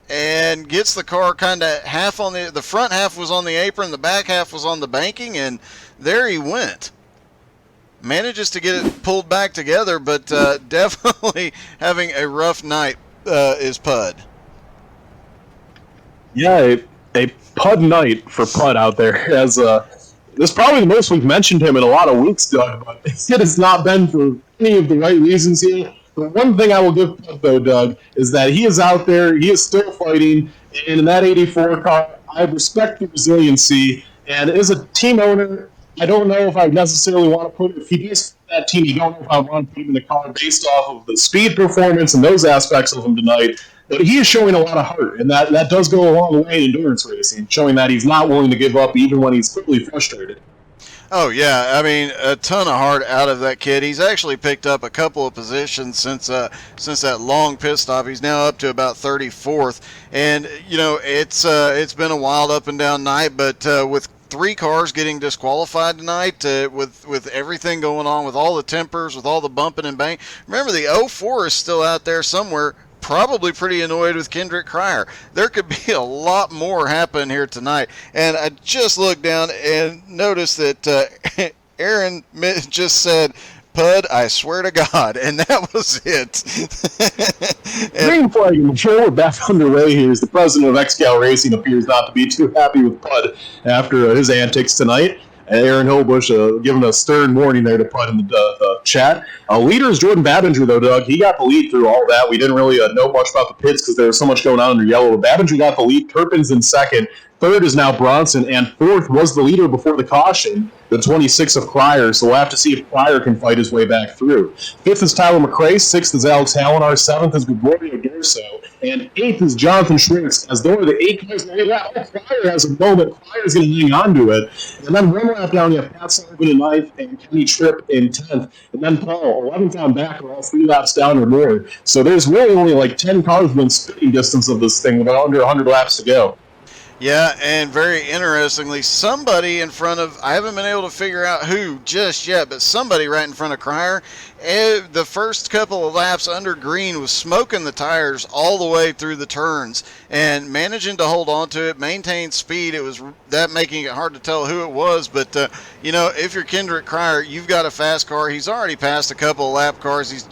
and gets the car kind of half on the front half was on the apron, the back half was on the banking, and there he went. Manages to get it pulled back together, but definitely having a rough night is Pud. Yeah, a Pud night for Pud out there. As this is probably the most we've mentioned him in a lot of weeks, Doug, but it has not been for any of the right reasons here. The one thing I will give Pud, though, Doug, is that he is out there, he is still fighting, and in that 84 car, I respect the resiliency, and as a team owner, I don't know if I necessarily want to put, if he does that team, you don't know if I want to put him in the car based off of the speed performance and those aspects of him tonight. But he is showing a lot of heart, and that does go a long way in endurance racing, showing that he's not willing to give up even when he's quickly frustrated. Oh, yeah. I mean, a ton of heart out of that kid. He's actually picked up a couple of positions since that long pit stop. He's now up to about 34th. And, it's been a wild up and down night, but with 3 cars getting disqualified tonight, with everything going on, with all the tempers, with all the bumping and bang. Remember, the 04 is still out there somewhere, probably pretty annoyed with Kendrick Cryer. There could be a lot more happening here tonight. And I just looked down and noticed that Aaron just said, Pud, I swear to God, and that was it. Green flag in the show. We're back underway here as the president of XCAL Racing appears not to be too happy with Pud after his antics tonight. Aaron Hillbush giving a stern warning there to Pud in the chat. Leader is Jordan Babinger, though, Doug. He got the lead through all that. We didn't really know much about the pits because there was so much going on under yellow. Babinger got the lead. Turpin's in second. Third is now Bronson, and fourth was the leader before the caution, the 26 of Cryer, so we'll have to see if Cryer can fight his way back through. Fifth is Tyler McRae, sixth is Alex Hallinar, seventh is Gregorio Dorso, and eighth is Jonathan Schrinks. As though the 8 guys know that, Cryer has a moment, Cryer's going to hang on to it. And then one lap down, you have Pat Sullivan in ninth and Kenny Tripp in 10th, and then Paul, 11th on back, are all 3 laps down or more. So there's really only like 10 cars within spitting distance of this thing with under 100 laps to go. Yeah, and very interestingly, somebody in front of, I haven't been able to figure out who just yet, but somebody right in front of Cryer, the first couple of laps under green was smoking the tires all the way through the turns and managing to hold on to it, maintain speed. It was that making it hard to tell who it was, but if you're Kendrick Cryer, you've got a fast car. He's already passed a couple of lap cars. He's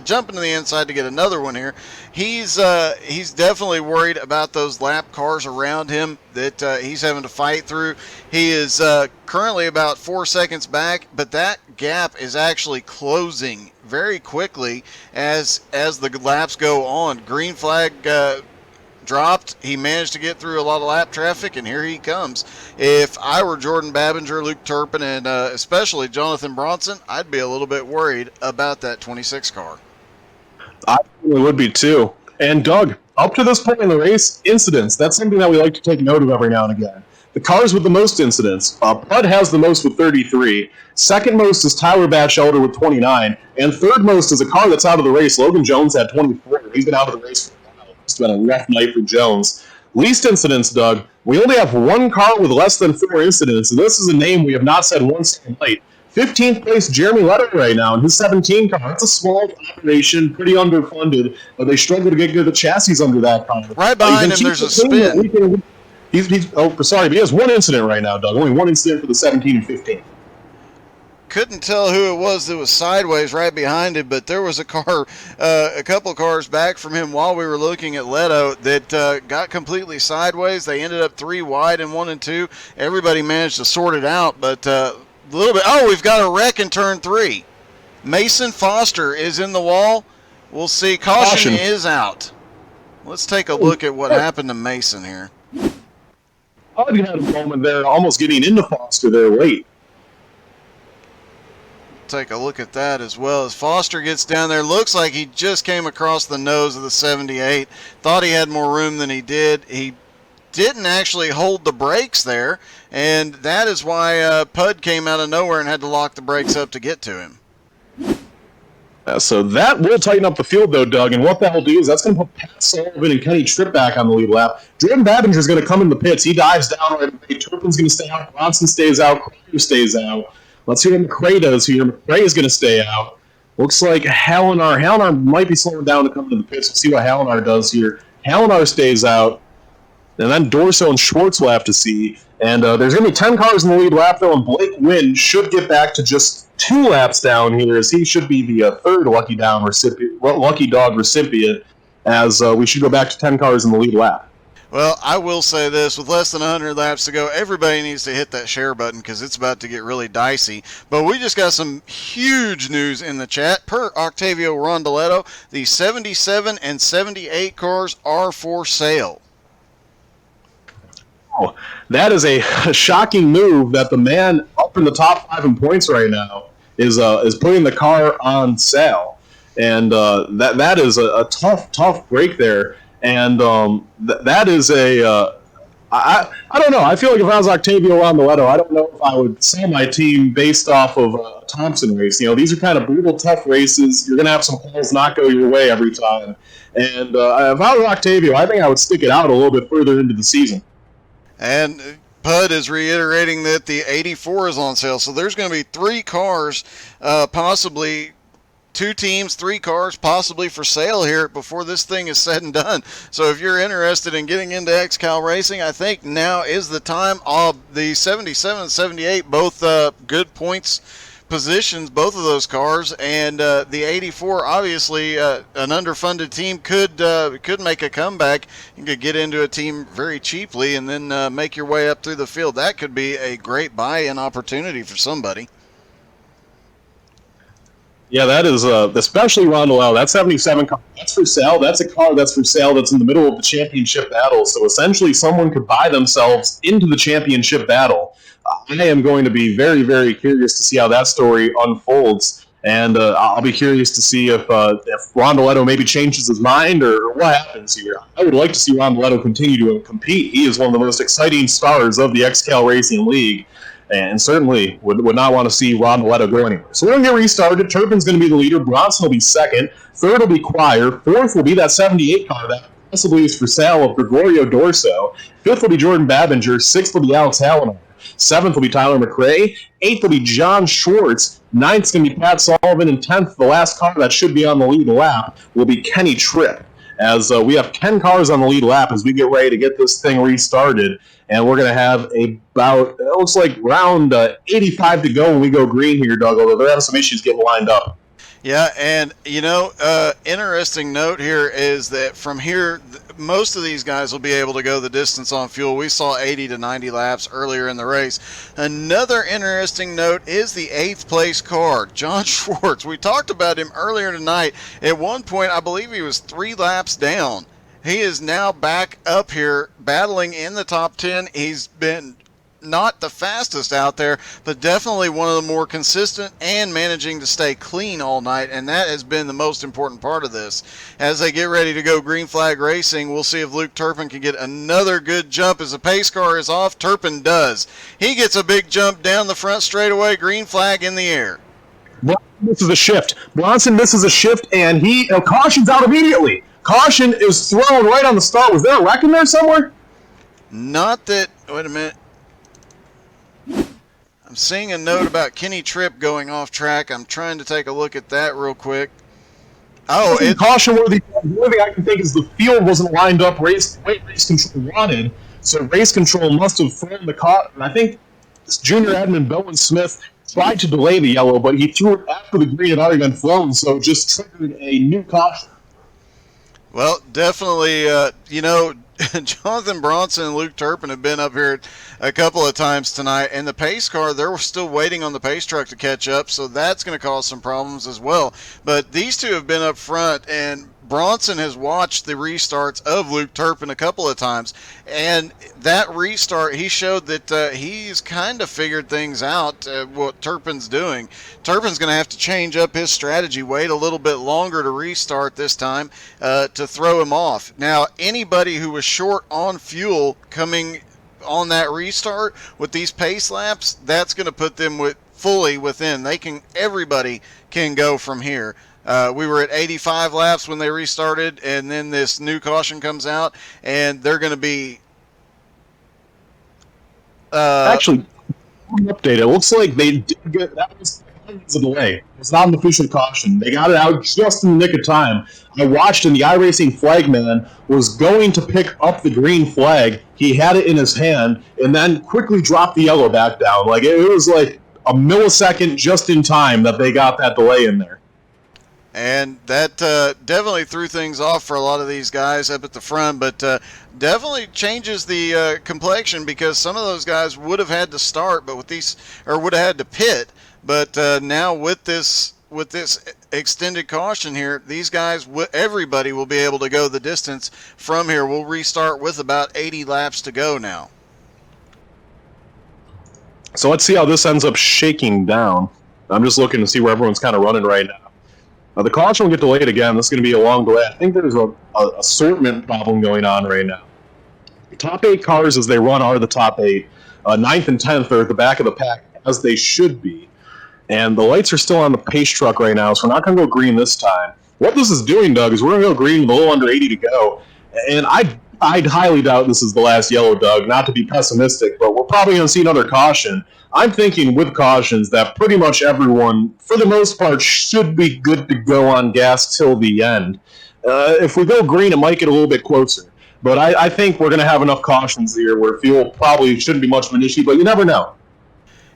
jumping to the inside to get another one here. He's definitely worried about those lap cars around him that he's having to fight through. He is currently about 4 seconds back, but that gap is actually closing very quickly as the laps go on. Green flag dropped. He managed to get through a lot of lap traffic, and here he comes. If I were Jordan Babinger, Luke Turpin, and especially Jonathan Bronson, I'd be a little bit worried about that 26 car. I really would be too. And Doug, up to this point in the race, incidents, that's something that we like to take note of every now and again. The cars with the most incidents, Pud has the most with 33. Second most is Tyler Batchelder with 29. And third most is a car that's out of the race. Logan Jones had 24. He's been out of the race for a while. It's been a rough night for Jones. Least incidents, Doug. We only have one car with less than 4 incidents, and this is a name we have not said once tonight. 15th place, Jeremy Leto right now in his 17 car. It's a small operation, pretty underfunded, but they struggle to get good at the chassis under that car. Right behind him, there's a spin. But he has one incident right now, Doug. Only one incident for the 17 and 15. Couldn't tell who it was that was sideways right behind him, but there was a car, a couple cars back from him while we were looking at Leto that got completely sideways. They ended up 3 wide in 1 and 2. Everybody managed to sort it out, but a little bit. Oh, we've got a wreck in turn 3. Mason Foster is in the wall. We'll see. Caution is out. Let's take a look at what happened to Mason here. Pud had a moment there, almost getting into Foster there late. Take a look at that as well as Foster gets down there. Looks like he just came across the nose of the 78. Thought he had more room than he did. He didn't actually hold the brakes there, and that is why Pud came out of nowhere and had to lock the brakes up to get to him. So that will tighten up the field, though, Doug, and what that will do is that's going to put Pat Sullivan and Kenny Tripp back on the lead lap. Jordan Babinger is going to come in the pits. He dives down right away. Turpin's going to stay out. Bronson stays out. Crowder stays out. Let's see what McRae does here. McRae is going to stay out. Looks like Hallinar might be slowing down to come into the pits. We'll see what Hallinar does here. Hallinar stays out. And then Dorso and Schwartz will have to see. And there's going to be 10 cars in the lead lap, though, and Blake Wynn should get back to just 2 laps down here, as he should be the third Lucky Dog recipient, as we should go back to 10 cars in the lead lap. Well, I will say this, with less than 100 laps to go, everybody needs to hit that share button because it's about to get really dicey. But we just got some huge news in the chat. Per Octavio Rondoletto, the 77 and 78 cars are for sale. Oh, that is a shocking move that the man up in the top 5 in points right now is putting the car on sale. And that is a tough break there. And that is I don't know. I feel like if I was Octavio Rondoletto, I don't know if I would sell my team based off of a Thompson race. You know, these are kind of brutal, tough races. You're going to have some calls not go your way every time. And if I was Octavio, I think I would stick it out a little bit further into the season. And Pud is reiterating that the 84 is on sale. So there's going to be 3 cars, possibly 2 teams, 3 cars possibly for sale here before this thing is said and done. So if you're interested in getting into XCAL racing, I think now is the time. The 77 and 78, both good points positions, both of those cars, and the 84, obviously an underfunded team could make a comeback. You could get into a team very cheaply and then make your way up through the field. That could be a great buy-in opportunity for somebody. Yeah, that is, especially Rondoletto, that 77 car, that's for sale. That's a car that's for sale that's in the middle of the championship battle. So essentially someone could buy themselves into the championship battle. I am going to be very, very curious to see how that story unfolds. And I'll be curious to see if Rondoletto maybe changes his mind or what happens here. I would like to see Rondoletto continue to compete. He is one of the most exciting stars of the XCAL Racing League. And certainly would not want to see Rondoletto go anywhere. So we're going to get restarted. Turpin's going to be the leader. Bronson will be second. Third will be Quire. Fourth will be that 78 car that possibly is for sale of Gregorio Dorso. Fifth will be Jordan Babinger. Sixth will be Alex Hallinar. Seventh will be Tyler McRae. Eighth will be John Schwartz. Ninth is going to be Pat Sullivan. And 10th, the last car that should be on the lead lap, will be Kenny Tripp. As we have 10 cars on the lead lap as we get ready to get this thing restarted. And we're going to have about, it looks like round 85 to go when we go green here, Doug, although they're having some issues getting lined up. Yeah, and, interesting note here is that from here, most of these guys will be able to go the distance on fuel. We saw 80 to 90 laps earlier in the race. Another interesting note is the 8th place car, John Schwartz. We talked about him earlier tonight. At one point, I believe he was 3 laps down. He is now back up here battling in the top 10. He's been not the fastest out there, but definitely one of the more consistent and managing to stay clean all night, and that has been the most important part of this. As they get ready to go green flag racing, we'll see if Luke Turpin can get another good jump as the pace car is off. Turpin does. He gets a big jump down the front straightaway, green flag in the air. This is a shift. Bronson misses a shift, and caution's out immediately. Caution is thrown right on the start. Was there a wreck in there somewhere? Not that. Wait a minute. I'm seeing a note about Kenny Tripp going off track. I'm trying to take a look at that real quick. Oh, it's caution worthy. The only thing I can think is the field wasn't lined up race control wanted, so race control must have thrown the car. I think this junior admin Bowen Smith tried to delay the yellow, but he threw it after the green had already been thrown, so it just triggered a new caution. Well, definitely, Jonathan Bronson and Luke Turpin have been up here a couple of times tonight, and the pace car, they're still waiting on the pace truck to catch up, so that's going to cause some problems as well. But these two have been up front, and Bronson has watched the restarts of Luke Turpin a couple of times, and that restart, he showed that he's kind of figured things out, what Turpin's doing. Turpin's going to have to change up his strategy, wait a little bit longer to restart this time to throw him off. Now, anybody who was short on fuel coming on that restart with these pace laps, that's going to put them fully within. Everybody can go from here. We were at 85 laps when they restarted, and then this new caution comes out, and they're going to be... Actually, update. It looks like they did get... That was a delay. It was not an official caution. They got it out just in the nick of time. I watched, and the iRacing flagman was going to pick up the green flag. He had it in his hand, and then quickly dropped the yellow back down. Like, it was like a millisecond just in time that they got that delay in there. And that definitely threw things off for a lot of these guys up at the front, but definitely changes the complexion, because some of those guys would have had to start, but would have had to pit. But now with this extended caution here, these guys, everybody will be able to go the distance from here. We'll restart with about 80 laps to go now. So let's see how this ends up shaking down. I'm just looking to see where everyone's kind of running right now. The caution will get delayed again. This is going to be a long delay. I think there's a assortment problem going on right now. The top 8 cars as they run are the top 8. 9th and 10th are at the back of the pack, as they should be. And the lights are still on the pace truck right now, so we're not going to go green this time. What this is doing, Doug, is we're going to go green with a little under 80 to go. And I'd highly doubt this is the last yellow, Doug, not to be pessimistic, but we're probably going to see another caution. I'm thinking with cautions that pretty much everyone, for the most part, should be good to go on gas till the end. If we go green, it might get a little bit closer. But I think we're going to have enough cautions here where fuel probably shouldn't be much of an issue, but you never know.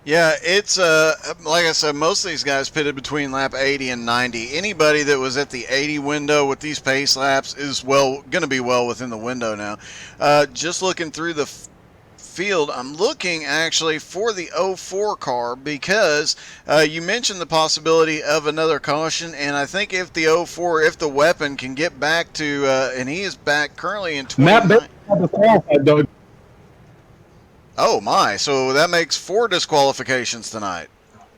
Yeah, it's like I said, most of these guys pitted between lap 80 and 90. Anybody that was at the 80 window with these pace laps is going to be well within the window now. Just looking through the field, I'm looking actually for the 04 car, because you mentioned the possibility of another caution, and I think if the 04, if the weapon can get back to, and he is back currently in 29. Matt Baker qualified, Doug. Oh my, so that makes 4 disqualifications tonight.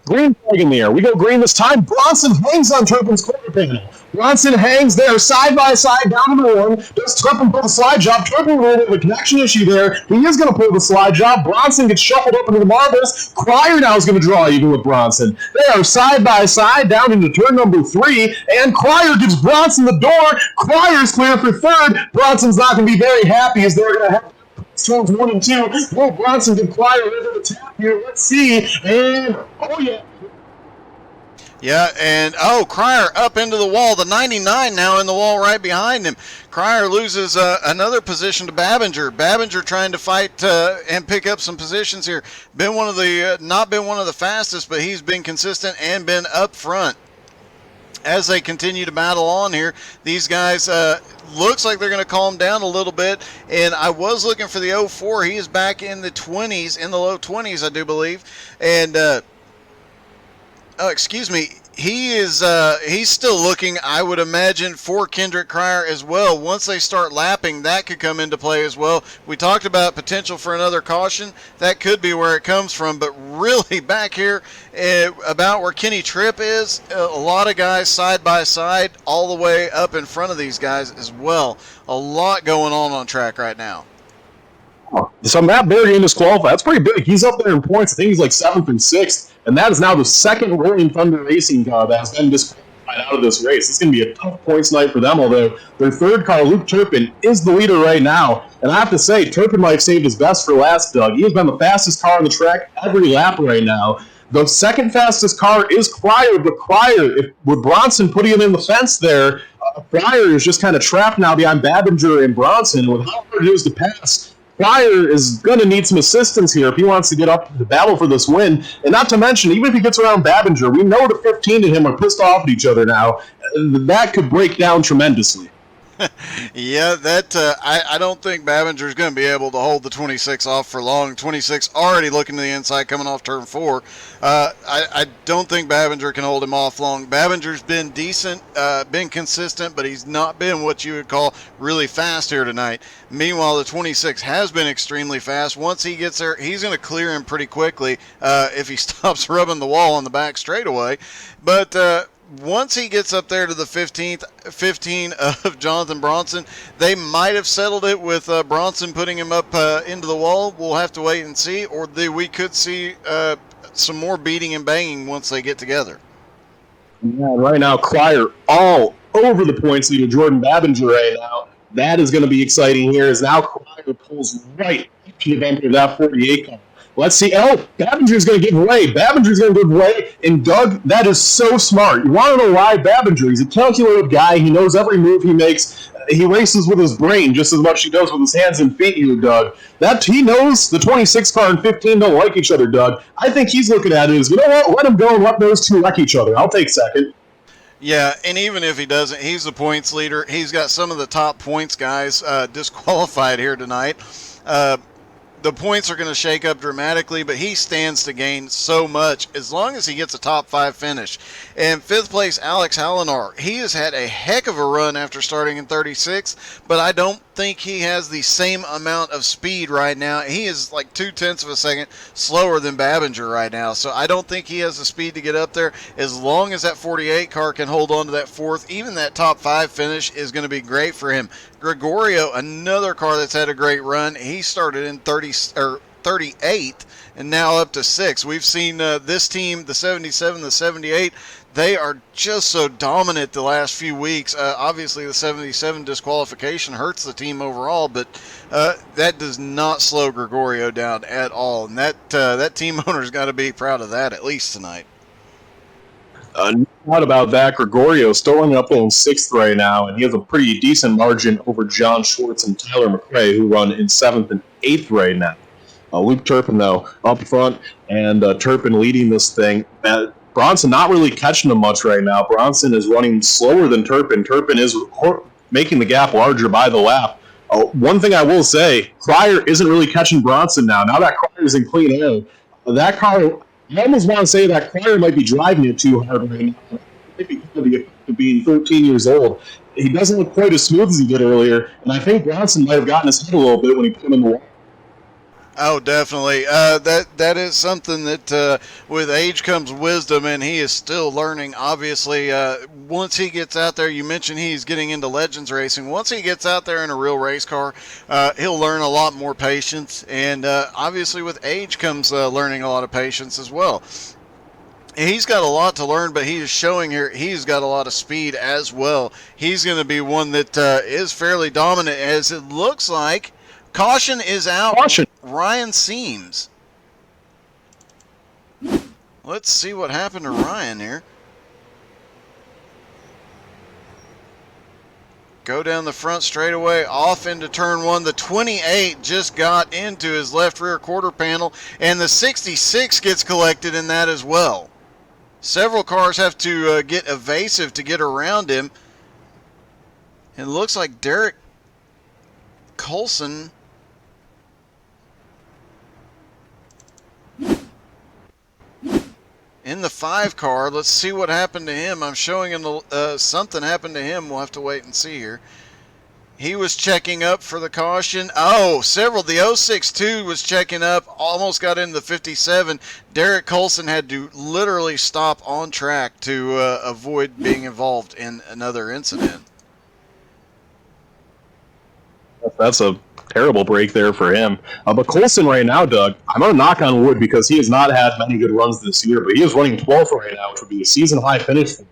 Green flag in the air. We go green this time. Bronson hangs on Turpin's quarter panel. Bronson hangs there side by side down to the one. Does Turpin pull the slide job? Turpin with a connection issue there. He is going to pull the slide job. Bronson gets shuffled up into the marbles. Cryer now is going to draw even with Bronson. They are side by side down into turn number 3, and Cryer gives Bronson the door. Cryer's clear for third. Bronson's not going to be very happy as they're going to have turns 1 and 2. Will Bronson give Cryer into the tap here? Let's see. And, oh yeah. Yeah, and, Cryer up into the wall. The 99 now in the wall right behind him. Cryer loses another position to Babinger. Babinger trying to fight and pick up some positions here. Been one of the, not been one of the fastest, but he's been consistent and been up front. As they continue to battle on here, these guys looks like they're going to calm down a little bit. And I was looking for the 04. He is back in the 20s, in the low 20s, I do believe. And, excuse me, he is he's still looking, I would imagine, for Kendrick Cryer as well. Once they start lapping, that could come into play as well. We talked about potential for another caution. That could be where it comes from. But really back here about where Kenny Tripp is, a lot of guys side by side all the way up in front of these guys as well. A lot going on track right now. So Matt Berry in disqualified. That's pretty big. He's up there in points. I think he's like 7th and 6th. And that is now the second Rolling Thunder Racing car that has been disqualified out of this race. It's going to be a tough points night for them, although their third car, Luke Turpin, is the leader right now. And I have to say, Turpin might have saved his best for last, Doug. He has been the fastest car on the track every lap right now. The second fastest car is Cryer, but Cryer, with Bronson putting him in the fence there, Cryer is just kind of trapped now behind Babinger and Bronson. With how hard it is to pass, Cryer is going to need some assistance here if he wants to get up the battle for this win. And not to mention, even if he gets around Babinger, we know the 15 and him are pissed off at each other now. That could break down tremendously. Yeah, that I don't think Babinger's going to be able to hold the 26 off for long. 26 already looking to the inside coming off turn 4. I don't think Babinger can hold him off long. Babinger's been decent, been consistent, but he's not been what you would call really fast here tonight. Meanwhile, the 26 has been extremely fast. Once he gets there, he's going to clear him pretty quickly if he stops rubbing the wall on the back straightaway. But once he gets up there to the 15 of Jonathan Bronson, they might have settled it with Bronson putting him up into the wall. We'll have to wait and see, or we could see some more beating and banging once they get together. Yeah, right now, Cryer all over the points lead of Jordan Babinger right now. That is going to be exciting here, as now Cryer pulls right to the end of that 48 car. Let's see. Oh, Babinger's going to give way. Babinger's going to give way. And Doug, that is so smart. You want to know why? Babinger, he's a calculated guy. He knows every move he makes. He races with his brain just as much as he does with his hands and feet here, Doug. He knows the 26 car and 15 don't like each other, Doug. I think he's looking at it as, you know what, let him go and let those two like each other. I'll take second. Yeah, and even if he doesn't, he's the points leader. He's got some of the top points guys disqualified here tonight. The points are going to shake up dramatically, but he stands to gain so much as long as he gets a top 5 finish. And 5th place, Alex Hallinar. He has had a heck of a run after starting in 36, but I don't think he has the same amount of speed right now. He is like 0.2 of a second slower than Babinger right now, so I don't think he has the speed to get up there. As long as that 48 car can hold on to that 4th, even that top 5 finish is going to be great for him. Gregorio, another car that's had a great run. He started in 38 and now up to 6. We've seen this team, the 77, the 78, they are just so dominant the last few weeks. Obviously, the 77 disqualification hurts the team overall, but that does not slow Gregorio down at all. And that team owner's got to be proud of that, at least tonight. No doubt about that. Gregorio still running up in 6th right now, and he has a pretty decent margin over John Schwartz and Tyler McRae, who run in 7th and 8th right now. Luke Turpin, though, up front, and Turpin leading this thing. Bronson not really catching him much right now. Bronson is running slower than Turpin. Turpin is making the gap larger by the lap. One thing I will say, Cryer isn't really catching Bronson now. Now that Cryer is in clean air, that car, I almost want to say that Cryer might be driving it too hard right now. Maybe because of the effect of being 13 years old. He doesn't look quite as smooth as he did earlier, and I think Bronson might have gotten his head a little bit when he put him in the wall. Oh, definitely. That is something that with age comes wisdom, and he is still learning. Obviously, once he gets out there, you mentioned he's getting into Legends racing. Once he gets out there in a real race car, he'll learn a lot more patience, and obviously with age comes learning a lot of patience as well. He's got a lot to learn, but he is showing here he's got a lot of speed as well. He's going to be one that is fairly dominant, as it looks like. Caution is out. Caution. Ryan Seams. Let's see what happened to Ryan here. Go down the front straightaway, off into turn 1. The 28 just got into his left rear quarter panel, and the 66 gets collected in that as well. Several cars have to get evasive to get around him. And it looks like Derek Coulson in the 5 car. Let's see what happened to him. I'm showing him something happened to him. We'll have to wait and see here. He was checking up for the caution. Oh, the 062 was checking up, almost got into the 57. Derek Colson had to literally stop on track to avoid being involved in another incident. That's a terrible break there for him. But Colson right now, Doug, I'm going to knock on wood because he has not had many good runs this year, but he is running 12th right now, which would be a season-high finish for him.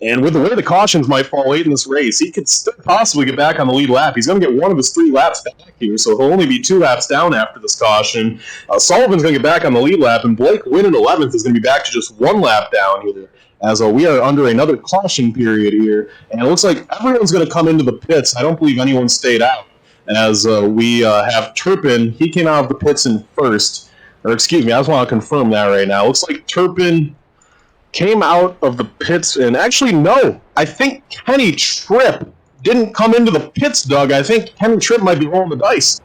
And with the way the cautions might fall late in this race, he could still possibly get back on the lead lap. He's going to get one of his 3 laps back here, so he'll only be 2 laps down after this caution. Sullivan's going to get back on the lead lap, and Blake Wynn in 11th is going to be back to just 1 lap down here, as we are under another caution period here. And it looks like everyone's going to come into the pits. I don't believe anyone stayed out, as we have Turpin. He came out of the pits in first. Or excuse me, I just want to confirm that right now. It looks like Turpin came out of the pits, and actually, no. I think Kenny Tripp didn't come into the pits, Doug. I think Kenny Tripp might be rolling the dice.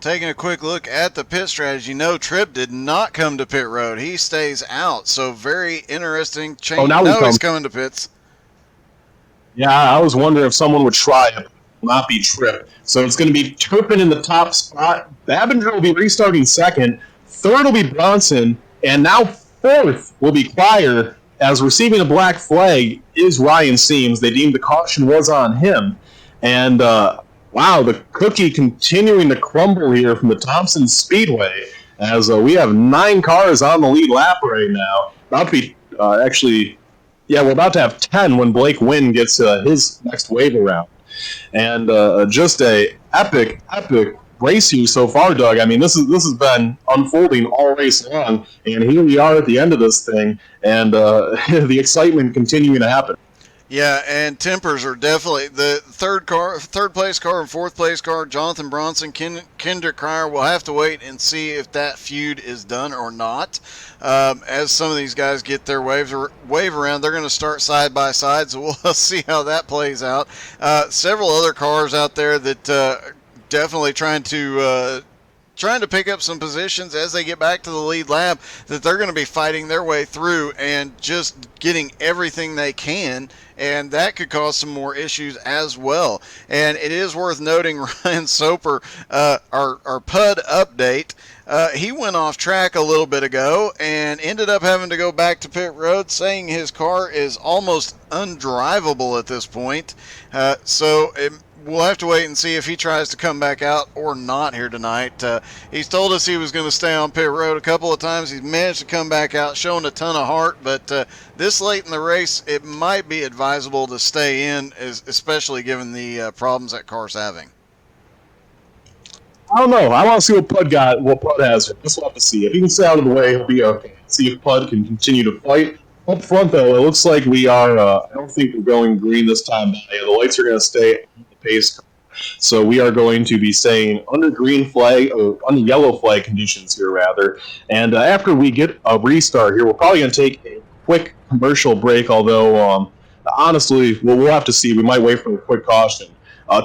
Taking a quick look at the pit strategy, no, Tripp did not come to pit road. He stays out, so very interesting change. Oh, now he's coming to pits. Yeah, I was wondering if someone would try it. Not be Tripp. So it's going to be Turpin in the top spot. Babinger will be restarting second. Third will be Bronson. And now fourth will be Cryer. As receiving a black flag is Ryan Seams. They deemed the caution was on him. And, wow, the cookie continuing to crumble here from the Thompson Speedway. As we have 9 cars on the lead lap right now. About to be, we're about to have 10 when Blake Wynn gets his next wave around. And just a epic race here so far, Doug. I mean, this has been unfolding all race long, and here we are at the end of this thing, and the excitement continuing to happen. Yeah, and tempers are definitely the third place car and fourth place car. Jonathan Bronson, Kendrick Cryer. We'll have to wait and see if that feud is done or not. As some of these guys get their wave around, they're going to start side by side, so we'll see how that plays out. Several other cars out there that definitely trying to pick up some positions as they get back to the lead lap, that they're going to be fighting their way through and just getting everything they can, and that could cause some more issues as well. And it is worth noting, Ryan Soper, our PUD update, he went off track a little bit ago and ended up having to go back to pit road, saying his car is almost undrivable at this point. We'll have to wait and see if he tries to come back out or not here tonight. He's told us he was going to stay on pit road a couple of times. He's managed to come back out, showing a ton of heart. But this late in the race, it might be advisable to stay in, especially given the problems that car's having. I don't know. I want to see what Pud has. Just we'll have to see. If he can stay out of the way, he'll be okay. See if Pud can continue to fight. Up front, though, it looks like we are, I don't think we're going green this time. The lights are going to stay on the pace car. So we are going to be staying under green flag, or under yellow flag conditions here, rather. And after we get a restart here, we're probably going to take a quick commercial break, although, honestly, we'll have to see. We might wait for a quick caution.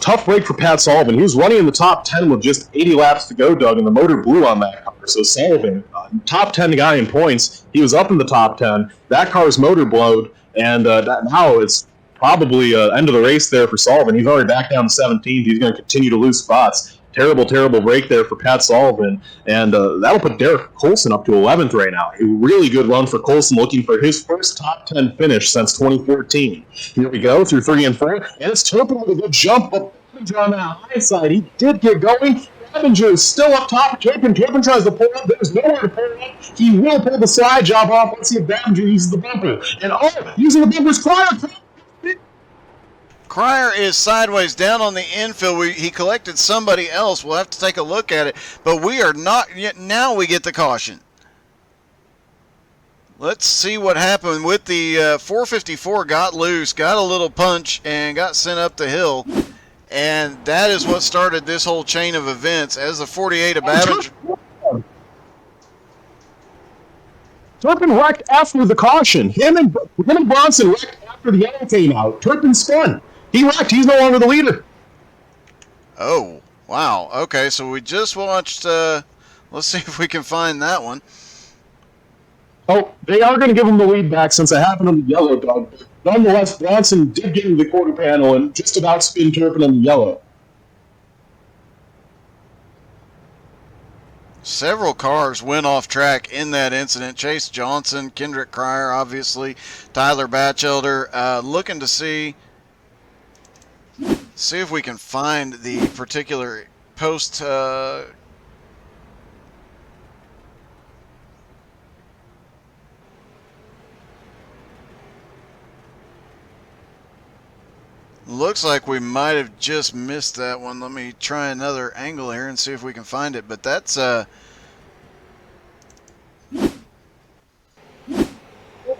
Tough break for Pat Sullivan. He was running in the top 10 with just 80 laps to go, Doug, and the motor blew on that car. So Sullivan, top 10 guy in points, he was up in the top 10. That car's motor blowed, and now it's probably end of the race there for Sullivan. He's already back down to 17th. He's going to continue to lose spots. Terrible break there for Pat Sullivan, and that'll put Derek Colson up to 11th right now. A really good run for Colson, looking for his first top 10 finish since 2014. Here we go through 3 and 4, and it's Turpin with a good jump, but on that high side, he did get going. Babinger is still up top of Turpin. Turpin tries to pull up. There's nowhere to pull up. He will pull the side job off. Let's see if Babinger uses the bumper. And using the bumper's Cryer. Cryer is sideways down on the infield. He collected somebody else. We'll have to take a look at it. But we are not yet. Now we get the caution. Let's see what happened with the 454. Got loose, got a little punch, and got sent up the hill. And that is what started this whole chain of events. As the 48 of Babbage. Turpin wrecked after the caution. Him and Bronson wrecked after the yellow came out. Turpin spun. He wrecked. He's no longer the leader. Oh, wow. Okay, so we just watched. Let's see if we can find that one. Oh, they are going to give him the lead back since it happened on the yellow, Doug. Nonetheless, Bronson did get into the quarter panel and just about spin Turpin on the yellow. Several cars went off track in that incident. Chase Johnson, Kendrick Cryer, obviously, Tyler Batchelder, looking to see if we can find the particular post. Looks like we might have just missed that one. Let me try another angle here and see if we can find it. But that's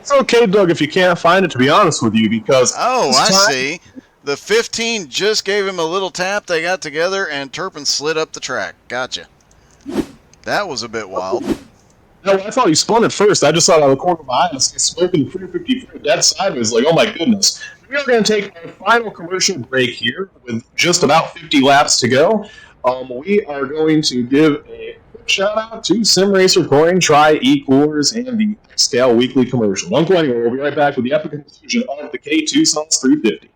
It's okay, Doug, if you can't find it, to be honest with you, because... Oh, I see. The 15 just gave him a little tap. They got together, and Turpin slid up the track. Gotcha. That was a bit wild. No, I thought he spun it first. I just saw it out of the corner of my eye. I was smoking 354 dead sideways. Like, oh my goodness. We are going to take our final commercial break here with just about 50 laps to go. We are going to give a quick shout out to Sim Racer Coin, Try, E-Coolers, and the XCAL Weekly Commercial. Don't go anywhere. We'll be right back with the epic conclusion of the K2 Suns 350.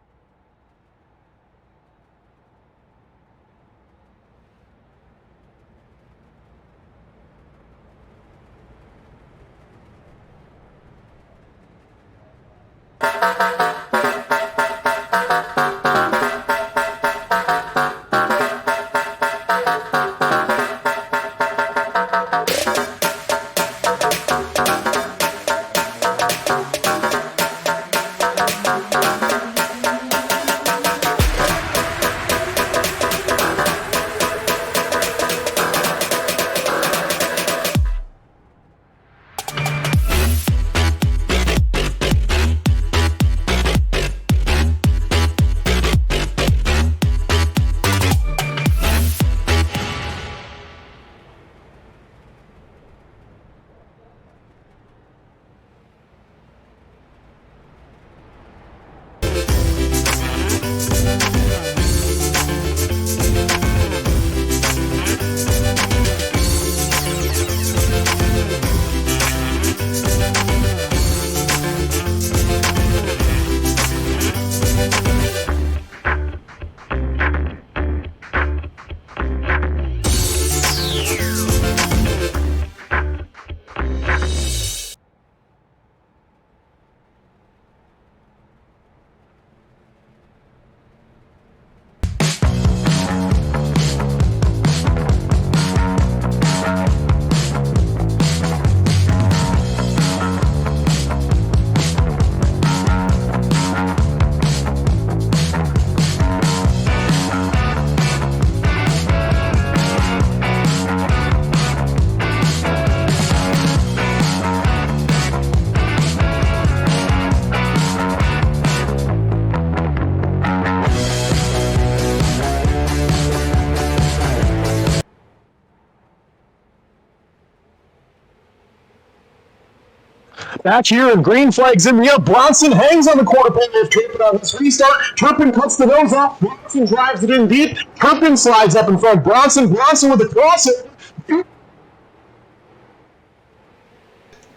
Back here, and green flags in the air. Bronson hangs on the quarter panel of Turpin on his restart. Turpin cuts the nose off. Bronson drives it in deep. Turpin slides up in front. Bronson with a crossover.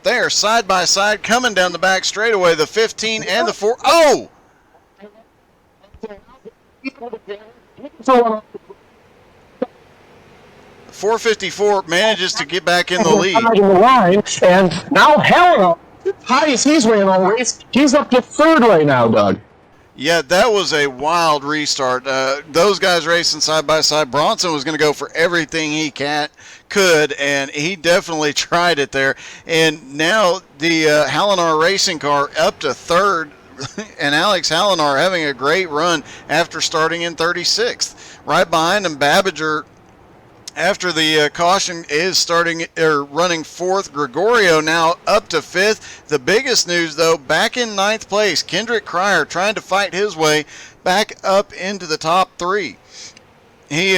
They are side by side coming down the back straightaway. The 15 and the 4. Oh! 454 manages to get back in the lead. And now Helena, high as he's weighing all race, he's up to third right now, Doug. Yeah, that was a wild restart. Those guys racing side by side. Bronson was going to go for everything he could, and he definitely tried it there. And now the Halinar racing car up to third, and Alex Halinar having a great run after starting in 36th. Right behind him, Babbager, after the caution, is running fourth. Gregorio now up to fifth. The biggest news, though, back in ninth place, Kendrick Cryer trying to fight his way back up into the top three. He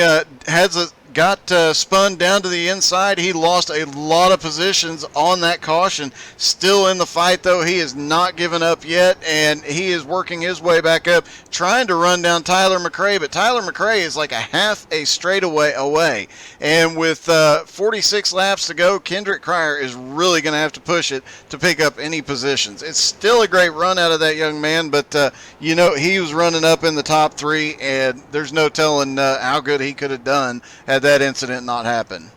got spun down to the inside. He lost a lot of positions on that caution. Still in the fight, though. He has not given up yet, and he is working his way back up, trying to run down Tyler McRae, but Tyler McRae is like a half a straightaway away. And with 46 laps to go, Kendrick Cryer is really going to have to push it to pick up any positions. It's still a great run out of that young man, but, he was running up in the top 3, and there's no telling how good he could have done had that incident not happened.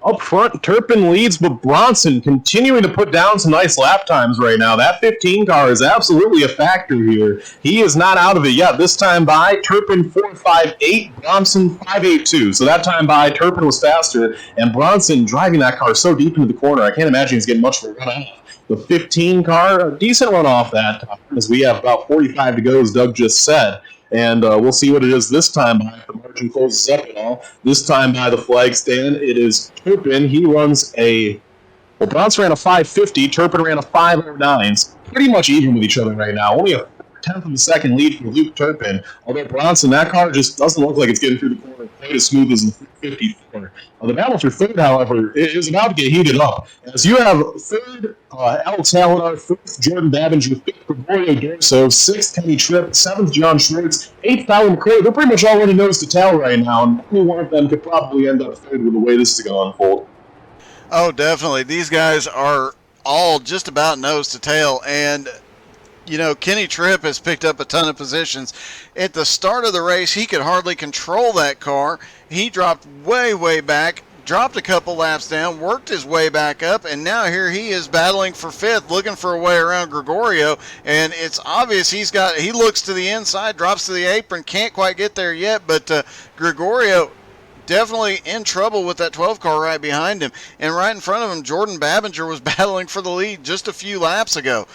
Up front, Turpin leads, but Bronson continuing to put down some nice lap times right now. That 15 car is absolutely a factor here. He is not out of it yet. This time by, Turpin 4.58, Bronson 5.82. So that time by, Turpin was faster, and Bronson driving that car so deep into the corner, I can't imagine he's getting much of a run off. The 15 car, a decent run off that time, as we have about 45 to go, as Doug just said. And we'll see what it is this time by if the margin closes up at all. This time by the flag stand, it is Turpin. He runs Bronson ran a 5.50, Turpin ran a 5.09. Pretty much even with each other right now. Only a tenth of a second lead for Luke Turpin. Although Bronson, that car just doesn't look like it's getting through the corner quite as smooth as the 54. The battle for third, however, is about to get heated up. As you have third, Alex Hallinar, fourth, Jordan Babinger, fifth, Gregorio Dorso, sixth, Kenny Tripp, seventh, John Schwartz, eighth, Tyler McRae. They're pretty much all running nose to tail right now, and only one of them could probably end up third with the way this is going to unfold. Oh, definitely. These guys are all just about nose to tail, and Kenny Tripp has picked up a ton of positions. At the start of the race, he could hardly control that car. He dropped way, way back, dropped a couple laps down, worked his way back up, and now here he is battling for fifth, looking for a way around Gregorio, and it's obvious he looks to the inside, drops to the apron, can't quite get there yet, but Gregorio definitely in trouble with that 12 car right behind him. And right in front of him, Jordan Babinger was battling for the lead just a few laps ago.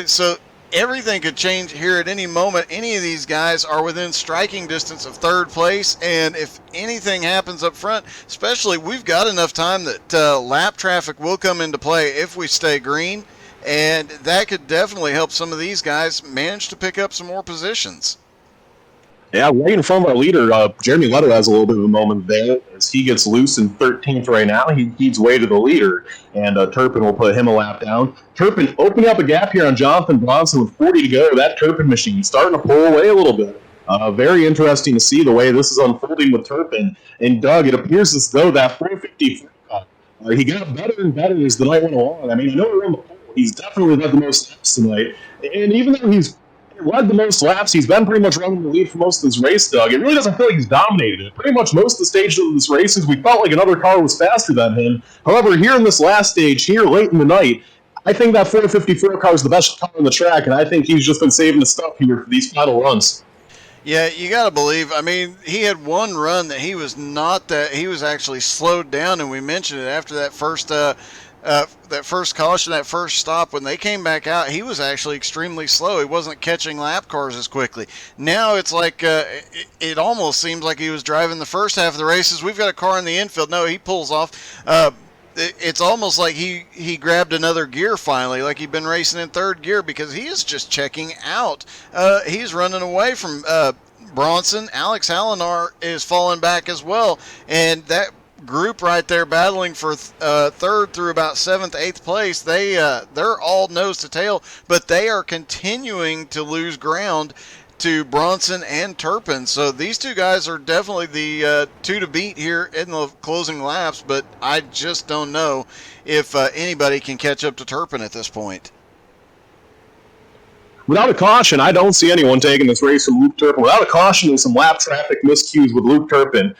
So everything could change here at any moment. Any of these guys are within striking distance of third place, and if anything happens up front, especially, we've got enough time that lap traffic will come into play if we stay green, and that could definitely help some of these guys manage to pick up some more positions. Yeah, right in front of our leader, Jeremy Leto has a little bit of a moment there as he gets loose in 13th right now. He keeps way to the leader, and Turpin will put him a lap down. Turpin opening up a gap here on Jonathan Bronson with 40 to go. That Turpin machine starting to pull away a little bit. Very interesting to see the way this is unfolding with Turpin. And Doug, it appears as though that 454 he got better and better as the night went along. I mean, I know we're on the pole. He's definitely led the most laps tonight. And even though he's led the most laps, he's been pretty much running the lead for most of this race, Doug. It really doesn't feel like he's dominated it. Pretty much most of the stages of this race, we felt like another car was faster than him. However, here in this last stage, here late in the night, I think that 454 car is the best car on the track, and I think he's just been saving the stuff here for these final runs. Yeah, you got to believe. I mean, he had one run that he was actually slowed down, and we mentioned it after that first caution, that first stop. When they came back out, he was actually extremely slow. He wasn't catching lap cars as quickly. Now it's like it almost seems like he was driving the first half of the races. We've got a car in the infield. No, he pulls off. It's almost like he grabbed another gear finally, like he'd been racing in third gear, because he is just checking out. He's running away from Bronson. Alex Hallinar is falling back as well, and that group right there battling for third through about 7th, 8th place, they're all nose to tail, but they are continuing to lose ground to Bronson and Turpin. So these two guys are definitely the two to beat here in the closing laps, but I just don't know if anybody can catch up to Turpin at this point. Without a caution, I don't see anyone taking this race from Luke Turpin. Without a caution, there's some lap traffic miscues with Luke Turpin.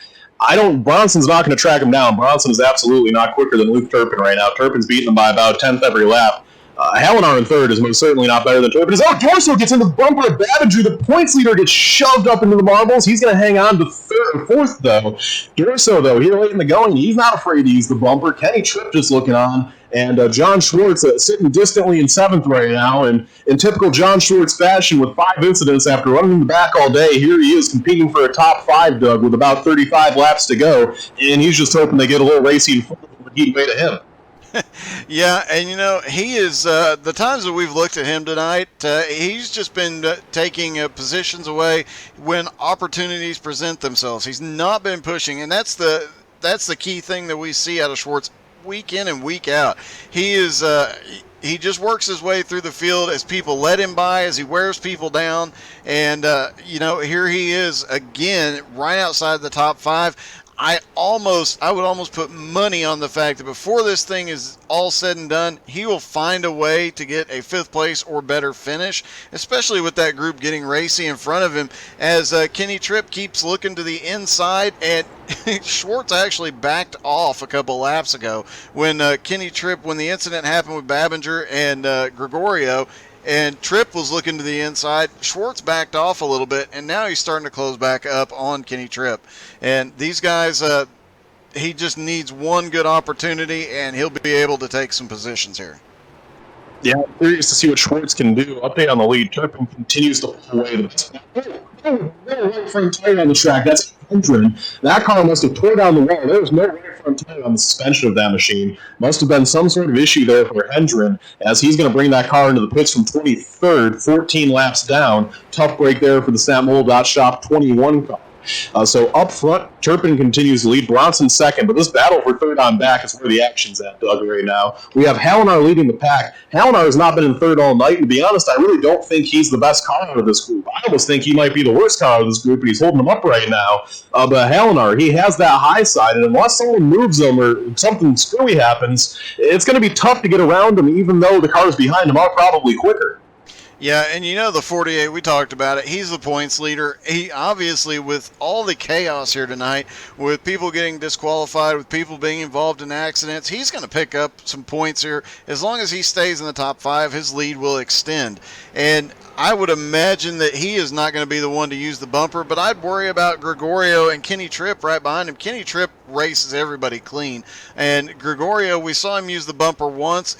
Bronson's not going to track him down. Bronson is absolutely not quicker than Luke Turpin right now. Turpin's beating him by about a 10th every lap. Hallinar in third is most certainly not better than Turpin. Dorso gets into the bumper of Babinger. The points leader gets shoved up into the marbles. He's going to hang on to third or fourth, though. Dorso, though, here late in the going, he's not afraid to use the bumper. Kenny Tripp just looking on. And John Schwartz sitting distantly in 7th right now. And in typical John Schwartz fashion, with 5 incidents after running in the back all day, here he is competing for a top 5, Doug, with about 35 laps to go. And he's just hoping they get a little racing before he'd way to him. Yeah, and he is the times that we've looked at him tonight. He's just been taking positions away when opportunities present themselves. He's not been pushing, and that's the key thing that we see out of Schwartz week in and week out. He is he just works his way through the field as people let him by, as he wears people down, and here he is again, right outside the top 5. I would almost put money on the fact that before this thing is all said and done, he will find a way to get a 5th place or better finish, especially with that group getting racy in front of him, as Kenny Tripp keeps looking to the inside, and Schwartz actually backed off a couple laps ago when Kenny Tripp, when the incident happened with Babinger and Gregorio, and Tripp was looking to the inside. Schwartz backed off a little bit, and now he's starting to close back up on Kenny Tripp. And these guys, he just needs one good opportunity, and he'll be able to take some positions here. Yeah, I'm curious to see what Schwartz can do. Update on the lead. Turpin continues to pull away. No right front tire on the track. That's Hendren. That car must have tore down the wall. There was no right front tire on the suspension of that machine. Must have been some sort of issue there for Hendren, as he's going to bring that car into the pits from 23rd, 14 laps down. Tough break there for the Sam Oldot Shop 21 car. So up front, Turpin continues to lead. Bronson second, but this battle for third on back is where the action's at, Doug, right now. We have Hallinar leading the pack. Hallinar has not been in third all night, and to be honest, I really don't think he's the best car out of this group. I almost think he might be the worst car out of this group, and he's holding them up right now. But Hallinar, he has that high side, and unless someone moves him or something screwy happens, it's going to be tough to get around him, even though the cars behind him are probably quicker. Yeah, and the 48, we talked about it. He's the points leader. He obviously, with all the chaos here tonight, with people getting disqualified, with people being involved in accidents, he's going to pick up some points here. As long as he stays in the top 5, his lead will extend. And I would imagine that he is not going to be the one to use the bumper, but I'd worry about Gregorio and Kenny Tripp right behind him. Kenny Tripp races everybody clean. And Gregorio, we saw him use the bumper once.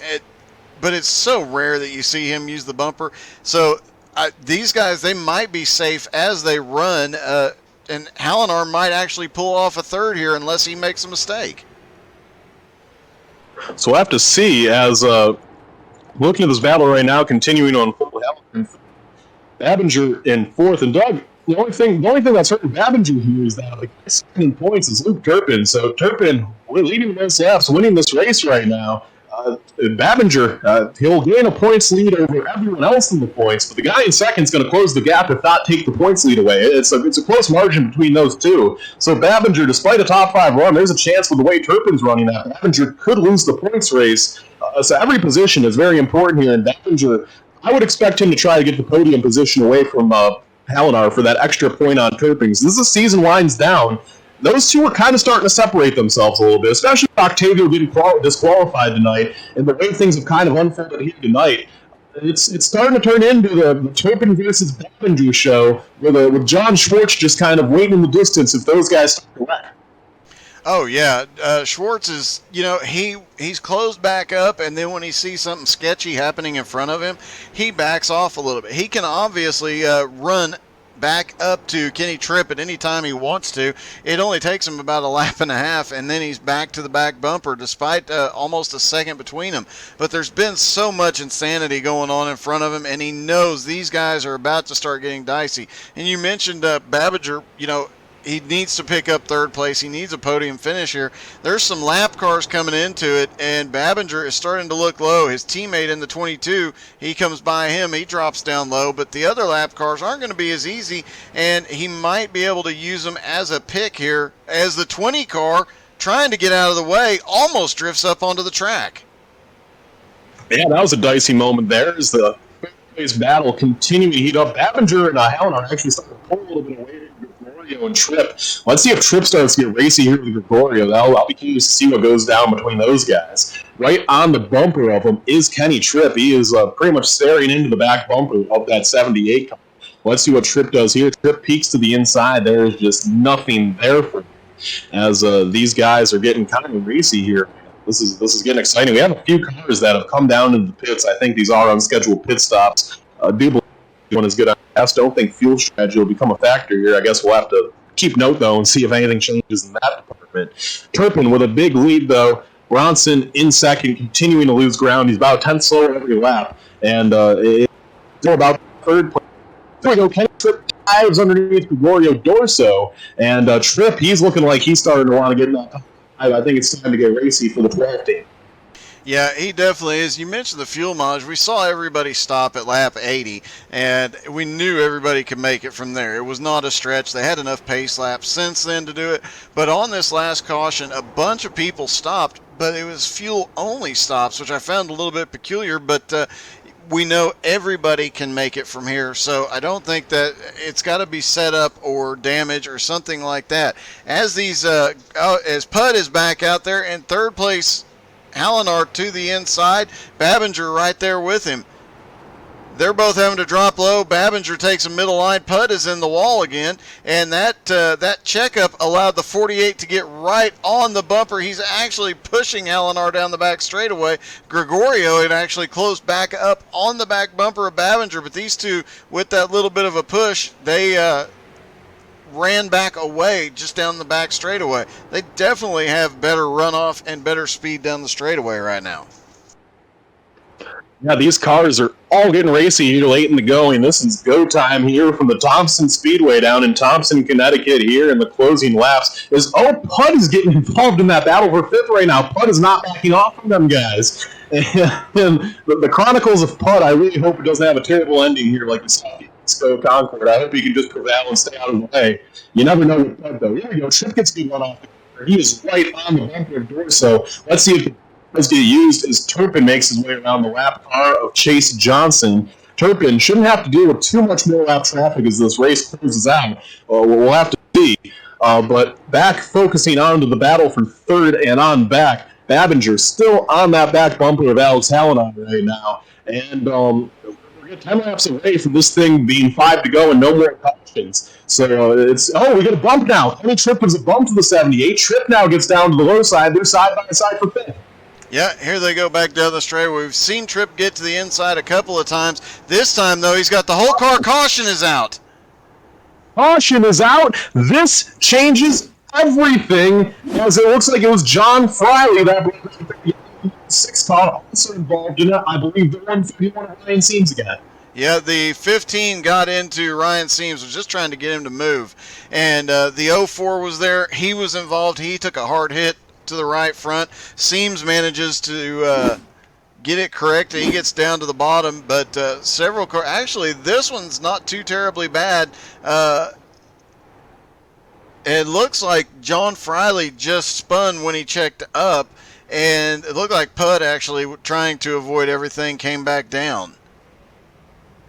But it's so rare that you see him use the bumper. So these guys, they might be safe as they run, and Hallinar might actually pull off a third here unless he makes a mistake. So we'll have to see as looking at this battle right now, continuing on unfold. Babinger in 4th, and Doug, the only thing that's hurting Babinger here is that the second in points is Luke Turpin. So Turpin, we're leading most laps, winning this race right now. Babinger, he'll gain a points lead over everyone else in the points, but the guy in second is going to close the gap if not take the points lead away. It's a close margin between those two. So Babinger, despite a top 5 run, there's a chance with the way Turpin's running that Babinger could lose the points race. So every position is very important here, and Babinger, I would expect him to try to get the podium position away from Hallinar for that extra point on Turpin. So as the season winds down, those two are kind of starting to separate themselves a little bit, especially with Octavio getting disqualified tonight, and the way things have kind of unfolded here tonight. It's starting to turn into the Turpin versus Babinger show, with John Schwartz just kind of waiting in the distance if those guys start to wreck. Oh, yeah. Schwartz is, he's closed back up, and then when he sees something sketchy happening in front of him, he backs off a little bit. He can obviously run back up to Kenny Tripp at any time he wants to. It only takes him about a lap and a half, and then he's back to the back bumper despite almost a second between them. But there's been so much insanity going on in front of him, and he knows these guys are about to start getting dicey. And you mentioned Babinger, he needs to pick up 3rd place. He needs a podium finish here. There's some lap cars coming into it, and Babinger is starting to look low. His teammate in the 22, he comes by him. He drops down low, but the other lap cars aren't going to be as easy, and he might be able to use them as a pick here as the 20 car, trying to get out of the way, almost drifts up onto the track. Yeah, that was a dicey moment there as the battle continuing to heat up. Babinger and Hallinar actually starting to pull a little bit away from Gregorio and Tripp. Let's see if Tripp starts to get racy here with Gregorio. I'll be curious to see what goes down between those guys. Right on the bumper of him is Kenny Tripp. He is pretty much staring into the back bumper of that 78 car. Let's see what Tripp does here. Tripp peeks to the inside. There is just nothing there for him as these guys are getting kind of racy here. This is getting exciting. We have a few cars that have come down into the pits. I think these are unscheduled pit stops. Do believe one is good. I just don't think fuel strategy will become a factor here. I guess we'll have to keep note, though, and see if anything changes in that department. Turpin with a big lead, though. Bronson in second, continuing to lose ground. He's about 10 slower every lap, and it's still about third place. There we go. Kenny Tripp dives underneath Gregorio Dorso, and Tripp, he's looking like he's starting to want to get in that top five. I think it's time to get racy for the 12 team. Yeah, he definitely is. You mentioned the fuel mileage. We saw everybody stop at lap 80, and we knew everybody could make it from there. It was not a stretch. They had enough pace laps since then to do it. But on this last caution, a bunch of people stopped, but it was fuel-only stops, which I found a little bit peculiar. But we know everybody can make it from here, so I don't think that it's got to be set up or damage or something like that. As as Putt is back out there in third place, Hallinar to the inside, Babinger right there with him. They're both having to drop low. Babinger takes a middle line. Putt is in the wall again, and that checkup allowed the 48 to get right on the bumper. He's actually pushing Hallinar down the back straightaway. Gregorio had actually closed back up on the back bumper of Babinger, but these two, with that little bit of a push, they ran back away just down the back straightaway. They definitely have better runoff and better speed down the straightaway right now. Yeah, these cars are all getting racy here late in the going. This is go time here from the Thompson Speedway down in Thompson, Connecticut here in the closing laps. Putt is getting involved in that battle for fifth right now. Putt is not backing off from them guys. And the Chronicles of Putt, I really hope it doesn't have a terrible ending here like the Sco Concord. I hope he can just prevail and stay out of the way. You never know with Putt, though. Here we go. Tripp gets a good run off. He is right on the bumper of Dorso. Let's see if the cars get used as Turpin makes his way around the lap car of Chase Johnson. Turpin shouldn't have to deal with too much more lap traffic as this race closes out. We'll have to see. But back focusing on to the battle for third and on back, Babinger still on that back bumper of Alex Hallinar right now. And we're 10 laps away from this thing being 5 to go and no more cautions. So we get a bump now. Kenny Tripp was a bump to the 78. Tripp now gets down to the low side. They're side by side for fifth. Yeah, here they go back down the straightaway. We've seen Tripp get to the inside a couple of times. This time, though, he's got the whole car. Caution is out. Caution is out. This changes everything, as it looks like it was John Friley that six car also involved in it. I believe the 151 of Ryan Seams again. Yeah, the 15 got into Ryan Seams, was just trying to get him to move. And the 04 was there. He was involved. He took a hard hit to the right front. Seams manages to get it correct. He gets down to the bottom, but several cars. Actually, this one's not too terribly bad. It looks like John Friley just spun when he checked up, and it looked like Putt actually trying to avoid everything came back down.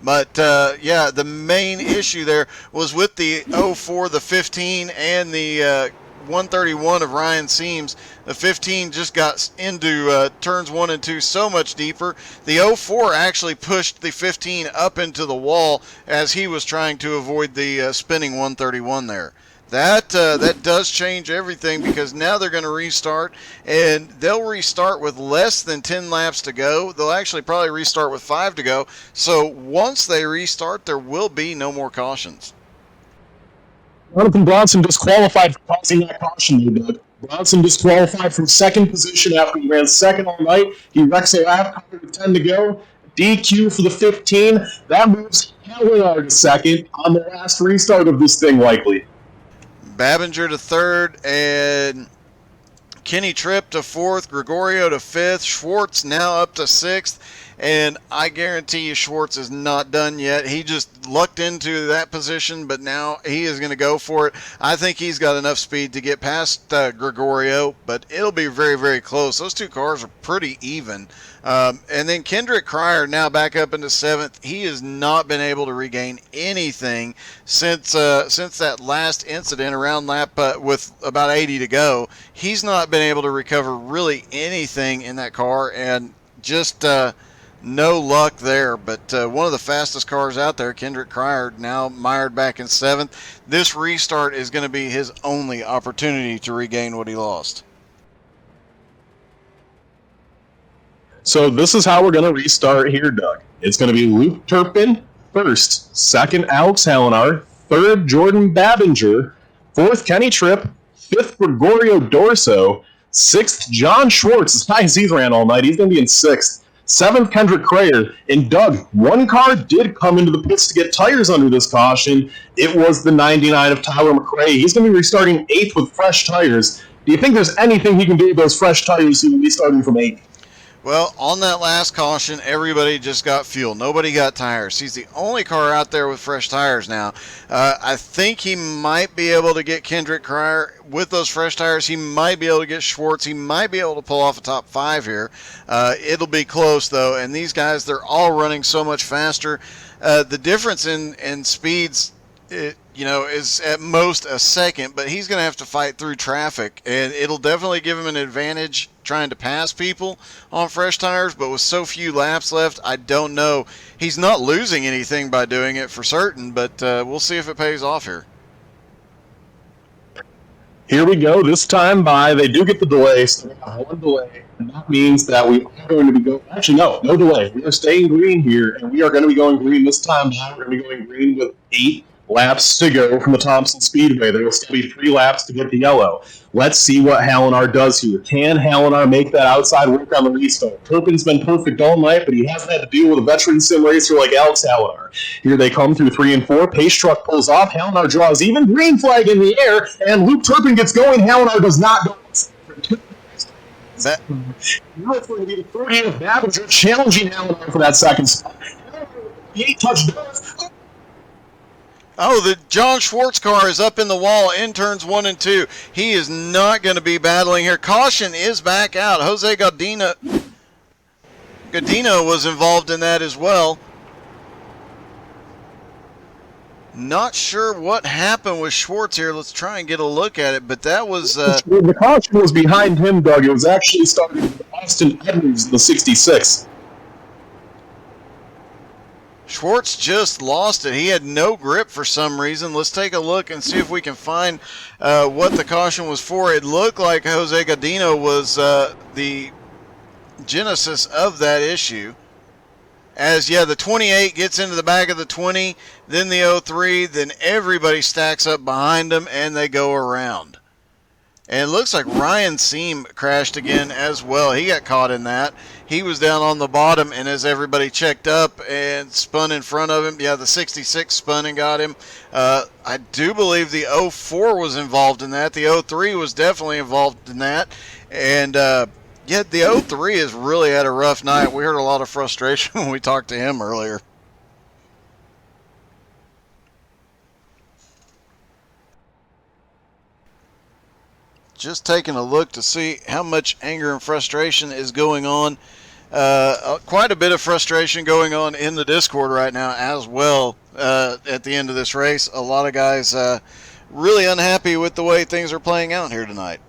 But, yeah, the main issue there was with the 04, the 15, and the 131 of Ryan Seams. The 15 just got into turns 1 and 2 so much deeper. The 04 actually pushed the 15 up into the wall as he was trying to avoid the spinning 131 there. That does change everything, because now they're going to restart, and they'll restart with less than 10 laps to go. They'll actually probably restart with 5 to go. So once they restart, there will be no more cautions. Jonathan Bronson disqualified for causing that caution, Doug. Bronson disqualified from second position after he ran second all night. He wrecks a lap with 10 to go. DQ for the 15. That moves Hallinar to second on the last restart of this thing, likely. Babinger to third, and Kenny Tripp to fourth, Gregorio to fifth, Schwartz now up to sixth, and I guarantee you Schwartz is not done yet. He just lucked into that position, but now he is going to go for it. I think he's got enough speed to get past Gregorio, but it'll be very, very close. Those two cars are pretty even. And then Kendrick Cryer now back up into seventh. He has not been able to regain anything since that last incident around lap with about 80 to go. He's not been able to recover really anything in that car, and just no luck there. But one of the fastest cars out there, Kendrick Cryer, now mired back in seventh. This restart is going to be his only opportunity to regain what he lost. So this is how we're going to restart here, Doug. It's going to be Luke Turpin first, second Alex Hallinar, third Jordan Babinger, fourth Kenny Tripp, fifth Gregorio Dorso, Sixth, John Schwartz, as high as he's ran all night, he's going to be in sixth. Seventh, Kendrick Crayer. And Doug, one car did come into the pits to get tires under this caution. It was the 99 of Tyler McRae. He's going to be restarting eighth with fresh tires. Do you think there's anything he can do with those fresh tires? He will be starting from eighth. Well, on that last caution, everybody just got fuel. Nobody got tires. He's the only car out there with fresh tires now. I think he might be able to get Kendrick Cryer with those fresh tires. He might be able to get Schwartz. He might be able to pull off a top 5 here. It'll be close, though. And these guys, they're all running so much faster. The difference in speeds, is at most a second, but he's going to have to fight through traffic, and it'll definitely give him an advantage trying to pass people on fresh tires, but with so few laps left, I don't know. He's not losing anything by doing it for certain, but we'll see if it pays off here. Here we go, this time by, they do get the delay, so we got one delay, and that means that we are going to be going, actually no delay, we are staying green here, and we are going to be going green this time by, we're going to be going green with 8 laps to go from the Thompson Speedway. There will still be 3 laps to get the yellow. Let's see what Hallinar does here. Can Hallinar make that outside work on the restart? Turpin's been perfect all night, but he hasn't had to deal with a veteran sim racer like Alex Hallinar. Here they come through 3 and 4. Pace truck pulls off. Hallinar draws even. Green flag in the air, and Luke Turpin gets going. Hallinar does not go. Now it's going to be the 30th Babager challenging Hallinar for that second spot. He touched doors. Oh, the John Schwartz car is up in the wall in turns 1 and 2. He is not going to be battling here. Caution is back out. Jose Godino was involved in that as well. Not sure what happened with Schwartz here. Let's try and get a look at it. But that was... The caution was behind him, Doug. It was actually starting with Austin Edwards in the 66. Schwartz just lost it. He had no grip for some reason. Let's take a look and see if we can find what the caution was for. It looked like Jose Godino was the genesis of that issue. As, the 28 gets into the back of the 20, then the 03, then everybody stacks up behind them, and they go around. And it looks like Ryan Seam crashed again as well. He got caught in that. He was down on the bottom, and as everybody checked up and spun in front of him, the 66 spun and got him. I do believe the 04 was involved in that. The 03 was definitely involved in that. And, the 03 has really had a rough night. We heard a lot of frustration when we talked to him earlier. Just taking a look to see how much anger and frustration is going on. Quite a bit of frustration going on in the Discord right now as well at the end of this race. A lot of guys really unhappy with the way things are playing out here tonight.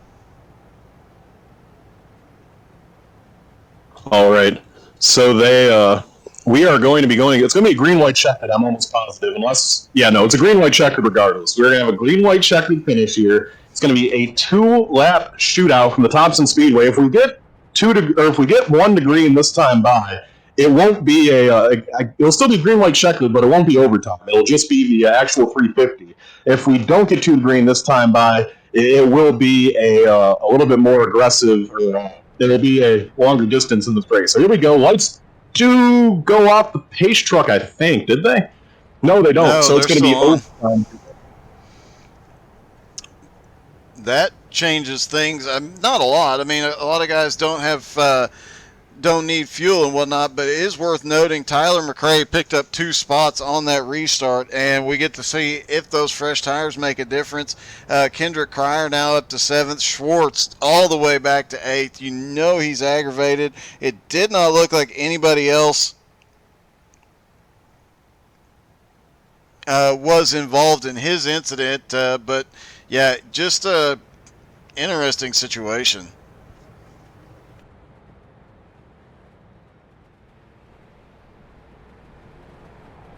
All right. So we are going to be going, it's going to be a green-white checkered, I'm almost positive, it's a green-white checkered regardless. We're going to have a green-white checkered finish here. It's going to be a 2-lap shootout from the Thompson Speedway. If we get 1 to green this time by, it won't be it'll still be green-white checkered, but it won't be overtime. It'll just be the actual 350. If we don't get 2 to green this time by, it will be a little bit more aggressive, it'll be a longer distance in this race. So here we go. Lights do go off the pace truck, I think. Did they? No, they don't. No, so it's going to be overtime. That changes things. Not a lot. I mean, a lot of guys don't need fuel and whatnot, but it is worth noting Tyler McRae picked up 2 spots on that restart, and we get to see if those fresh tires make a difference. Kendrick Cryer now up to 7th. Schwartz all the way back to 8th. You know he's aggravated. It did not look like anybody else was involved in his incident, but just a interesting situation.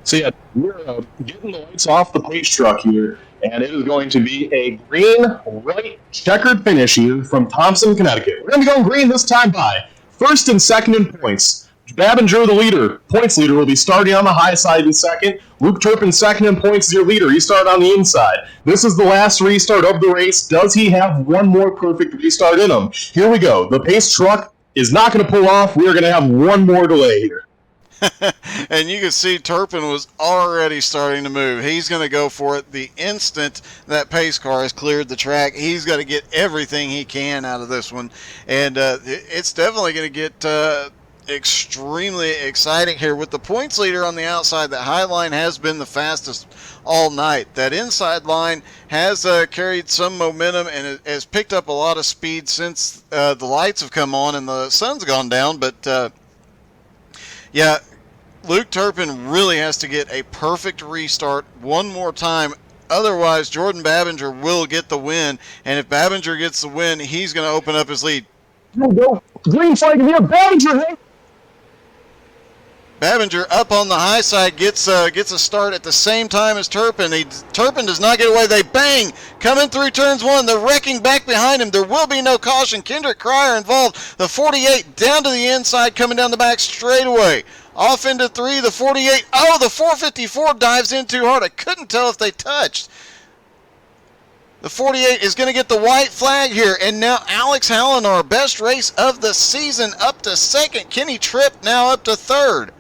So we're getting the lights off the pace truck here, and it is going to be a green-white checkered finish here from Thompson, Connecticut. We're going to be going green this time by. First and second in points, Babinger, the leader, points leader, will be starting on the high side in second. Luke Turpin second in points as your leader. He started on the inside. This is the last restart of the race. Does he have one more perfect restart in him? Here we go. The pace truck is not going to pull off. We are going to have one more delay here. And you can see Turpin was already starting to move. He's going to go for it the instant that pace car has cleared the track. He's got to get everything he can out of this one. And it's definitely going to get extremely exciting here with the points leader on the outside. That high line has been the fastest all night. That inside line has carried some momentum and has picked up a lot of speed since the lights have come on and the sun's gone down. But yeah, Luke Turpin really has to get a perfect restart one more time. Otherwise, Jordan Babinger will get the win. And if Babinger gets the win, he's going to open up his lead. Go. Green flag in here. Babinger. Babinger up on the high side gets a start at the same time as Turpin. Turpin does not get away. They bang coming through turns one. They're wrecking back behind him. There will be no caution. Kendrick Cryer involved. The 48 down to the inside, coming down the back straightaway. Off into three. The 48. Oh, the 454 dives in too hard. I couldn't tell if they touched. The 48 is going to get the white flag here. And now Alex Hallinar, best race of the season, up to second. Kenny Tripp now up to third.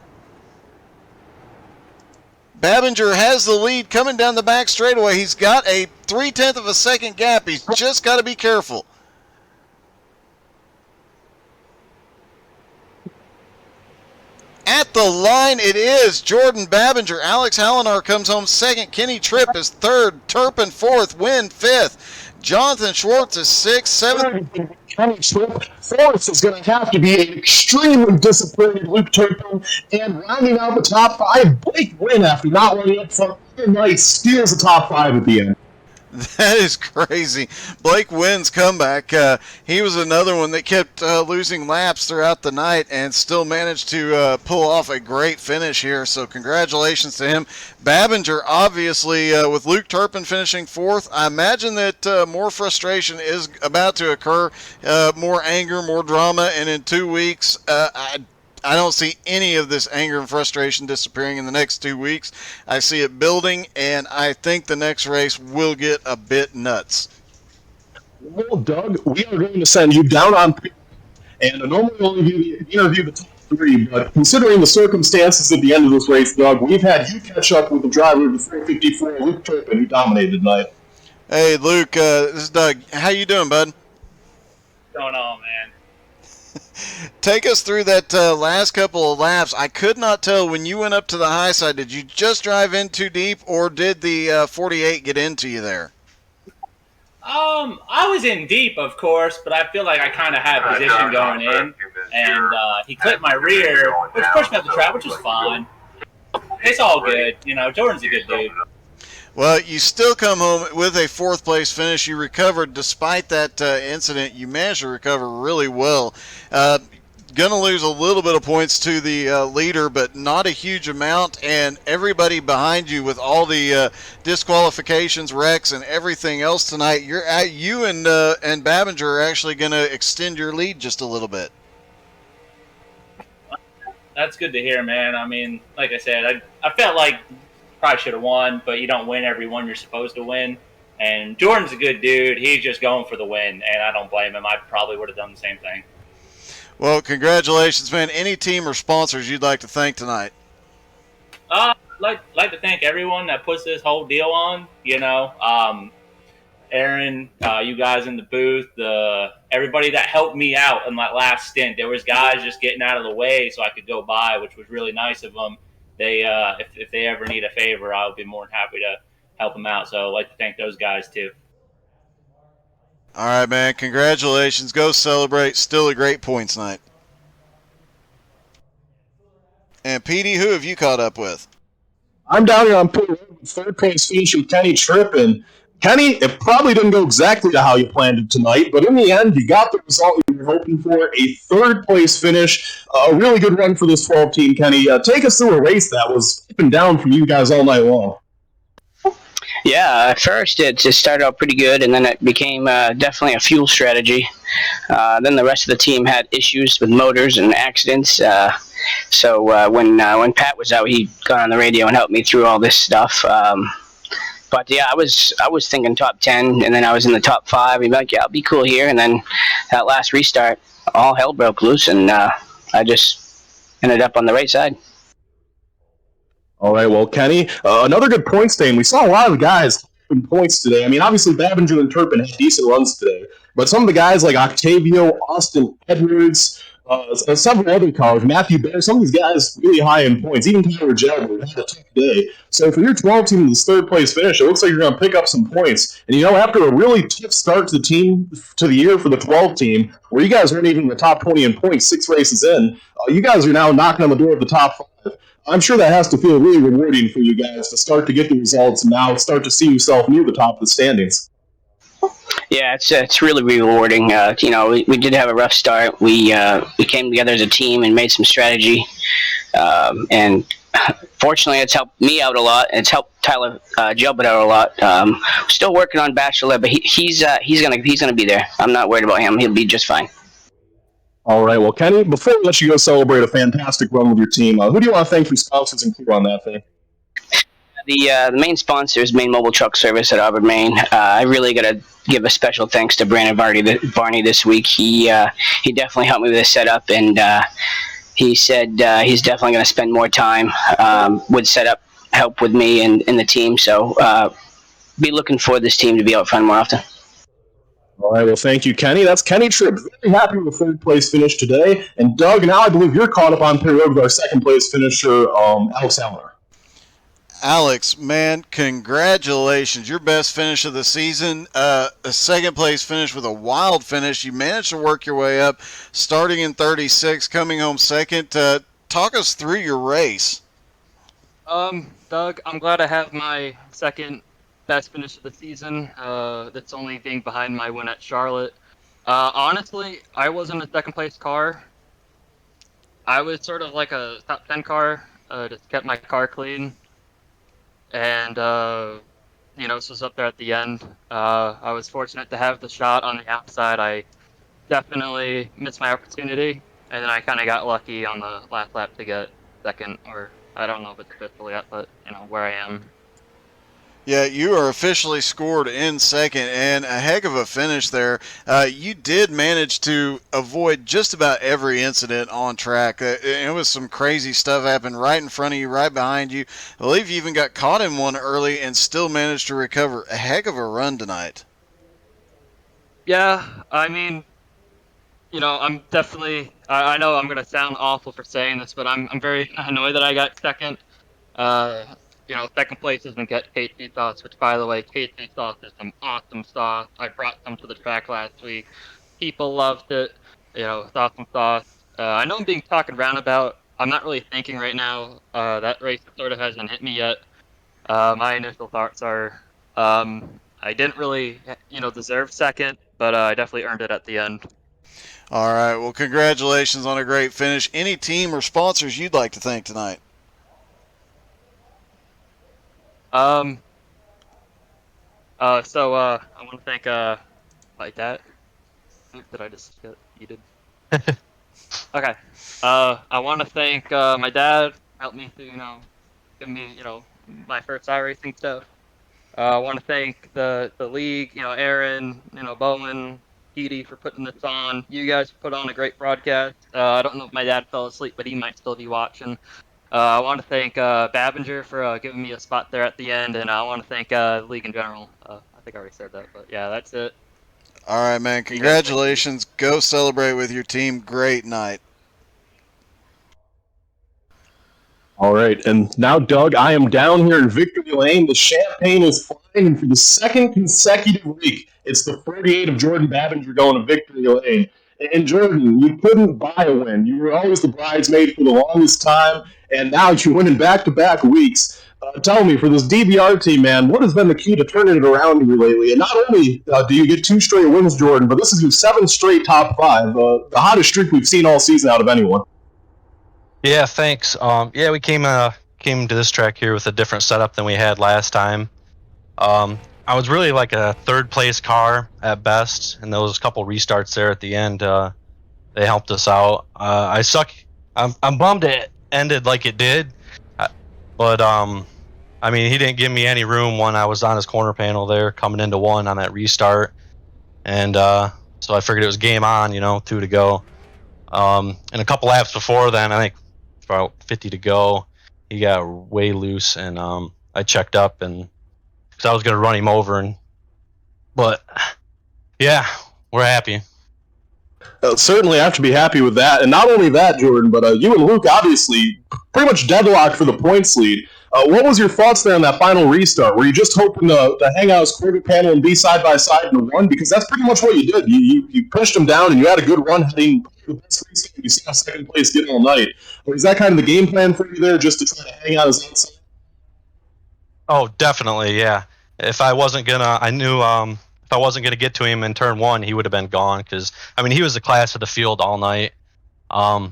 Babinger has the lead coming down the back straightaway. He's got a 0.3 of a second gap. He's just got to be careful. At the line it is Jordan Babinger. Alex Hallinar comes home second. Kenny Tripp is third. Turpin fourth. Wynn fifth. Jonathan Schwartz is sixth. Seventh. Kenny Tripp. Fourth is going to have to be an extremely disappointed Luke Turpin. And rounding out the top five, Blake Wynn, after not running up front tonight, steals the top five at the end. That is crazy. Blake Wynn's comeback. He was another one that kept losing laps throughout the night and still managed to pull off a great finish here. So congratulations to him. Babinger, obviously, with Luke Turpin finishing fourth, I imagine that more frustration is about to occur, more anger, more drama, and in 2 weeks, I don't see any of this anger and frustration disappearing in the next 2 weeks. I see it building, and I think the next race will get a bit nuts. Well, Doug, we are going to send you down on pit, and I normally only interview the top three, but considering the circumstances at the end of this race, Doug, we've had you catch up with the driver of the 454, Luke Turpin, who dominated tonight. Hey, Luke, this is Doug. How you doing, bud? What's going on, man? Take us through that last couple of laps. I could not tell when you went up to the high side. Did you just drive in too deep, or did the 48 get into you there? I was in deep, of course, but I feel like I kind of had position going in, and he clipped my rear, which pushed me up the track, which was fine. It's all good. You know, Jordan's a good dude. Well, you still come home with a fourth place finish. You recovered despite that incident. You managed to recover really well. Gonna lose a little bit of points to the leader, but not a huge amount. And everybody behind you with all the disqualifications, wrecks, and everything else tonight, you and Babinger are actually gonna extend your lead just a little bit. That's good to hear, man. I mean, like I said, I felt like probably should have won, but you don't win every one you're supposed to win. And Jordan's a good dude. He's just going for the win, and I don't blame him. I probably would have done the same thing. Well, congratulations, man. Any team or sponsors you'd like to thank tonight? I'd like to thank everyone that puts this whole deal on. You know, Aaron, you guys in the booth, everybody that helped me out in that last stint. There was guys just getting out of the way so I could go by, which was really nice of them. They, if they ever need a favor, I'll be more than happy to help them out. So I'd like to thank those guys too. All right, man. Congratulations. Go celebrate. Still a great points night. And Petey, who have you caught up with? I'm down here on pit road with third place finish with Kenny Tripp, and Kenny, it probably didn't go exactly to how you planned it tonight, but in the end, you got the result you were hoping for, a third-place finish. A really good run for this 12 team, Kenny. Take us through a race that was up and down for you guys all night long. Yeah, at first it just started out pretty good, and then it became definitely a fuel strategy. Then the rest of the team had issues with motors and accidents. So when Pat was out, he got on the radio and helped me through all this stuff. But yeah, I was thinking top 10, and then I was in the top 5. He'd be like, yeah, I'll be cool here. And then that last restart, all hell broke loose, and I just ended up on the right side. All right, well, Kenny, another good points day, and we saw a lot of guys in points today. I mean, obviously, Babinger and Turpin had decent runs today, but some of the guys like Octavio, Austin Edwards, several other cars, Matthew Bear, some of these guys really high in points. Even Tyler Jelber had a tough day. So for your 12 team in this third place finish, it looks like you're going to pick up some points. And after a really tough start to the year for the 12 team, where you guys weren't even in the top 20 in points 6 races in, you guys are now knocking on the door of the top 5. I'm sure that has to feel really rewarding for you guys to start to get the results and now start to see yourself near the top of the standings. Yeah, it's really rewarding. We did have a rough start. We came together as a team and made some strategy, and fortunately, it's helped me out a lot. It's helped Tyler Gilbert out a lot. Still working on Bachelor, but he's gonna be there. I'm not worried about him. He'll be just fine. All right, well, Kenny, before we let you go celebrate a fantastic run with your team, who do you want to thank for sponsors and crew on that thing? The main sponsor is Maine Mobile Truck Service at Auburn, Maine. I really got to give a special thanks to Brandon Varney this week. He definitely helped me with the setup, and he said he's definitely going to spend more time with setup help with me and the team. So be looking for this team to be out front more often. All right, well, thank you, Kenny. That's Kenny Tripp. Very happy with the third place finish today. And Doug, now I believe you're caught up on pair with our second place finisher, Alex Allner. Alex, man, congratulations. Your best finish of the season. A second place finish with a wild finish. You managed to work your way up, starting in 36, coming home second. Talk us through your race. Doug, I'm glad I have my second best finish of the season. That's only being behind my win at Charlotte. Honestly, I wasn't a second place car. I was sort of like a top 10 car. Just kept my car clean. And, this was up there at the end. I was fortunate to have the shot on the outside. I definitely missed my opportunity. And then I kind of got lucky on the last lap to get second, or I don't know if it's official yet, but, where I am. Yeah, you are officially scored in second, and a heck of a finish there. You did manage to avoid just about every incident on track. It was some crazy stuff happened right in front of you, right behind you. I believe you even got caught in one early and still managed to recover. A heck of a run tonight. Yeah, I mean, I'm definitely. I know I'm gonna sound awful for saying this, but I'm very annoyed that I got second. Second place is going to get KT sauce, which, by the way, KT sauce is some awesome sauce. I brought some to the track last week. People loved it. It's awesome sauce. I know I'm being talked around about. I'm not really thinking right now. That race sort of hasn't hit me yet. My initial thoughts are I didn't really, deserve second, but I definitely earned it at the end. All right. Well, congratulations on a great finish. Any team or sponsors you'd like to thank tonight? I want to thank, like that. Did I just get yeeted? Okay. I want to thank, my dad, helped me to, give me, my first iRacing stuff. I want to thank the league, Aaron, Bowman, Petey for putting this on. You guys put on a great broadcast. I don't know if my dad fell asleep, but he might still be watching. I want to thank Babinger for giving me a spot there at the end, and I want to thank the league in general. I think I already said that, but yeah, that's it. All right, man. Congratulations. Go celebrate with your team. Great night. All right, and now, Doug, I am down here in Victory Lane. The champagne is flying, and for the second consecutive week, it's the 38 of Jordan Babinger going to Victory Lane. And Jordan, you couldn't buy a win. You were always the bridesmaid for the longest time, and now you're winning back-to-back weeks. Tell me, for this DBR team, man, what has been the key to turning it around here lately? And not only do you get 2 straight wins, Jordan, but this is your 7th straight top 5, the hottest streak we've seen all season out of anyone. Yeah, thanks. We came to this track here with a different setup than we had last time. I was really like a third place car at best, and there was a couple restarts there at the end. They helped us out. I suck. I'm bummed it ended like it did, but I mean, he didn't give me any room when I was on his corner panel there, coming into one on that restart, and so I figured it was game on. 2 to go. And a couple laps before then, I think about 50 to go, he got way loose, and I checked up and because I was going to run him over, but yeah, we're happy. Certainly have to be happy with that. And not only that, Jordan, but you and Luke obviously pretty much deadlocked for the points lead. What was your thoughts there on that final restart? Were you just hoping to hang out his quarter panel and be side by side in the one? Because that's pretty much what you did. You pushed him down and you had a good run heading the best restart you see how second place get all night. Was that kind of the game plan for you there, just to try to hang out his outside? Oh, definitely, yeah. If I wasn't gonna, I knew if I wasn't gonna get to him in turn one, he would have been gone. Because I mean, he was the class of the field all night. Yeah,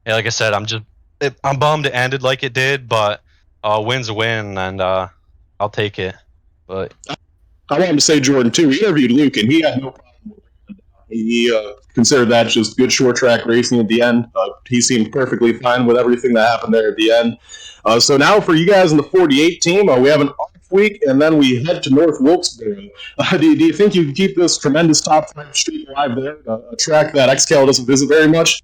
like I said, I'm bummed it ended like it did, but win's a win, and I'll take it. But I wanted to say, Jordan, too, we interviewed Luke, and he had no problem with it. He considered that just good short track racing at the end. He seemed perfectly fine with everything that happened there at the end. So now for you guys in the 48 team, we have an off week, and then we head to North Wilkesboro. Do you think you can keep this tremendous top 5 streak alive there, a track that XCAL doesn't visit very much?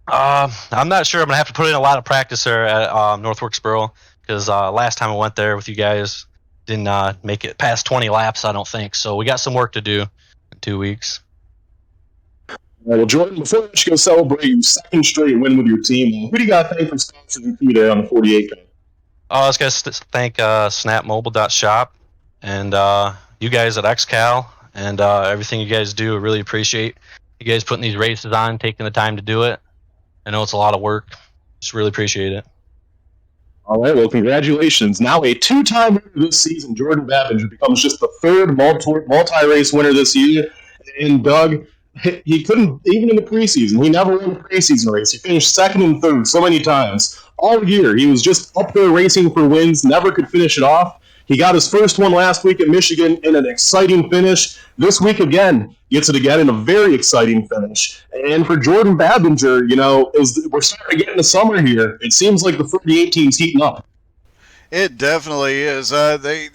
I'm not sure. I'm going to have to put in a lot of practice there at North Wilkesboro, because last time I went there with you guys, didn't make it past 20 laps, I don't think. So we got some work to do in 2 weeks. Well, Jordan, before we let you go celebrate your second straight win with your team, who do you got to thank for sponsoring you today on the 48 team? I was going to thank snapmobile.shop and you guys at XCAL and everything you guys do. I really appreciate you guys putting these races on, taking the time to do it. I know it's a lot of work. Just really appreciate it. All right, well, congratulations. Now a 2-time winner this season, Jordan Babbinger becomes just the third multi-race winner this year. And Doug, he couldn't, even in the preseason, he never won a preseason race. He finished second and third so many times. All year, he was just up there racing for wins, never could finish it off. He got his first one last week at Michigan in an exciting finish. This week again, gets it again in a very exciting finish. And for Jordan Babbinger, we're starting to get into summer here. It seems like the 48 team's heating up. It definitely is. They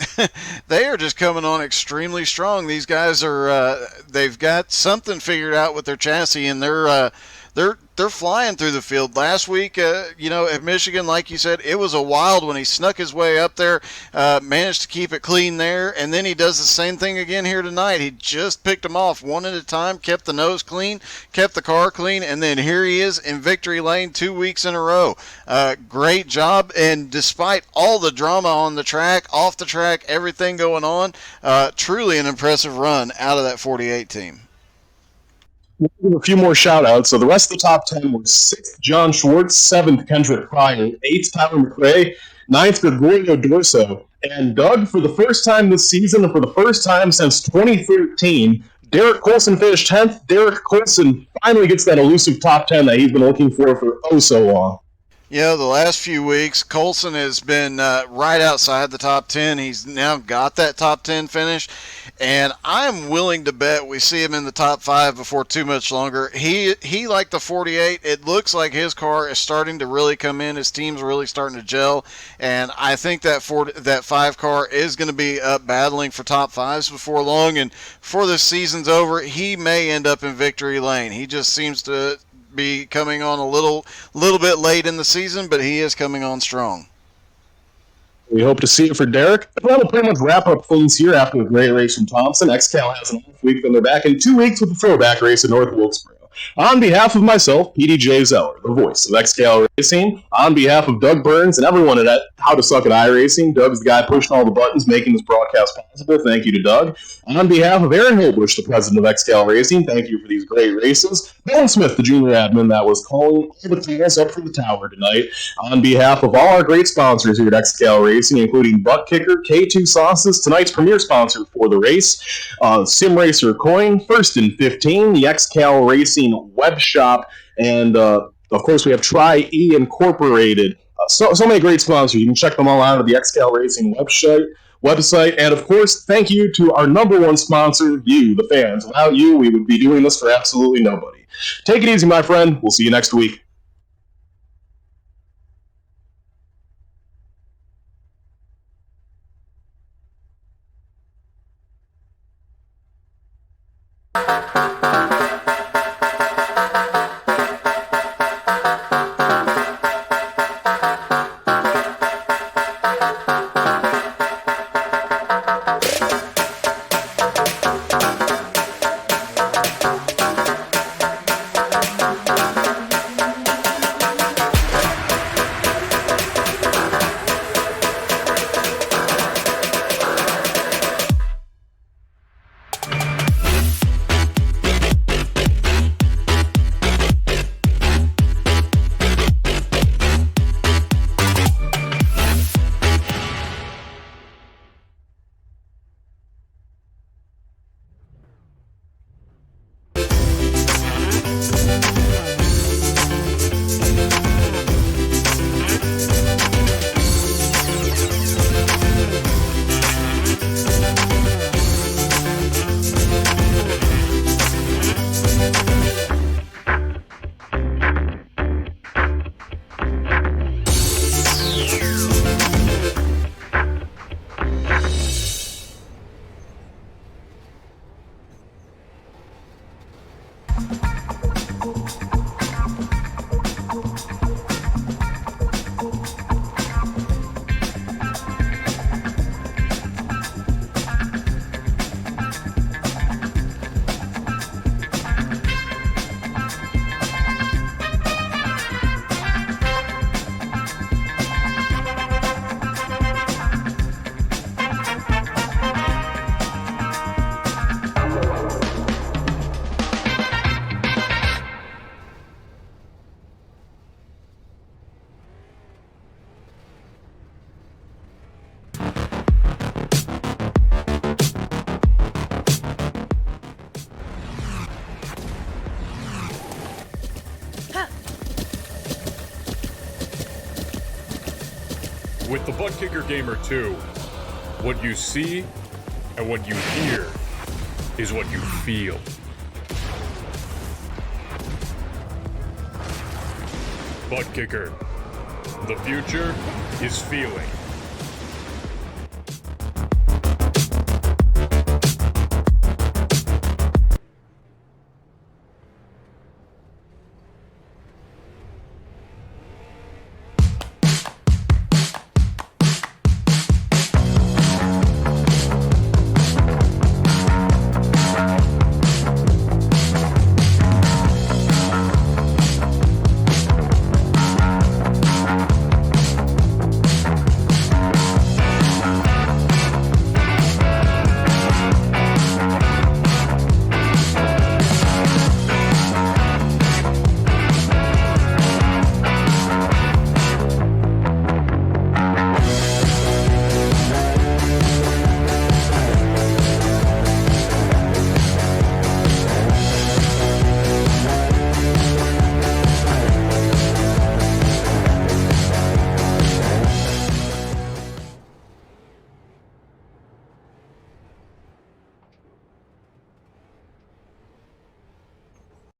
are just coming on extremely strong. These guys are they've got something figured out with their chassis, and they're flying through the field. Last week, at Michigan, like you said, it was a wild when he snuck his way up there, managed to keep it clean there, and then he does the same thing again here tonight. He just picked them off one at a time, kept the nose clean, kept the car clean, and then here he is in victory lane 2 weeks in a row. Great job, and despite all the drama on the track, off the track, everything going on, truly an impressive run out of that 48 team. We'll give a few more shout-outs. So the rest of the top 10 were 6th, John Schwartz, 7th, Kendrick Pryor, 8th, Tyler McRae, 9th, Gregorio Dorso. And Doug, for the first time this season, and for the first time since 2013, Derek Colson finished 10th. Derek Colson finally gets that elusive top 10 that he's been looking for oh so long. The last few weeks, Colson has been right outside the top 10. He's now got that top 10 finish, and I'm willing to bet we see him in the top 5 before too much longer. He like the 48, it looks like his car is starting to really come in. His team's really starting to gel, and I think that 5 car is going to be up battling for top 5s before long, and before the season's over, he may end up in victory lane. He just seems to be coming on a little bit late in the season, but he is coming on strong. We hope to see it for Derek. That'll pretty much wrap up things here after the great race from Thompson. XCAL has an off week, then they're back in 2 weeks with the throwback race in North Wilkesboro. On behalf of myself, PDJ Zeller, the voice of XCAL Racing, on behalf of Doug Burns and everyone at How to Suck at iRacing, Doug's the guy pushing all the buttons, making this broadcast possible. Thank you to Doug. On behalf of Aaron Holbush, the president of XCAL Racing, thank you for these great races. Ben Smith, the junior admin that was calling all the calls up for the tower tonight. On behalf of all our great sponsors here at XCAL Racing, including Butt Kicker, K2 Sauces, tonight's premier sponsor for the race, Sim Racer Coin, First and 15, the XCAL Racing web shop, and of course we have Tri-E Incorporated. So many great sponsors. You can check them all out at the XCAL Racing website. website. And of course, thank you to our number one sponsor, you, the fans. Without you, we would be doing this for absolutely nobody. Take it easy, my friend. We'll see you next week. With the Butt Kicker Gamer 2, what you see and what you hear is what you feel. Butt Kicker. The future is feeling.